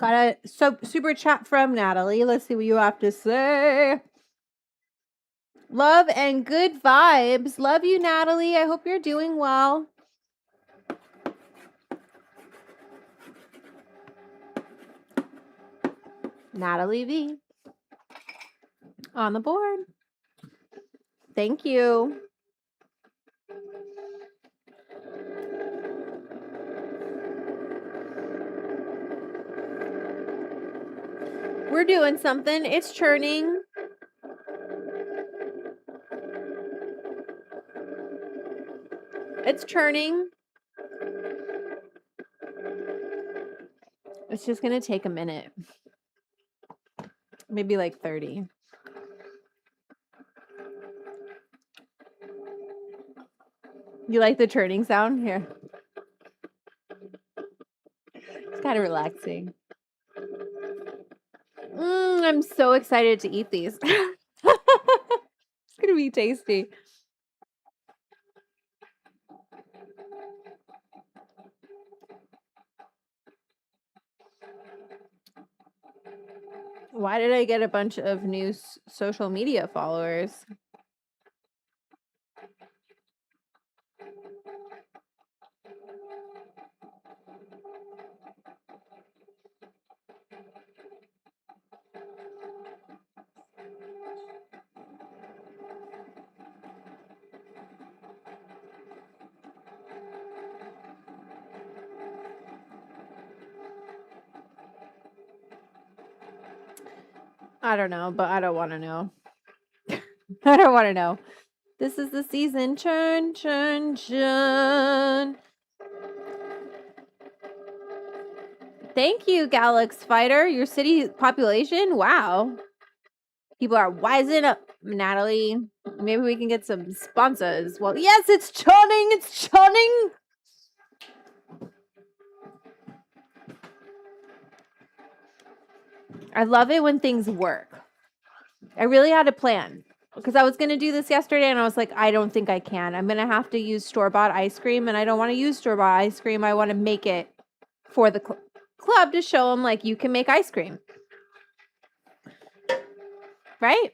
Got a super chat from Natalie. Let's see what you have to say. Love and good vibes. Love you, Natalie. I hope you're doing well. Natalie V. On the board. Thank you. We're doing something. It's churning. It's churning. It's just going to take a minute. Maybe like 30. You like the churning sound? Here. It's kind of relaxing. I'm so excited to eat these. It's going to be tasty. Why did I get a bunch of new social media followers? I don't know, but I don't want to know. I don't want to know. This is the season. Churn, churn, churn. Thank you, Galax Fighter. Your city population? Wow. People are wising up, Natalie. Maybe we can get some sponsors. Well, yes, it's churning. It's churning. I love it when things work. I really had a plan because I was going to do this yesterday and I was like, I don't think I can. I'm going to have to use store-bought ice cream and I don't want to use store-bought ice cream. I want to make it for the club to show them like you can make ice cream. Right?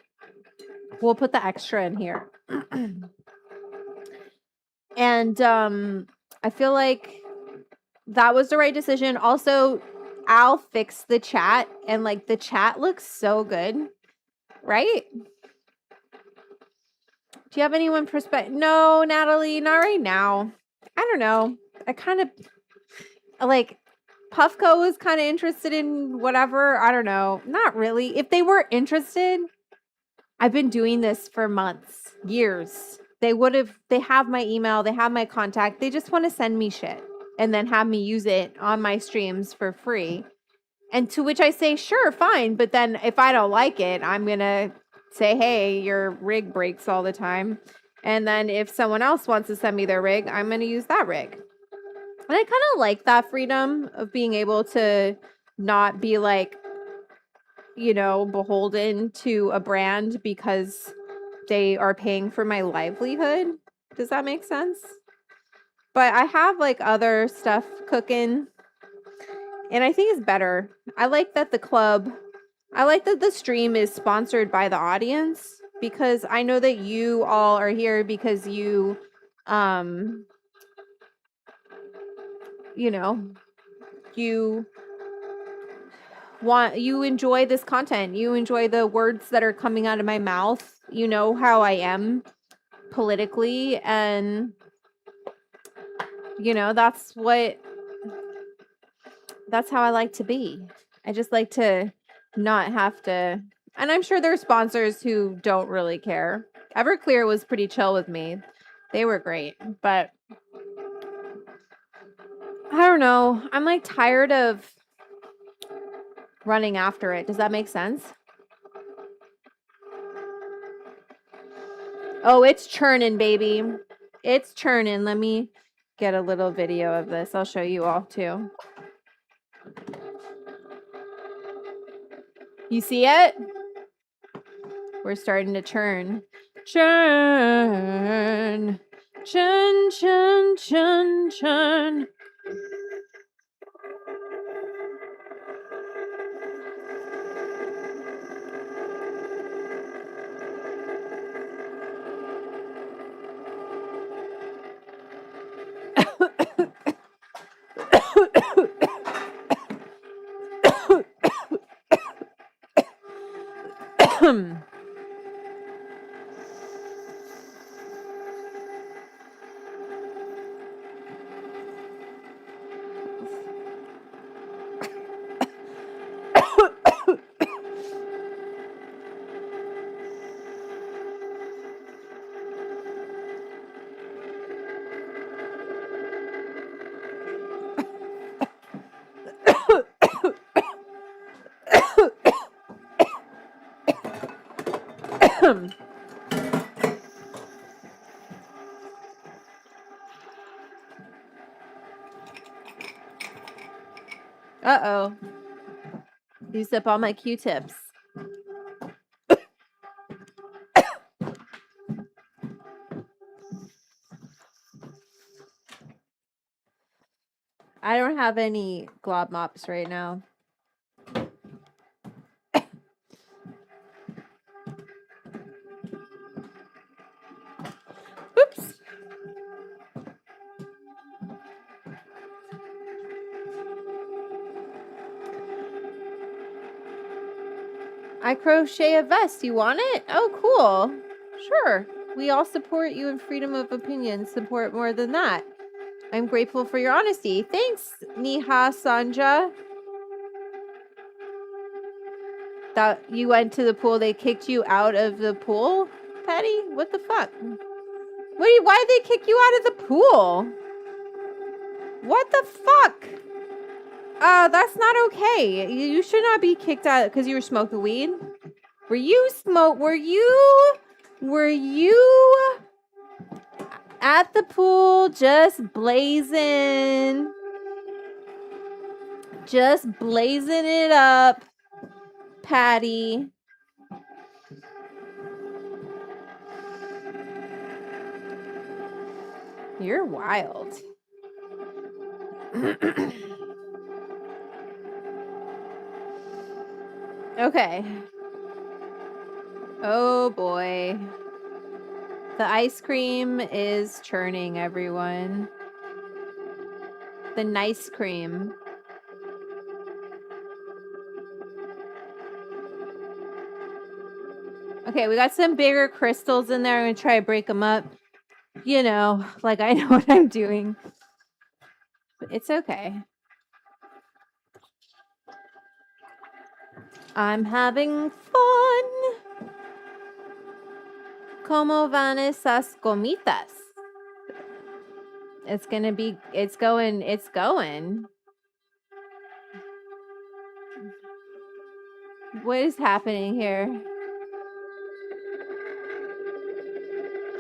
We'll put the extra in here. And I feel like that was the right decision. Also, Al fixed the chat and like the chat looks so good. Right? Do you have anyone perspective? No, Natalie, not right now. I don't know. I kind of like Puffco was kind of interested in whatever. I don't know. Not really. If they were interested, I've been doing this for months, years. They have my email, they have my contact. They just want to send me shit and then have me use it on my streams for free. And to which I say, sure, fine. But then if I don't like it, I'm going to say, hey, your rig breaks all the time. And then if someone else wants to send me their rig, I'm going to use that rig. And I kind of like that freedom of being able to not be like, you know, beholden to a brand because they are paying for my livelihood. Does that make sense? But I have like other stuff cooking and I think it's better. I like that the stream is sponsored by the audience because I know that you all are here because you you know, you enjoy this content. You enjoy the words that are coming out of my mouth. You know how I am politically and you know, that's how I like to be. I just like to not have to, and I'm sure there are sponsors who don't really care. Everclear was pretty chill with me. They were great, but I don't know. I'm like tired of running after it. Does that make sense? Oh, it's churning, baby. It's churning. Let me get a little video of this. I'll show you all too. You see it? We're starting to churn. Churn. Churn, churn, churn, churn. Uh-oh. Used up all my Q-tips. I don't have any glob mops right now. Oops. I crochet a vest. You want it? Oh, cool. Sure. We all support you in freedom of opinion. Support more than that. I'm grateful for your honesty. Thanks, Niha Sanja. That you went to the pool. They kicked you out of the pool, Patty? What the fuck? Why did they kick you out of the pool? What the fuck? That's not okay. You should not be kicked out because you were smoking weed. Were you at the pool just blazing it up, Patty? You're wild. Okay. Oh boy. The ice cream is churning, everyone. The nice cream. Okay, we got some bigger crystals in there. I'm going to try to break them up. You know, like I know what I'm doing. But it's okay. I'm having fun. Como van esas comitas? It's going. What is happening here?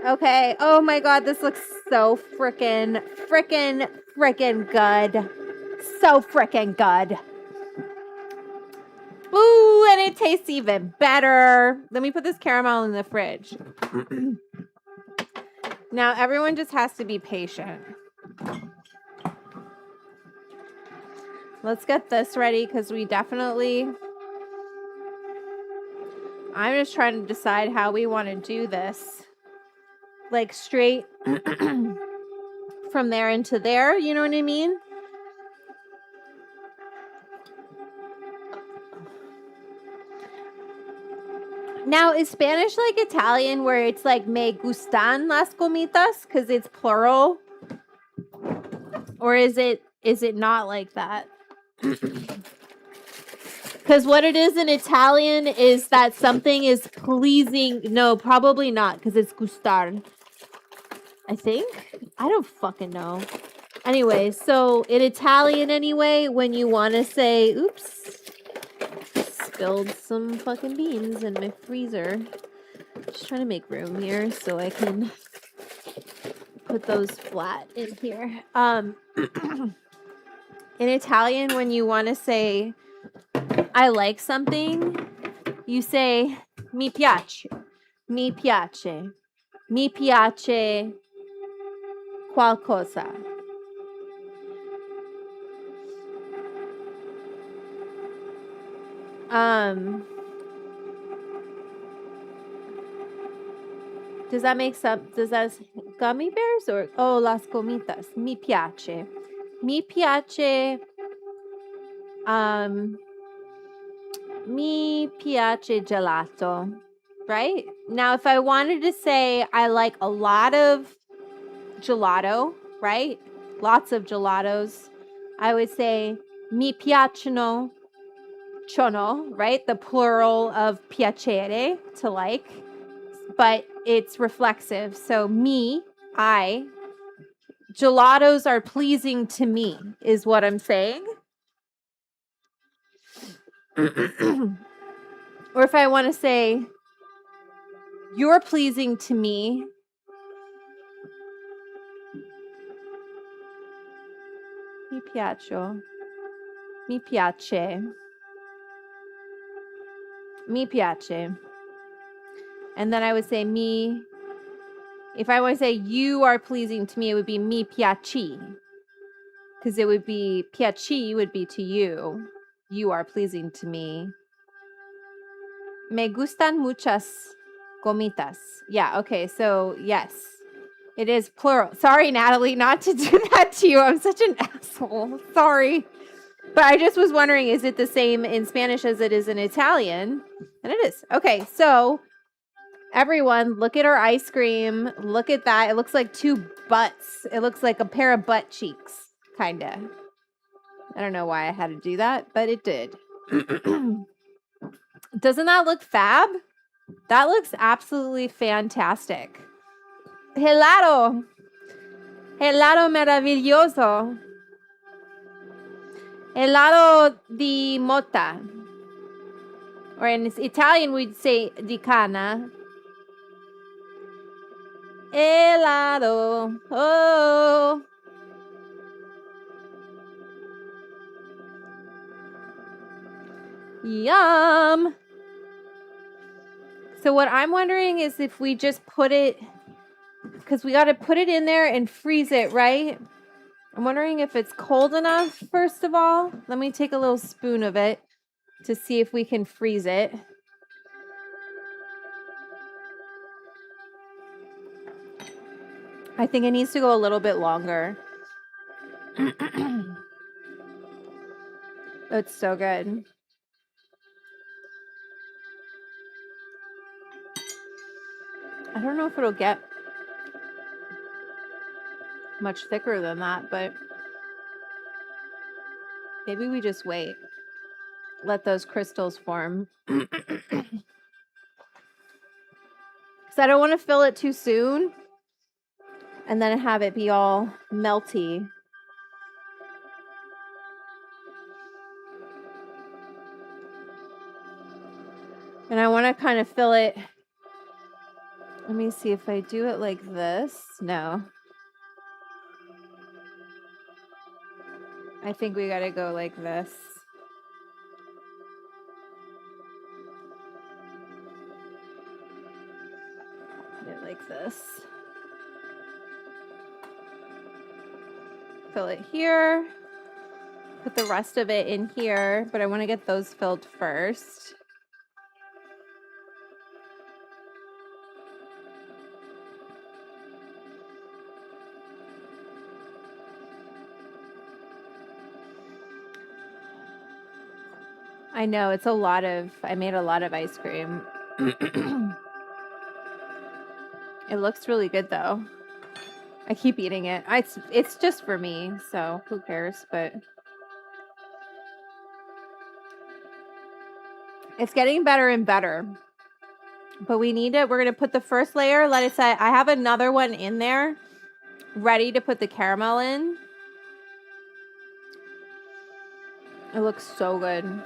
Okay. Oh my god, this looks so frickin' good. So frickin' good. Ooh, and it tastes even better. Let me put this caramel in the fridge. Now, everyone just has to be patient. Let's get this ready because we definitely... I'm just trying to decide how we want to do this. Like straight from there into there, you know what I mean? Now, is Spanish like Italian where it's like me gustan las comitas because it's plural? Or is it not like that? Because what it is in Italian is that something is pleasing. No, probably not because it's gustar. I think. I don't fucking know. Anyway, so in Italian anyway, when you want to say, oops, spilled some fucking beans in my freezer. Just trying to make room here so I can put those flat in here. In Italian, when you want to say I like something, you say mi piace, mi piace, mi piace qualcosa. Does that make sense? Does that gummy bears or las comitas? Mi piace. Mi piace Mi piace gelato, right? Now, if I wanted to say I like a lot of gelato, right? Lots of gelatos, I would say mi piacciono, chono, right? The plural of piacere, to like, but it's reflexive. So mi, I, gelatos are pleasing to me, is what I'm saying. Or if I want to say, you're pleasing to me, mi piaccio, mi piace, mi piace. And then I would say mi, if I want to say you are pleasing to me, it would be mi piaci. Because it would be, piaci would be to you. You are pleasing to me. Me gustan muchas gomitas. Yeah, okay, so yes. It is plural. Sorry, Natalie, not to do that to you. I'm such an asshole. Sorry. But I just was wondering, is it the same in Spanish as it is in Italian? And it is. Okay, so everyone, look at our ice cream. Look at that. It looks like two butts. It looks like a pair of butt cheeks, kind of. I don't know why I had to do that, but it did. Doesn't that look fab? That looks absolutely fantastic. Helado. Helado maravilloso. Helado di mota. Or in Italian, we'd say di canna. Helado. Oh. Yum. So what I'm wondering is if we just put it, because we got to put it in there and freeze it, right? I'm wondering if it's cold enough, first of all. Let me take a little spoon of it to see if we can freeze it. I think it needs to go a little bit longer. It's so good. I don't know if it'll get much thicker than that, but maybe we just wait. Let those crystals form. Because I don't want to fill it too soon and then have it be all melty. And I want to kind of fill it. Let me see if I do it like this. No. I think we got to go like this. Put it like this. Fill it here. Put the rest of it in here, but I want to get those filled first. I know, it's a lot of, I made a lot of ice cream. It looks really good though. I keep eating it. It's just for me, so who cares, but it's getting better and better. But we need it. We're going to put the first layer, let it set. I have another one in there ready to put the caramel in. It looks so good.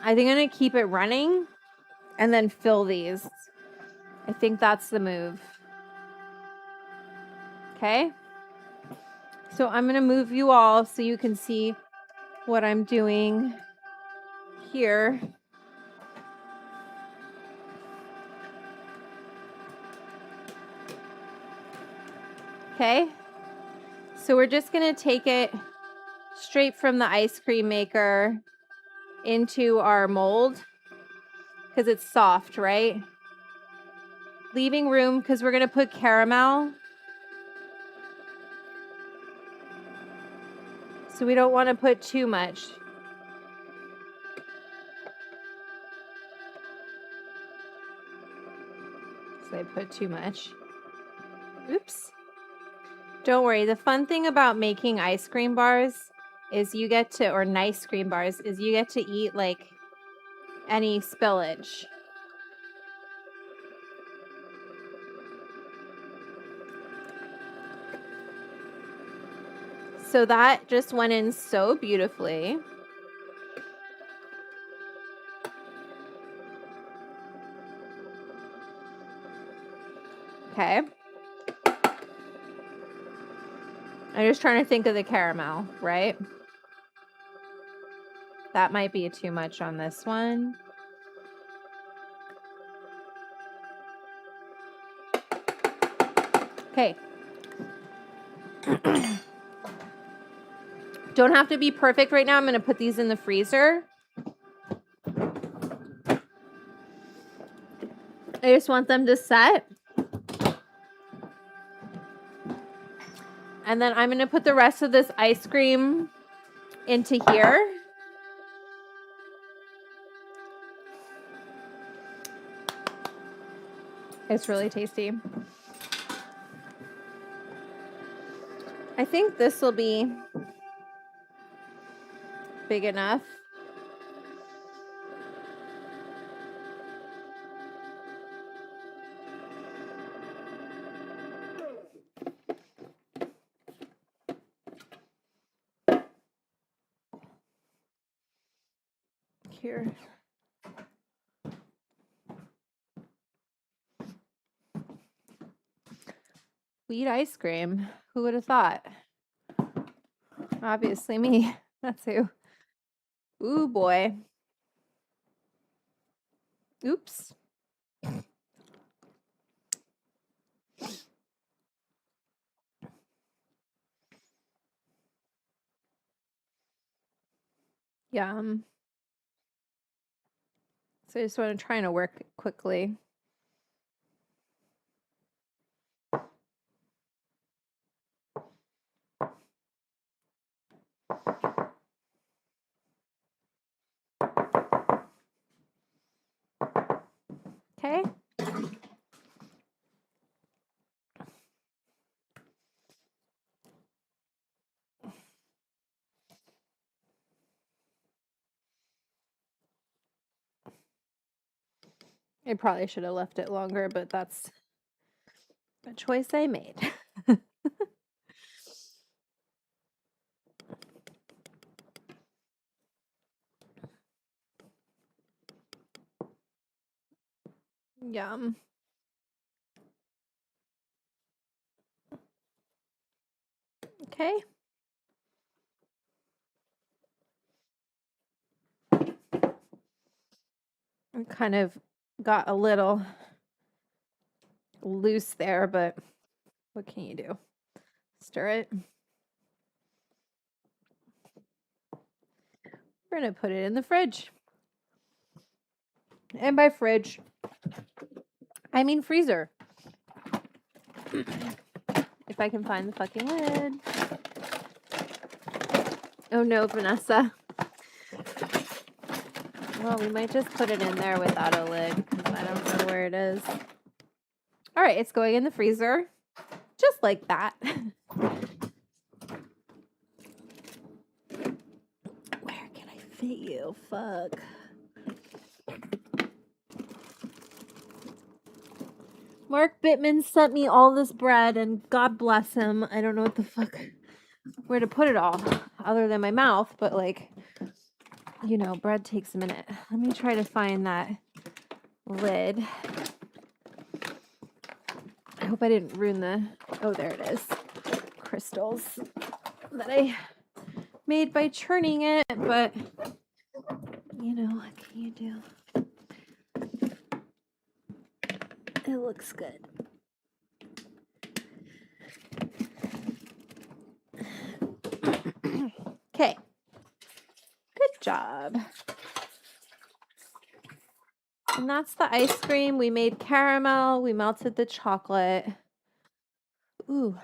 I think I'm going to keep it running and then fill these. I think that's the move. Okay. So I'm going to move you all so you can see what I'm doing here. Okay. So we're just going to take it straight from the ice cream maker into our mold, because it's soft, right? Leaving room because we're going to put caramel. So we don't want to put too much. So I put too much. Oops. Don't worry. The fun thing about making ice cream bars is you get to, or nice cream bars, is you get to eat like any spillage. So that just went in so beautifully. Okay. I'm just trying to think of the caramel, right? That might be too much on this one. Okay. Don't have to be perfect right now. I'm going to put these in the freezer. I just want them to set. And then I'm going to put the rest of this ice cream into here. It's really tasty. I think this will be big enough. Here. Wheat ice cream. Who would have thought? Obviously me. That's who. Ooh, boy. Oops. Yum. So I just want to try and work quickly. Okay. I probably should have left it longer, but that's a choice I made. Yum. Okay. I kind of got a little loose there, but what can you do? Stir it. We're going to put it in the fridge. And by fridge, I mean freezer. If I can find the fucking lid. Oh no, Vanessa. Well, we might just put it in there without a lid because I don't know where it is. All right, it's going in the freezer. Just like that. Where can I fit you? Fuck. Mark Bittman sent me all this bread, and God bless him. I don't know what the fuck, where to put it all, other than my mouth, but like, you know, bread takes a minute. Let me try to find that lid. I hope I didn't ruin the, oh, there it is. Crystals that I made by churning it, but, you know, what can you do? It looks good. Okay. Good job. And that's the ice cream. We made caramel. We melted the chocolate. Ooh.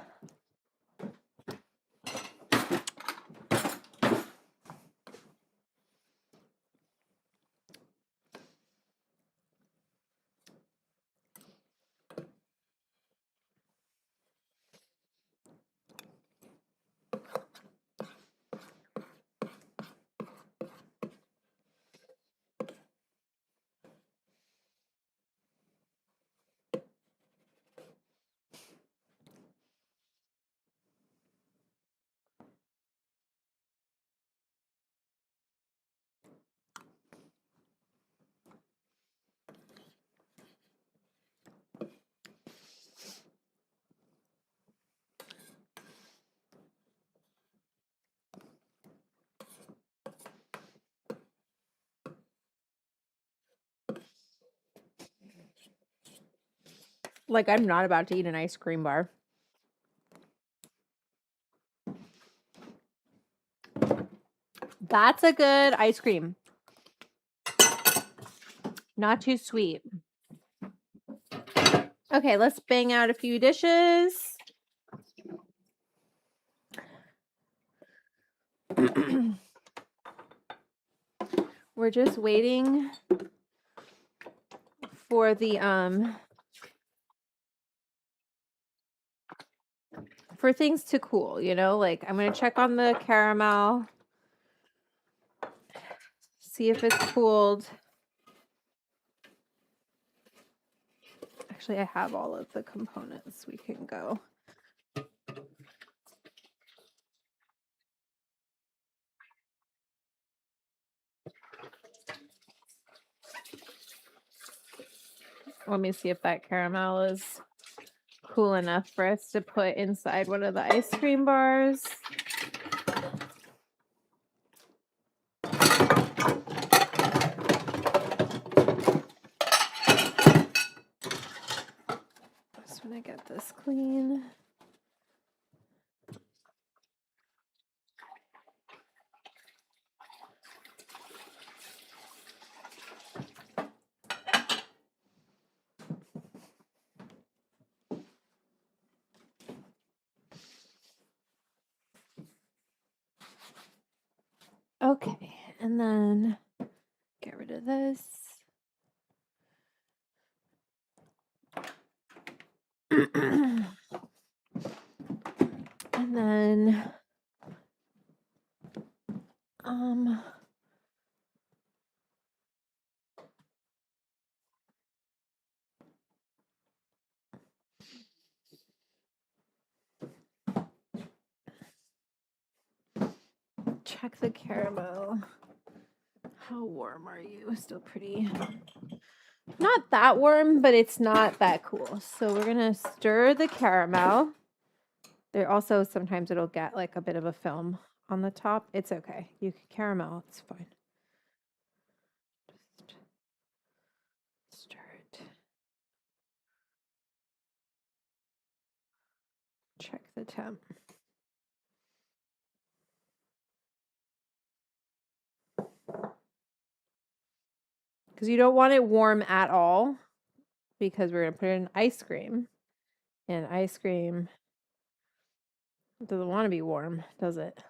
Like, I'm not about to eat an ice cream bar. That's a good ice cream. Not too sweet. Okay, let's bang out a few dishes. We're just waiting for the for things to cool, you know? Like, I'm going to check on the caramel. See if it's cooled. Actually, I have all of the components. We can go. Let me see if that caramel is cool enough for us to put inside one of the ice cream bars. Just want to get this clean. Okay, and then get rid of this. And then check the caramel. How warm are you? Still pretty. Not that warm, but it's not that cool. So we're going to stir the caramel. There also sometimes it'll get like a bit of a film on the top. It's okay. You can caramel. It's fine. Just stir it. Check the temp. Because you don't want it warm at all, because we're going to put it in ice cream. And ice cream doesn't want to be warm, does it?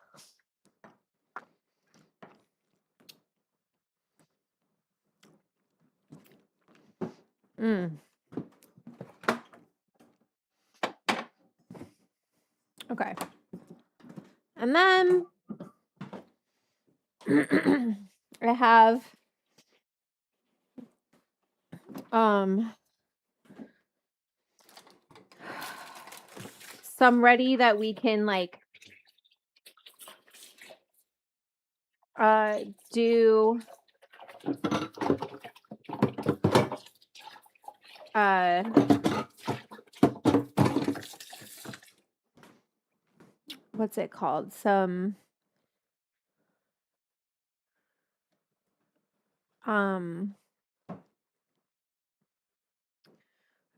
Okay. And then I have some ready that we can like do what's it called? Some I'm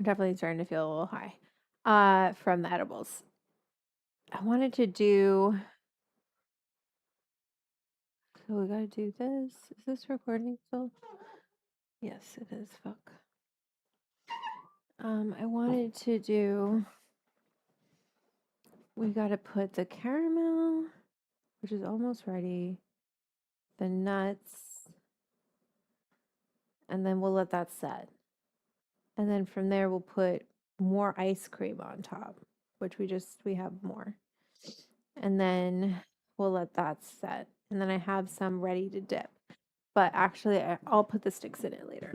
definitely starting to feel a little high from the edibles. I wanted to do, so we gotta do this. Is this recording still? Yes, it is. Fuck. I wanted to do. We got to put the caramel, which is almost ready, the nuts, and then we'll let that set. And then from there, we'll put more ice cream on top, which we have more. And then we'll let that set. And then I have some ready to dip. But actually, I'll put the sticks in it later.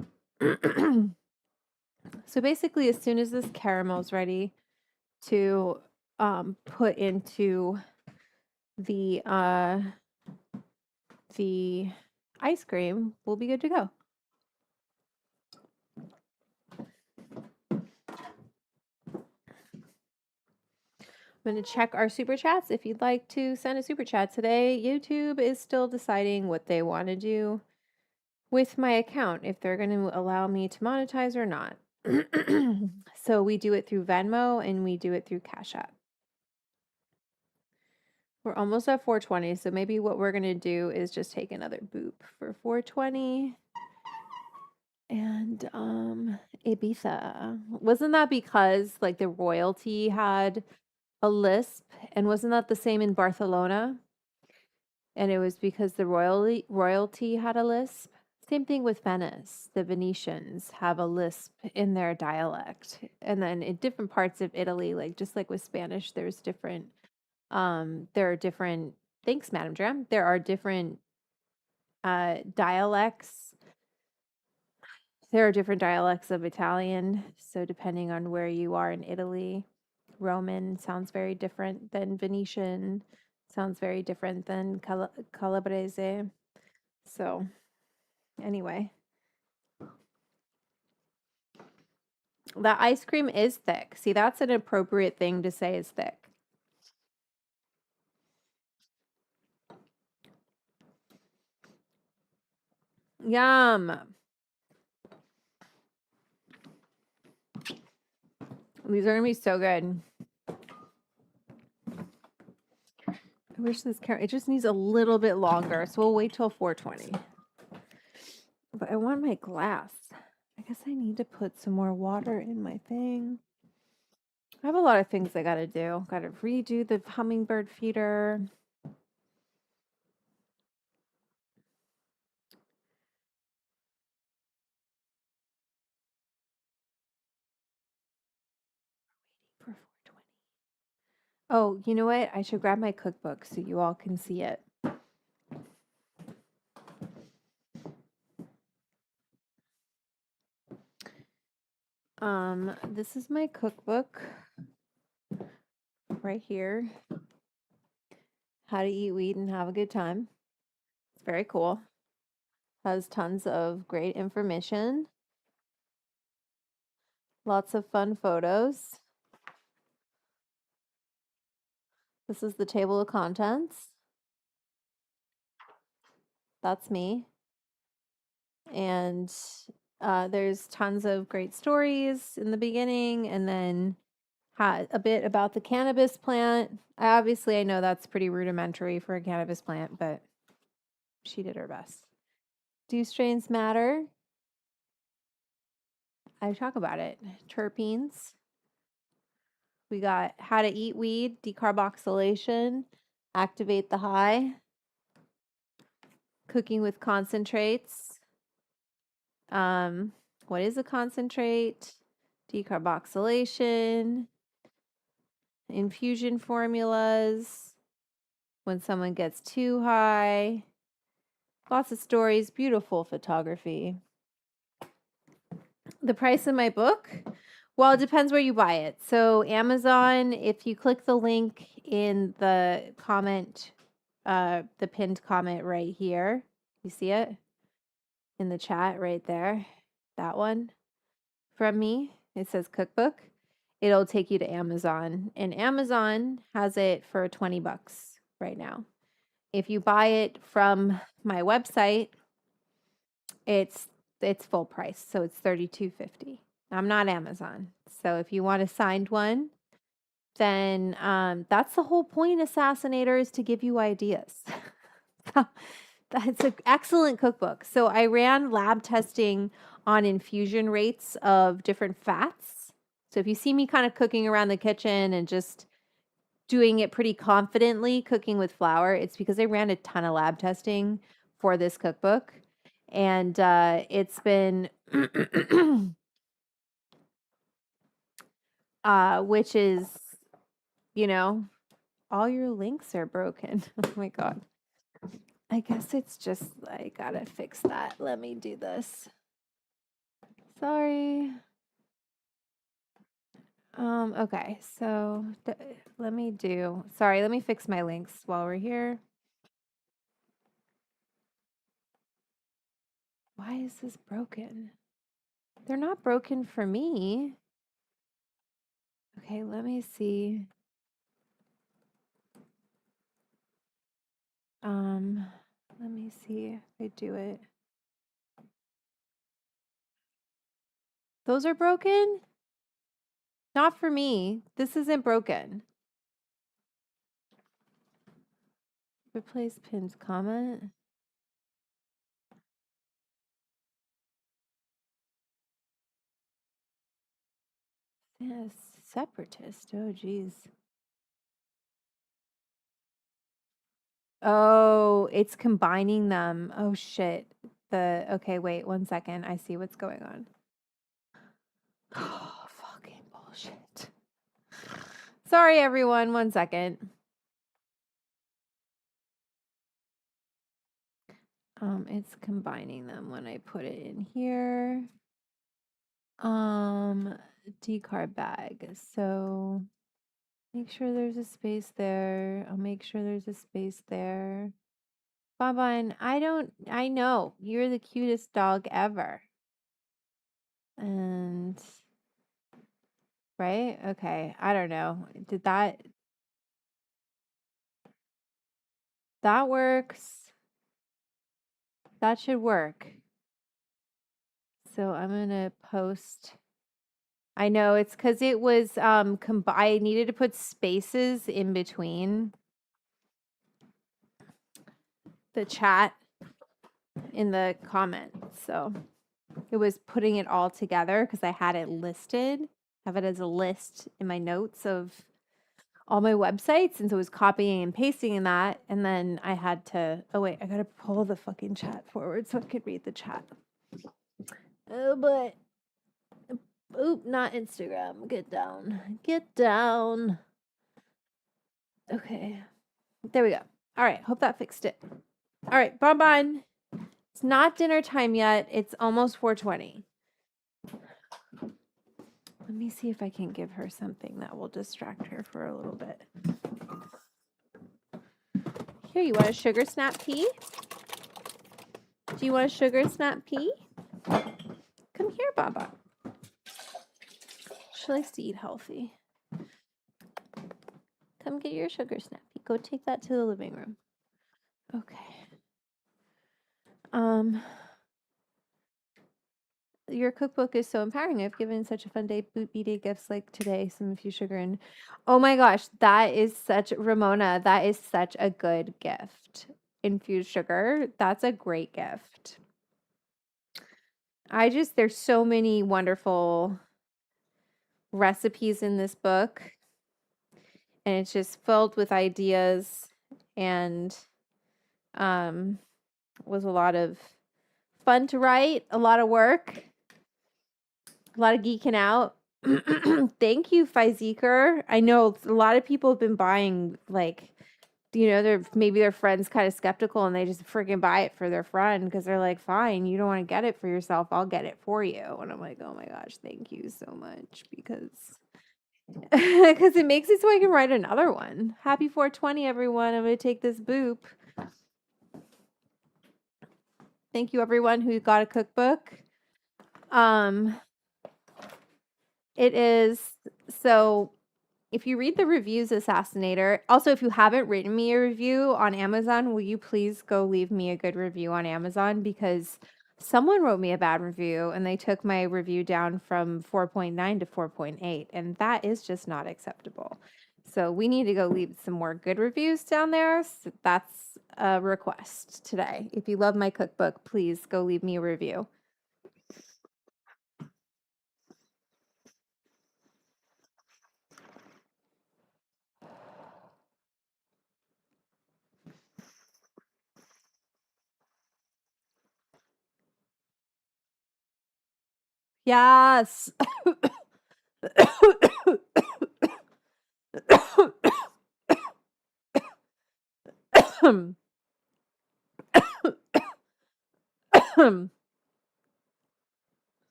So basically, as soon as this caramel's ready to put into the ice cream, we'll be good to go. I'm going to check our super chats. If you'd like to send a super chat today, YouTube is still deciding what they want to do with my account, if they're going to allow me to monetize or not. So we do it through Venmo and we do it through Cash App. We're almost at 420, so maybe what we're going to do is just take another boop for 420. And Ibiza. Wasn't that because like the royalty had a lisp, and wasn't that the same in Barcelona? And it was because the royalty had a lisp. Same thing with Venice. The Venetians have a lisp in their dialect. And then in different parts of Italy, like just like with Spanish, there's different there are different, thanks Madam Dram. There are different dialects. There are different dialects of Italian. So depending on where you are in Italy, Roman sounds very different than Venetian, sounds very different than Calabrese. So, anyway, that ice cream is thick. See, that's an appropriate thing to say is thick. Yum. These are going to be so good. I wish this it just needs a little bit longer, so we'll wait till 420. But I want my glass. I guess I need to put some more water in my thing. I have a lot of things I gotta do. Gotta redo the hummingbird feeder. For 420. Oh, you know what? I should grab my cookbook so you all can see it. This is my cookbook right here. How to eat, weed, and have a good time. It's very cool. Has tons of great information. Lots of fun photos. This is the table of contents. That's me. And there's tons of great stories in the beginning, and then a bit about the cannabis plant. Obviously, I know that's pretty rudimentary for a cannabis plant, but she did her best. Do strains matter? I talk about it. Terpenes. We got how to eat weed, decarboxylation, activate the high, cooking with concentrates. What is a concentrate? Decarboxylation, infusion formulas, when someone gets too high. Lots of stories, beautiful photography. The price of my book? Well, it depends where you buy it. So Amazon, if you click the link in the comment, the pinned comment right here, you see it in the chat right there, that one from me, it says cookbook. It'll take you to Amazon, and Amazon has it for 20 bucks right now. If you buy it from my website, it's full price, so it's $32.50. I'm not Amazon, so if you want a signed one, then that's the whole point, Assassinator, is to give you ideas. That's an excellent cookbook. So I ran lab testing on infusion rates of different fats. So if you see me kind of cooking around the kitchen and just doing it pretty confidently, cooking with flour, it's because I ran a ton of lab testing for this cookbook. And it's been, which is, you know, all your links are broken. Oh my God. I guess it's just, I gotta fix that. Let me do this. Sorry. Okay, so let me fix my links while we're here. Why is this broken? They're not broken for me. Okay, let me see. Let me see if I do it. Those are broken? Not for me. This isn't broken. Replace pinned comment. Yes, separatist. Oh, geez. Oh, it's combining them. Oh, shit. Okay, wait 1 second. I see what's going on. Oh, fucking bullshit. Sorry, everyone. 1 second. It's combining them when I put it in here. Decarb bag. So make sure there's a space there. I'll make sure there's a space there. Bonbon, I know. You're the cutest dog ever. And, right? Okay. I don't know. That works. That should work. So I'm going to post. I know it's because it was, I needed to put spaces in between the chat in the comments. So it was putting it all together because I had it listed, have it as a list in my notes of all my websites. And so it was copying and pasting in that. And then I had to, oh wait, I got to pull the fucking chat forward so I could read the chat. Oh, but, oop, not Instagram. Get down. Get down. Okay. There we go. All right. Hope that fixed it. All right. Bonbon. It's not dinner time yet. It's almost 4:20. Let me see if I can give her something that will distract her for a little bit. Here, you want a sugar snap pea? Do you want a sugar snap pea? Come here, Baba. She likes to eat healthy. Come get your sugar snap pea. Go take that to the living room. Okay. Your cookbook is so empowering. I've given such a fun day, B-Day gifts like today, some infused sugar. And oh my gosh, that is such, Ramona, that is such a good gift. Infused sugar, that's a great gift. There's so many wonderful recipes in this book. And it's just filled with ideas and was a lot of fun to write, a lot of work. A lot of geeking out. Thank you, Faizeker. I know a lot of people have been buying, like, maybe their friend's kind of skeptical and they just freaking buy it for their friend because they're like, fine, you don't want to get it for yourself, I'll get it for you. And I'm like, oh my gosh, thank you so much because it makes it so I can write another one. Happy 420, everyone. I'm going to take this boop. Thank you, everyone who got a cookbook. It is, so if you read the reviews, Assassinator, also, if you haven't written me a review on Amazon, will you please go leave me a good review on Amazon? Because someone wrote me a bad review and they took my review down from 4.9 to 4.8, and that is just not acceptable. So we need to go leave some more good reviews down there. So that's a request today. If you love my cookbook, please go leave me a review. Yes.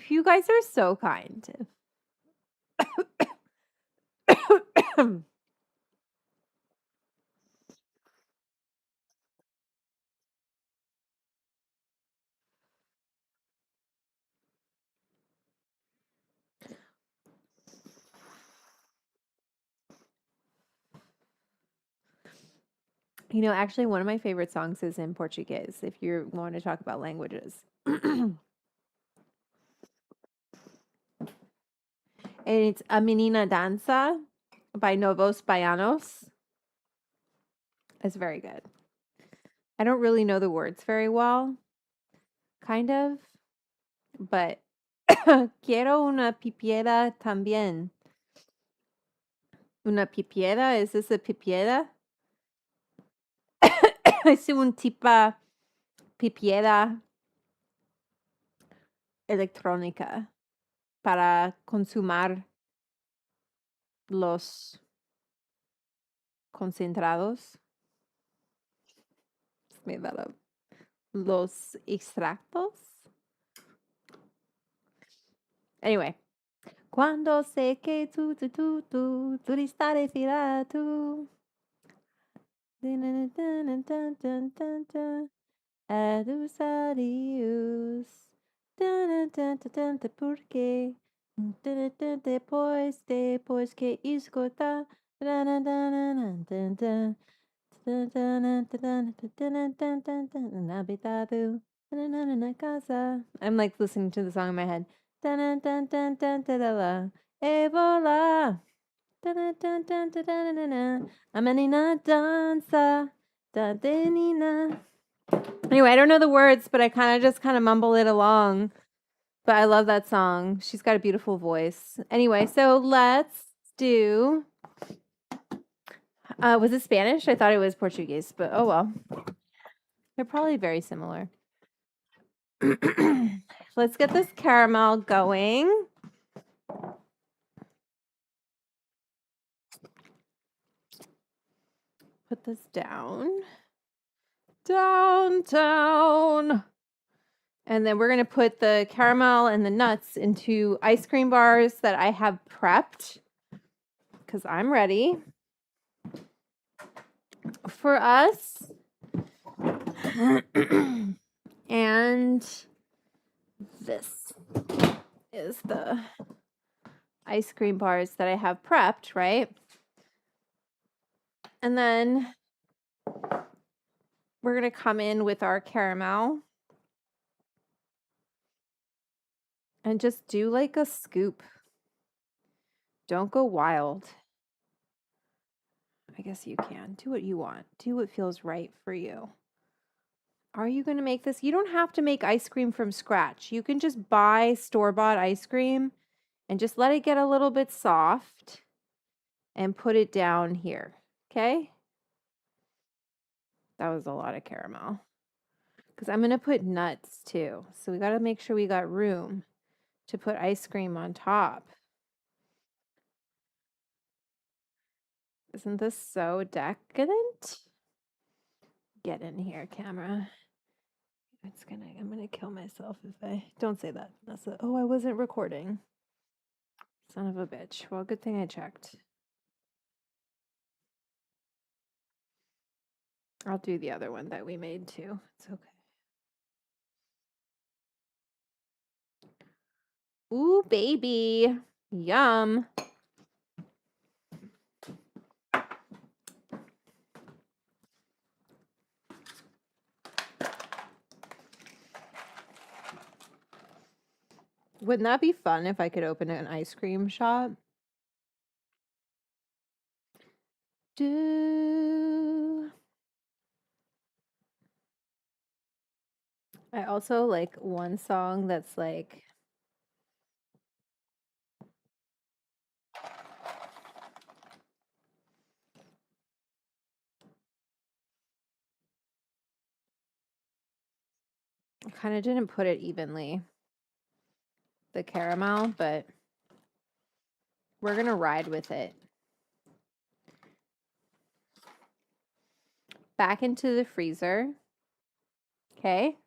You guys are so kind. Actually, one of my favorite songs is in Portuguese, if you want to talk about languages. And it's A Menina Dança by Novos Baianos. It's very good. I don't really know the words very well, kind of, but quiero una pipiera también. Una pipiera? Is this a pipiera? Es un tipo pipiera electrónica para consumir los concentrados. Just made that up. Los extractos. Anyway. Cuando sé que tú turista de fila tú. Adusarius. Porque depois que escutar. I'm like listening to the song in my head. Evola. Amanina danza. Anyway, I don't know the words, but I kind of mumble it along. But I love that song. She's got a beautiful voice. Anyway, so let's do. Was it Spanish? I thought it was Portuguese, but oh well. They're probably very similar. Let's get this caramel going. Put this down. Down. And then we're going to put the caramel and the nuts into ice cream bars that I have prepped because I'm ready. For us. And this is the ice cream bars that I have prepped, right? And then we're going to come in with our caramel and just do like a scoop. Don't go wild. I guess you can. Do what you want. Do what feels right for you. Are you going to make this? You don't have to make ice cream from scratch. You can just buy store-bought ice cream and just let it get a little bit soft and put it down here. Okay? That was a lot of caramel. Because I'm going to put nuts too. So we got to make sure we got room to put ice cream on top. Isn't this so decadent? Get in here, camera. I'm gonna kill myself if I don't say that. Oh, I wasn't recording. Son of a bitch. Well, good thing I checked. I'll do the other one that we made too. It's okay. Ooh, baby. Yum. Wouldn't that be fun if I could open an ice cream shop? I also like one song that's like I kind of didn't put it evenly, the caramel, but we're going to ride with it. Back into the freezer. Okay.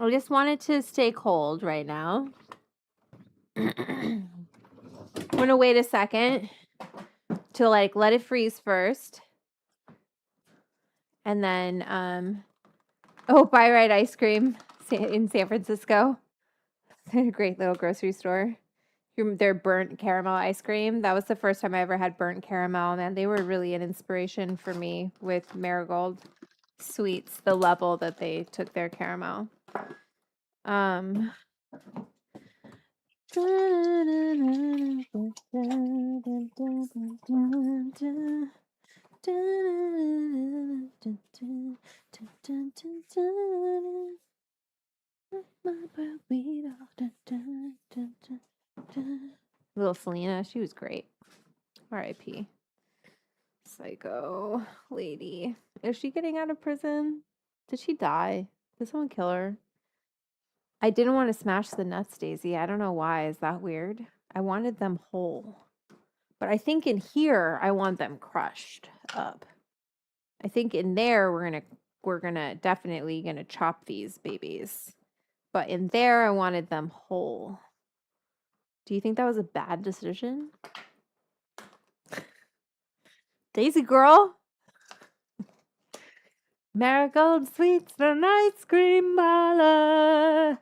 I just want it to stay cold right now. I'm going to wait a second to like let it freeze first. And then, oh, Buy Right Ice Cream in San Francisco. A great little grocery store. Their burnt caramel ice cream. That was the first time I ever had burnt caramel. Man, they were really an inspiration for me with Marigold Sweets, the level that they took their caramel. Little Selena, she was great. R.I.P. Psycho lady. Is she getting out of prison? Did she die? Did someone kill her? I didn't want to smash the nuts, Daisy. I don't know why. Is that weird? I wanted them whole. But I think in here I want them crushed up. I think in there we're gonna definitely gonna chop these babies. But in there I wanted them whole. Do you think that was a bad decision? Daisy girl. Marigold Sweets and ice cream parlor.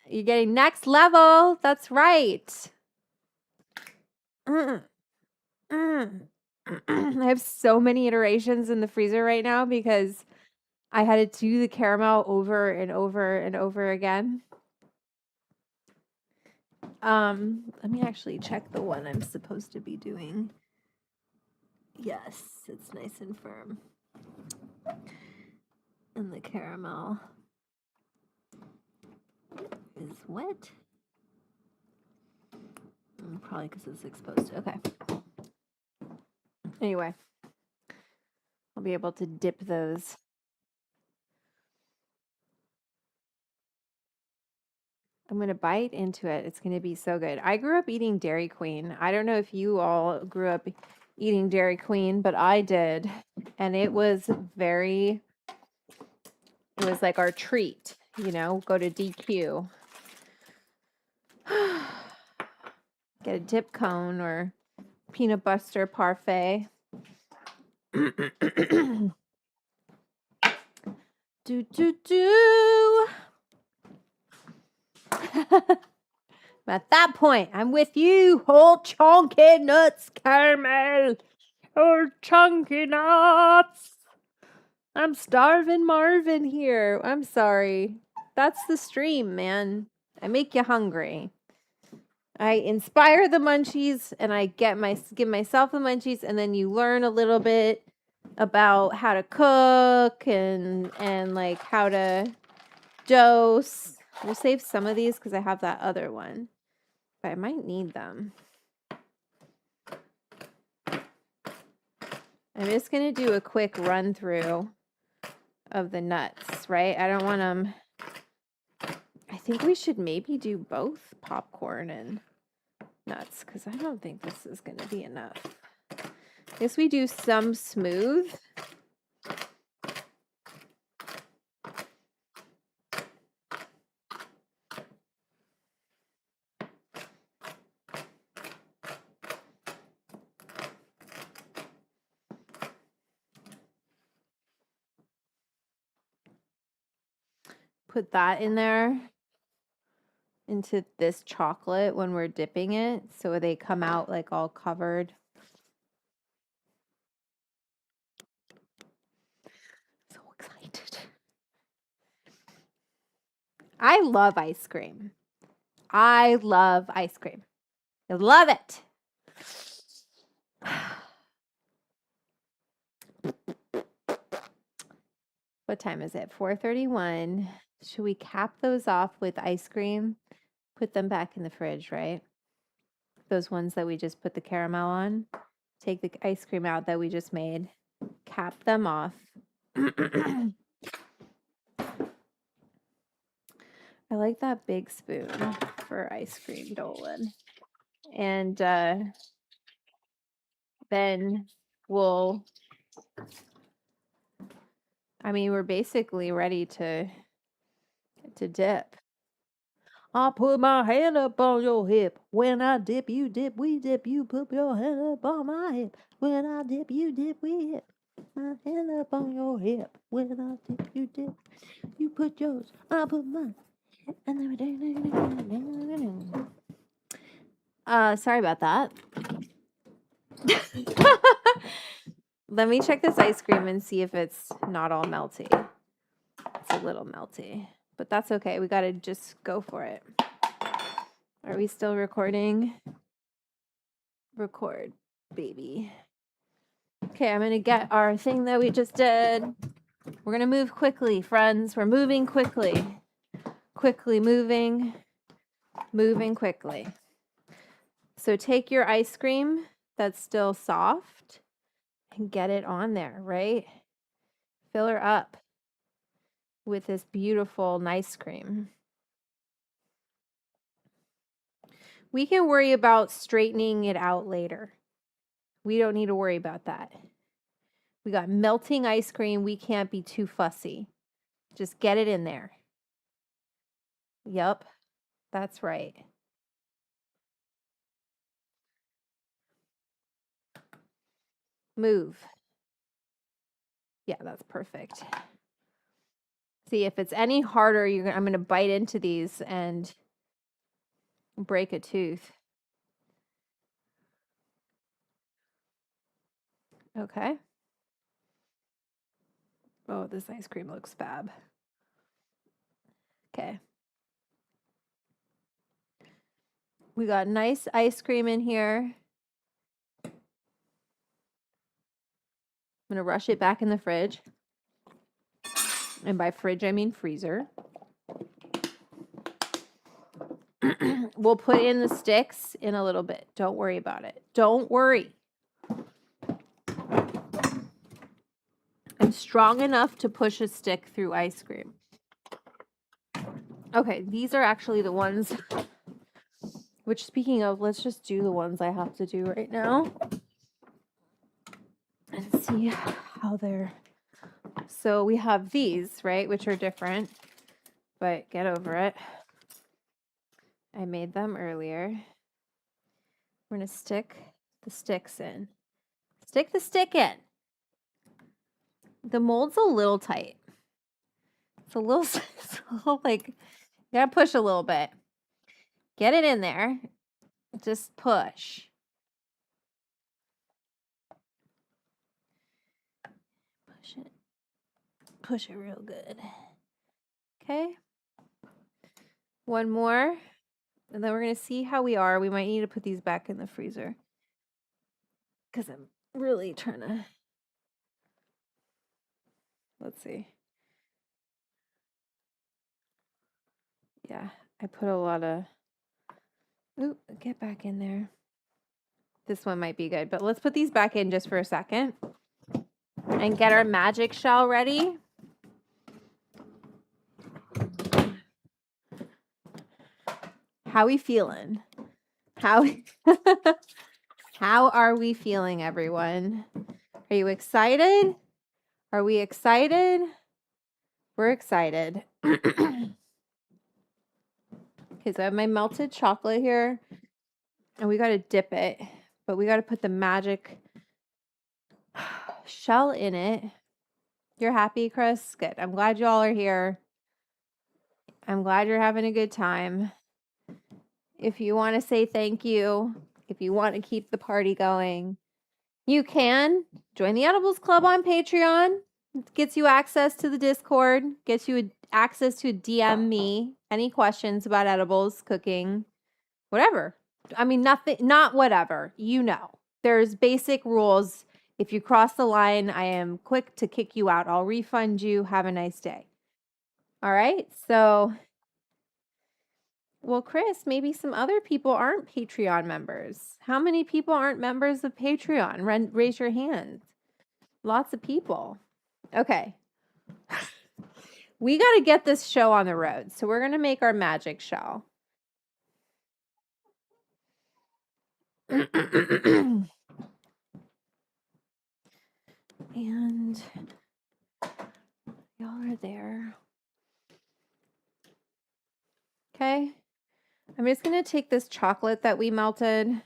You're getting next level. That's right. I have so many iterations in the freezer right now because I had to do the caramel over and over and over again. Let me actually check the one I'm supposed to be doing. Yes, it's nice and firm. And the caramel is wet. Probably because it's exposed. Okay. Anyway, I'll be able to dip those. I'm going to bite into it. It's going to be so good. I grew up eating Dairy Queen. I don't know if you all grew up eating Dairy Queen, but I did. And it was like our treat, go to DQ. Get a dip cone or peanut butter parfait. At that point, I'm with you. Whole chunky nuts, caramel. Whole chunky nuts. I'm starving Marvin here. I'm sorry. That's the stream, man. I make you hungry. I inspire the munchies and I give myself the munchies, and then you learn a little bit about how to cook and like how to dose. We'll save some of these because I have that other one, but I might need them. I'm just going to do a quick run through of the nuts, right? I don't want them. I think we should maybe do both popcorn and nuts because I don't think this is going to be enough. I guess we do some smooth. Put that in there into this chocolate when we're dipping it so they come out like all covered. So excited. I love ice cream. I love ice cream. I love it. What time is it? 4:31. Should we cap those off with ice cream? Put them back in the fridge, right? Those ones that we just put the caramel on. Take the ice cream out that we just made. Cap them off. I like that big spoon for ice cream, Dolan. And then we'll, we're basically ready to dip. I put my hand up on your hip. When I dip, you dip, we dip. You put your hand up on my hip. When I dip, you dip, we dip. My hand up on your hip. When I dip, you dip. You put yours, I put mine. Sorry about that. Let me check this ice cream and see if it's not all melty. It's a little melty, but that's okay. We got to just go for it. Are we still recording? Record, baby. Okay, I'm going to get our thing that we just did. We're going to move quickly, friends. We're moving quickly. Quickly moving. Moving quickly. So take your ice cream that's still soft and get it on there, right? Fill her up with this beautiful nice cream. We can worry about straightening it out later. We don't need to worry about that. We got melting ice cream. We can't be too fussy. Just get it in there. Yep, that's right. Move. Yeah, that's perfect. See, if it's any harder, I'm going to bite into these and break a tooth. Okay. Oh, this ice cream looks fab. Okay. We got nice ice cream in here. I'm going to rush it back in the fridge. And by fridge, I mean freezer. We'll put in the sticks in a little bit. Don't worry about it. Don't worry. I'm strong enough to push a stick through ice cream. Okay, these are actually the ones, which speaking of, let's just do the ones I have to do right now. And see how they're... So we have these, right, which are different, but get over it. I made them earlier. We're going to stick the sticks in. Stick the stick in. The mold's a little tight. It's a little like, you gotta push a little bit. Get it in there. Just push. Push it. Push it real good. Okay. One more. And then we're going to see how we are. We might need to put these back in the freezer. Because I'm really trying to... Let's see. Yeah, I put a lot of... Oop, get back in there. This one might be good. But let's put these back in just for a second. And get our magic shell ready. How we feeling? How are we feeling, everyone? Are you excited? Are we excited? We're excited. Okay, so I have my melted chocolate here. And we got to dip it. But we got to put the magic shell in it. You're happy, Chris? Good. I'm glad you all are here. I'm glad you're having a good time. If you want to say thank you, if you want to keep the party going, you can join the Edibles Club on Patreon. It gets you access to the Discord, gets you access to DM me any questions about edibles, cooking, whatever. I mean, nothing, not whatever, you know. There's basic rules. If you cross the line, I am quick to kick you out. I'll refund you. Have a nice day. All right. So, well, Chris, maybe some other people aren't Patreon members. How many people aren't members of Patreon? Raise your hand. Lots of people. Okay. We got to get this show on the road. So we're going to make our magic shell. And y'all are there. Okay. I'm just going to take this chocolate that we melted.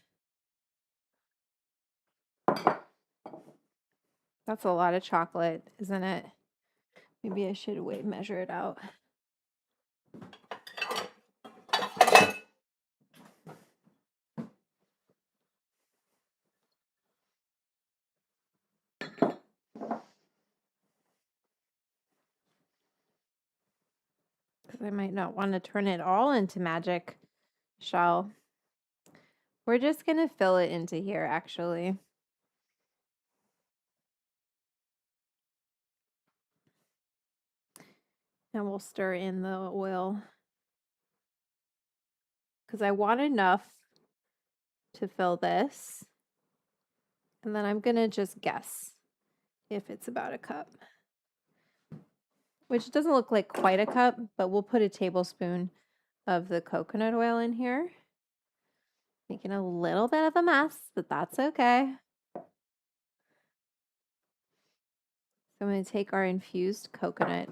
That's a lot of chocolate, isn't it? Maybe I should measure it out. Because I might not want to turn it all into magic shell. We're just going to fill it into here, actually. And we'll stir in the oil. Because I want enough to fill this. And then I'm going to just guess if it's about a cup. Which doesn't look like quite a cup, but we'll put a tablespoon of the coconut oil in here. Making a little bit of a mess, but that's okay. So I'm going to take our infused coconut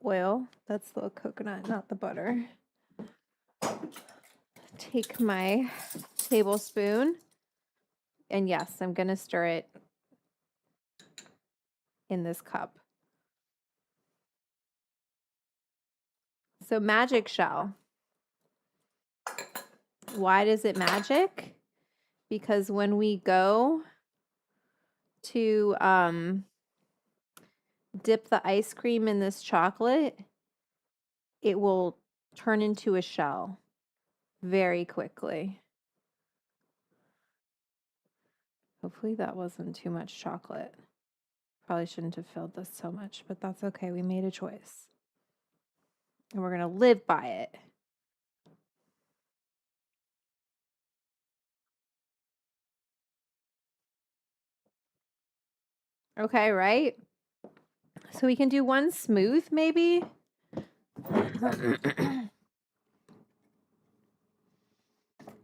oil. That's the coconut, not the butter. Take my tablespoon. And yes, I'm going to stir it in this cup. So magic shell. Why does it magic? Because when we go to dip the ice cream in this chocolate, it will turn into a shell very quickly. Hopefully that wasn't too much chocolate. Probably shouldn't have filled this so much, but that's okay. We made a choice. And we're going to live by it. Okay, right? So we can do one smooth, maybe?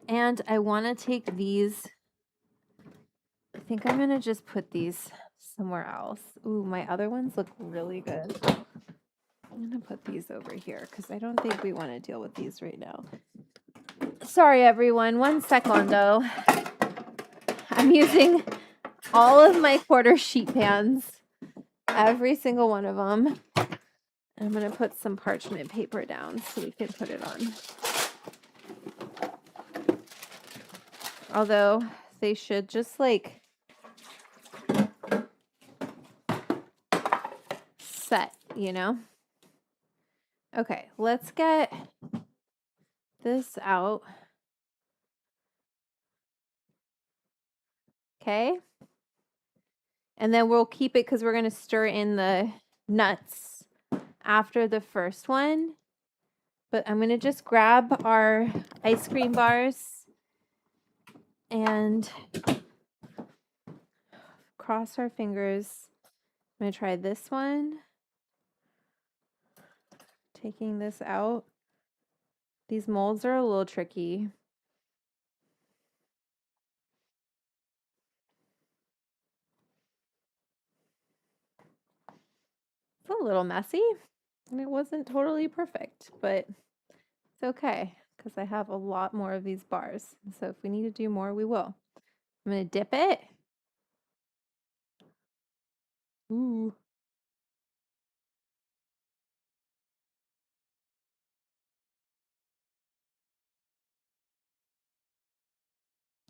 And I want to take these. I think I'm going to just put these somewhere else. Ooh, my other ones look really good. I'm going to put these over here because I don't think we want to deal with these right now. Sorry, everyone. 1 secondo. I'm using all of my quarter sheet pans. Every single one of them. I'm going to put some parchment paper down so we can put it on. Although they should just like set, you know? Okay, let's get this out. Okay. And then we'll keep it because we're going to stir in the nuts after the first one. But I'm going to just grab our ice cream bars and cross our fingers. I'm going to try this one. Taking this out. These molds are a little tricky. It's a little messy, and it wasn't totally perfect, but it's okay because I have a lot more of these bars. So if we need to do more, we will. I'm going to dip it. Ooh.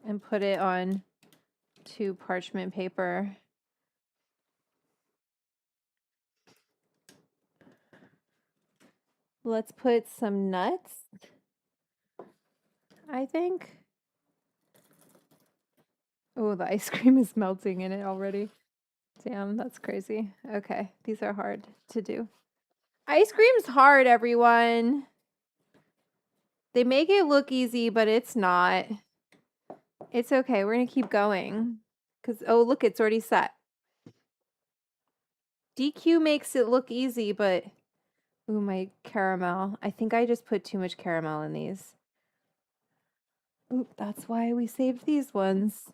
And put it on to parchment paper. Let's put some nuts, I think. Oh, the ice cream is melting in it already. Damn, that's crazy. Okay, these are hard to do. Ice cream's hard, everyone. They make it look easy, but it's not. It's okay. We're going to keep going. Because, oh, look, it's already set. DQ makes it look easy, but Ooh, my caramel. I think I just put too much caramel in these. Ooh, that's why we saved these ones.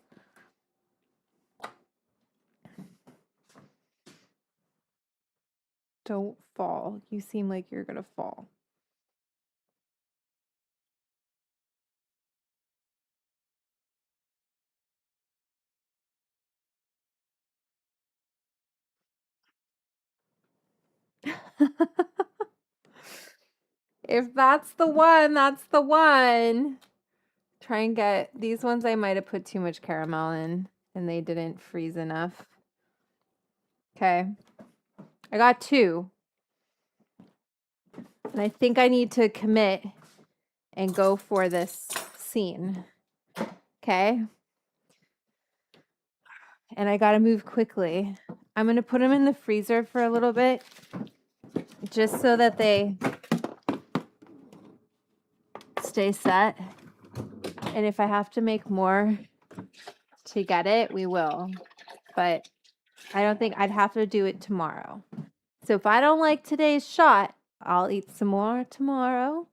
Don't fall. You seem like you're gonna fall. If that's the one, that's the one. Try and get these ones. I might have put too much caramel in and they didn't freeze enough. Okay. I got 2. And I think I need to commit and go for this scene. Okay. And I got to move quickly. I'm going to put them in the freezer for a little bit just so that they stay set. And if I have to make more to get it, we will. But I don't think I'd have to do it tomorrow. So if I don't like today's shot, I'll eat some more tomorrow.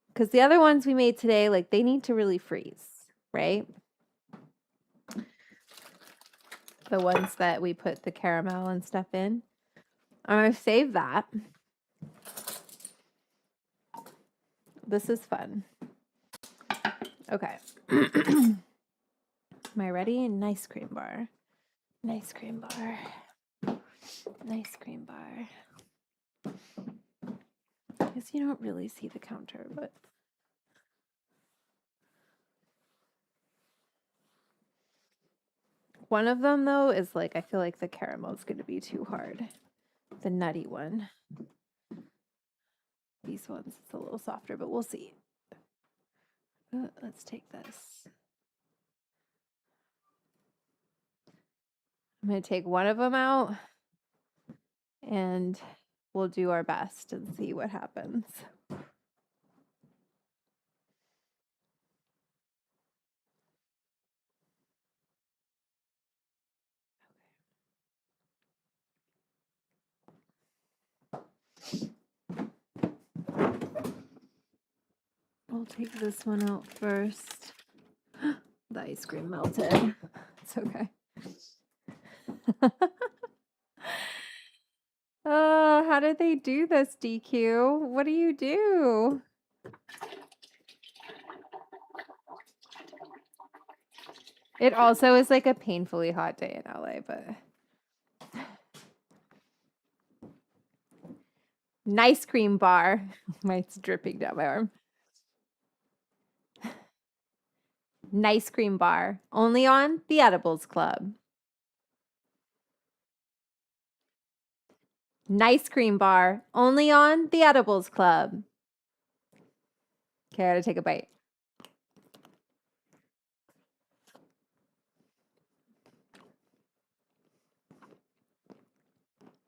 Because the other ones we made today, like they need to really freeze, right? The ones that we put the caramel and stuff in. I'm going to save that. This is fun. Okay. Am I ready? Nice cream bar. Nice cream bar. Nice cream bar. I guess you don't really see the counter, but one of them though is like, I feel like the caramel is going to be too hard. The nutty one. These ones, it's a little softer, but we'll see. Let's take this. I'm going to take one of them out and we'll do our best and see what happens. I'll take this one out first. The ice cream melted. It's okay. How did they do this, DQ? What do you do? It also is like a painfully hot day in LA, but nice cream bar. Mine's dripping down my arm. Nice cream bar. Only on The Edibles Club. Nice cream bar. Only on The Edibles Club. Okay, I gotta take a bite.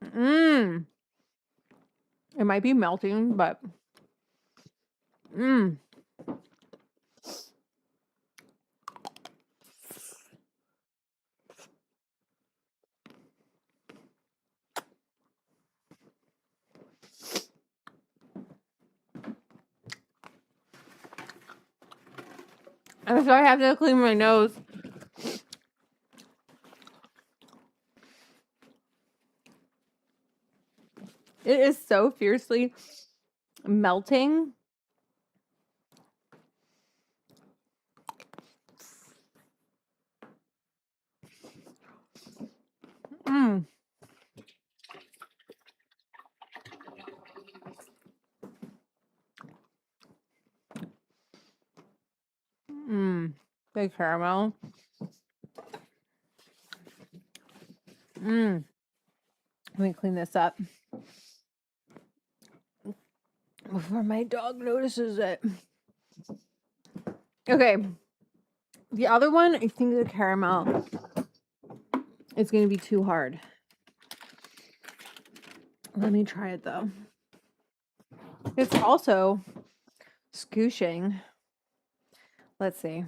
Mmm. It might be melting, but mmm. I'm sorry I have to clean my nose. It is so fiercely melting. Mmm. Mmm. The caramel. Mmm. Let me clean this up before my dog notices it. Okay. The other one, I think the caramel is going to be too hard. Let me try it though. It's also scooshing. Let's see.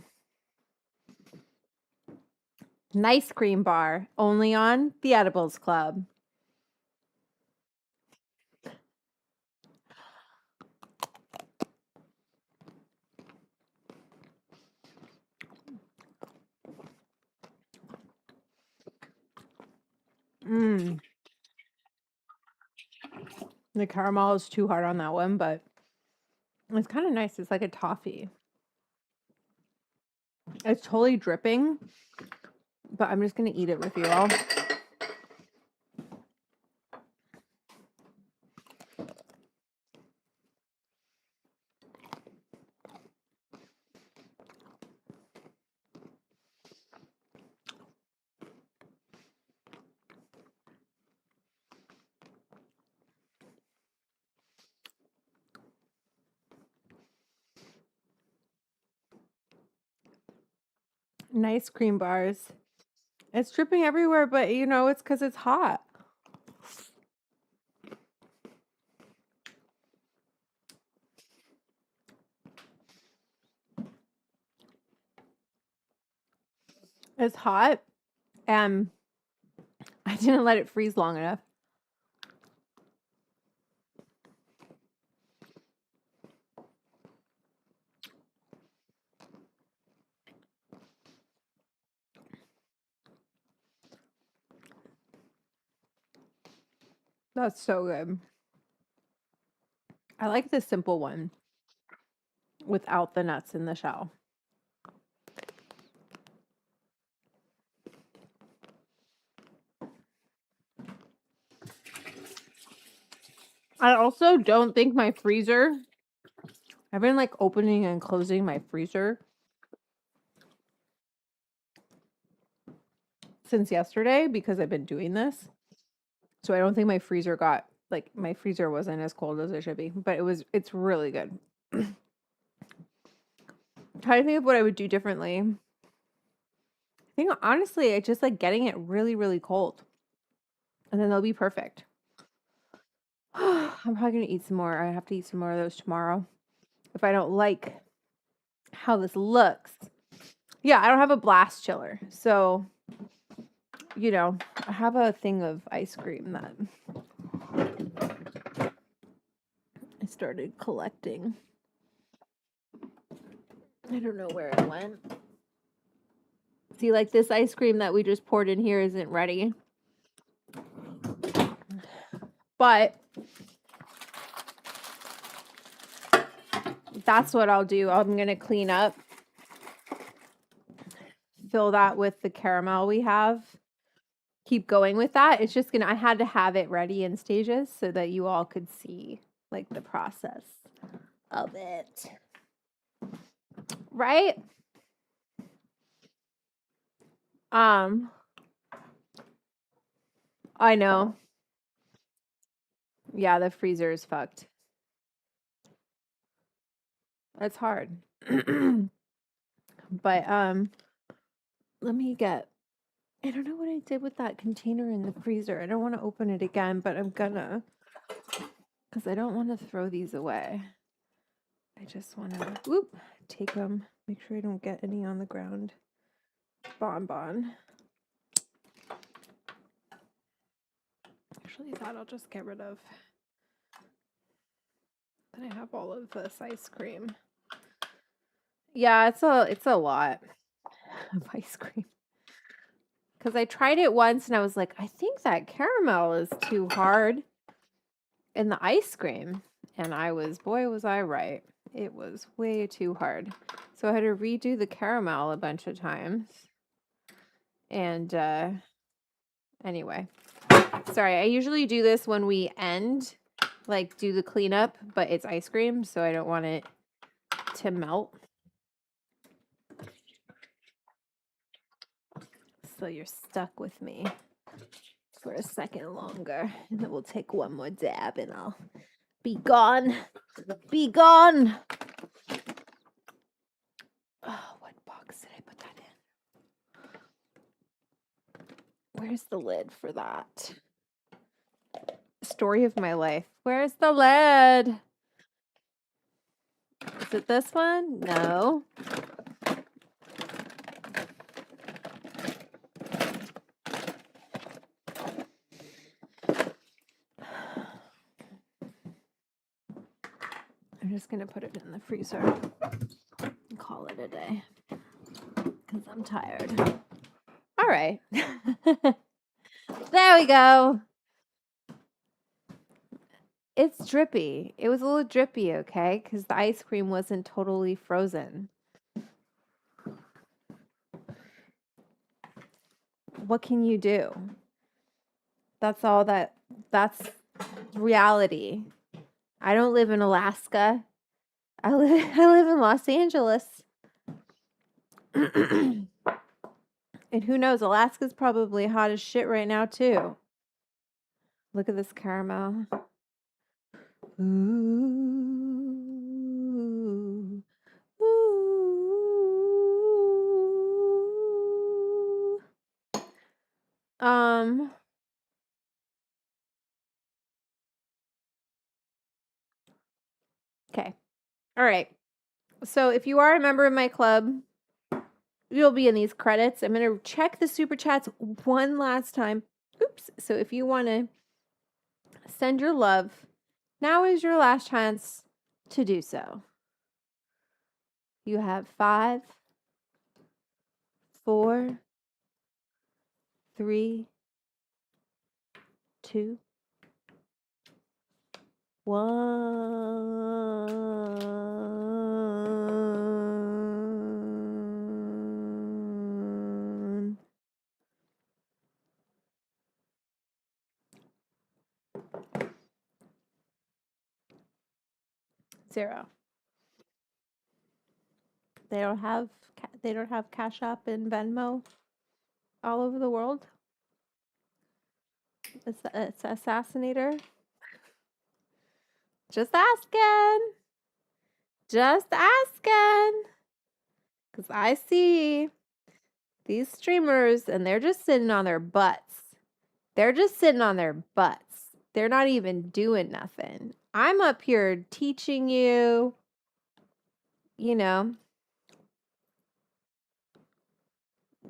Nice cream bar, only on The Edibles Club. Mm. The caramel is too hard on that one, but it's kind of nice. It's like a toffee. It's totally dripping, but I'm just going to eat it with you all. Nice cream bars. It's dripping everywhere, but you know, it's because it's hot. It's hot, and I didn't let it freeze long enough. That's so good. I like the simple one without the nuts in the shell. I also don't think my freezer, I've been like opening and closing my freezer since yesterday because I've been doing this. So I don't think my freezer got, like, my freezer wasn't as cold as it should be, but it's really good. Trying to think of what I would do differently. I think honestly, I just like getting it really, really cold. And then they'll be perfect. I'm probably gonna eat some more. I have to eat some more of those tomorrow. If I don't like how this looks. Yeah, I don't have a blast chiller. So, you know, I have a thing of ice cream that I started collecting. I don't know where it went. See, like this ice cream that we just poured in here isn't ready. But that's what I'll do. I'm going to clean up, fill that with the caramel we have, keep going with that. It's just I had to have it ready in stages so that you all could see like the process of it. Right? I know. Yeah, the freezer is fucked. It's hard. But let me get, I don't know what I did with that container in the freezer. I don't want to open it again, but I'm gonna, because I don't want to throw these away. I just want to take them, make sure I don't get any on the ground. Bonbon. Actually, that I'll just get rid of. Then I have all of this ice cream. Yeah, it's a lot of ice cream. Because I tried it once and I was like, I think that caramel is too hard in the ice cream. And boy, was I right. It was way too hard. So I had to redo the caramel a bunch of times. And anyway, sorry, I usually do this when we end, like do the cleanup, but it's ice cream, so I don't want it to melt. So you're stuck with me for a second longer, and then we'll take one more dab and I'll be gone. Be gone. Oh, what box did I put that in? Where's the lid for that? Story of my life. Where's the lid? Is it this one? No. I'm just going to put it in the freezer and call it a day because I'm tired. All right. There we go. It's drippy. It was a little drippy, okay? Because the ice cream wasn't totally frozen. What can you do? That's reality. I don't live in Alaska. I live in Los Angeles. And who knows, Alaska's probably hot as shit right now too. Look at this caramel. Ooh. Ooh. Okay. All right. So if you are a member of my club, you'll be in these credits. I'm going to check the super chats one last time. Oops. So if you want to send your love, now is your last chance to do so. You have 5, 4, 3, 2, 1. 0. They don't have Cash App and Venmo all over the world. It's Assassinator. Just asking. Just asking. Because I see these streamers and they're just sitting on their butts. They're just sitting on their butts. They're not even doing nothing. I'm up here teaching you,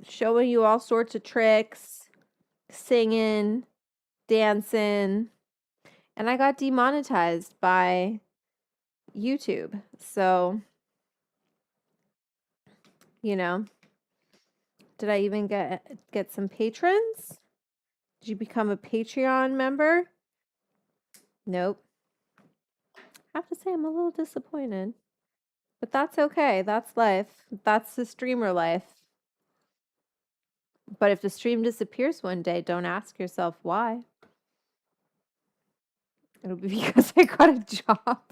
showing you all sorts of tricks, singing, dancing, and I got demonetized by YouTube. So, did I even get some patrons? Did you become a Patreon member? Nope. I have to say I'm a little disappointed. But that's okay. That's life. That's the streamer life. But if the stream disappears one day, don't ask yourself why. It'll be because I got a job.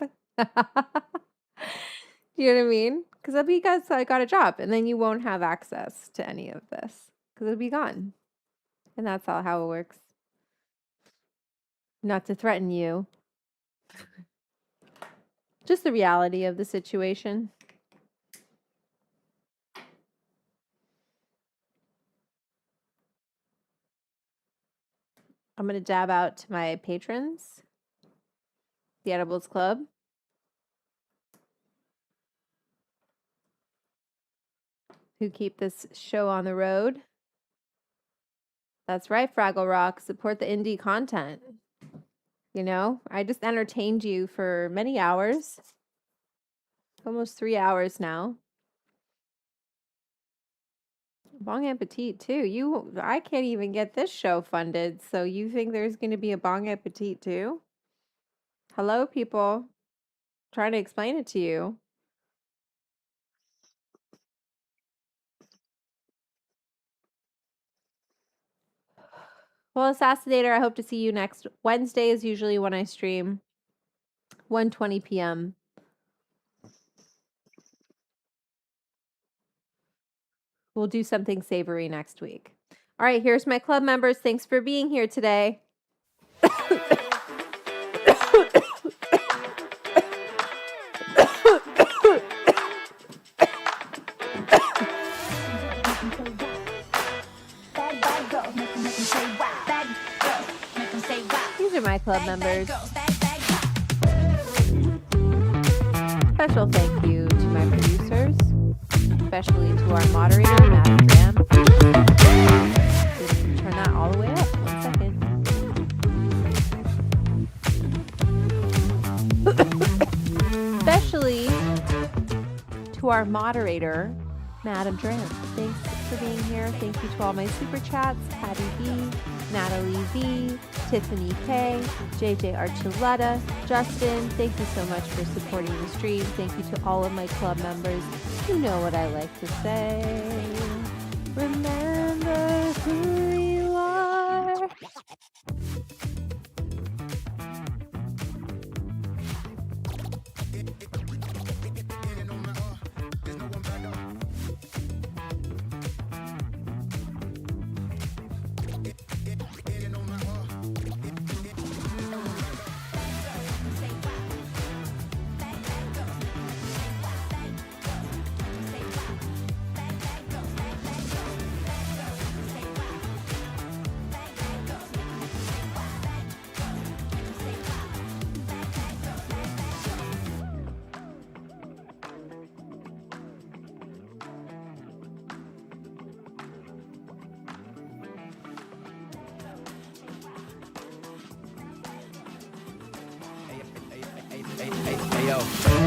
You know what I mean? Because it'll be because I got a job, and then you won't have access to any of this because it'll be gone. And that's how it works. Not to threaten you. Just the reality of the situation. I'm going to dab out to my patrons, the Edibles Club. Who keep this show on the road. That's right, Fraggle Rock. Support the indie content. I just entertained you for many hours. Almost 3 hours now. Bon appetit, too. I can't even get this show funded, so you think there's going to be a bon appetit, too? Hello, people. Trying to explain it to you. Well, Assassinator, I hope to see you next Wednesday is usually when I stream. 1:20 p.m. We'll do something savory next week. All right, here's my club members. Thanks for being here today. These are my club members. Special thank you to my producers, especially to our moderator, Madam Jam. Turn that all the way up. 1 second. Especially to our moderator, Madam Dram. Thanks for being here. Thank you to all my super chats, Patty B, Natalie V, Tiffany K, JJ Archuleta, Justin, thank you so much for supporting the stream. Thank you to all of my club members. You know what I like to say. Remember who you are. Hey, yo.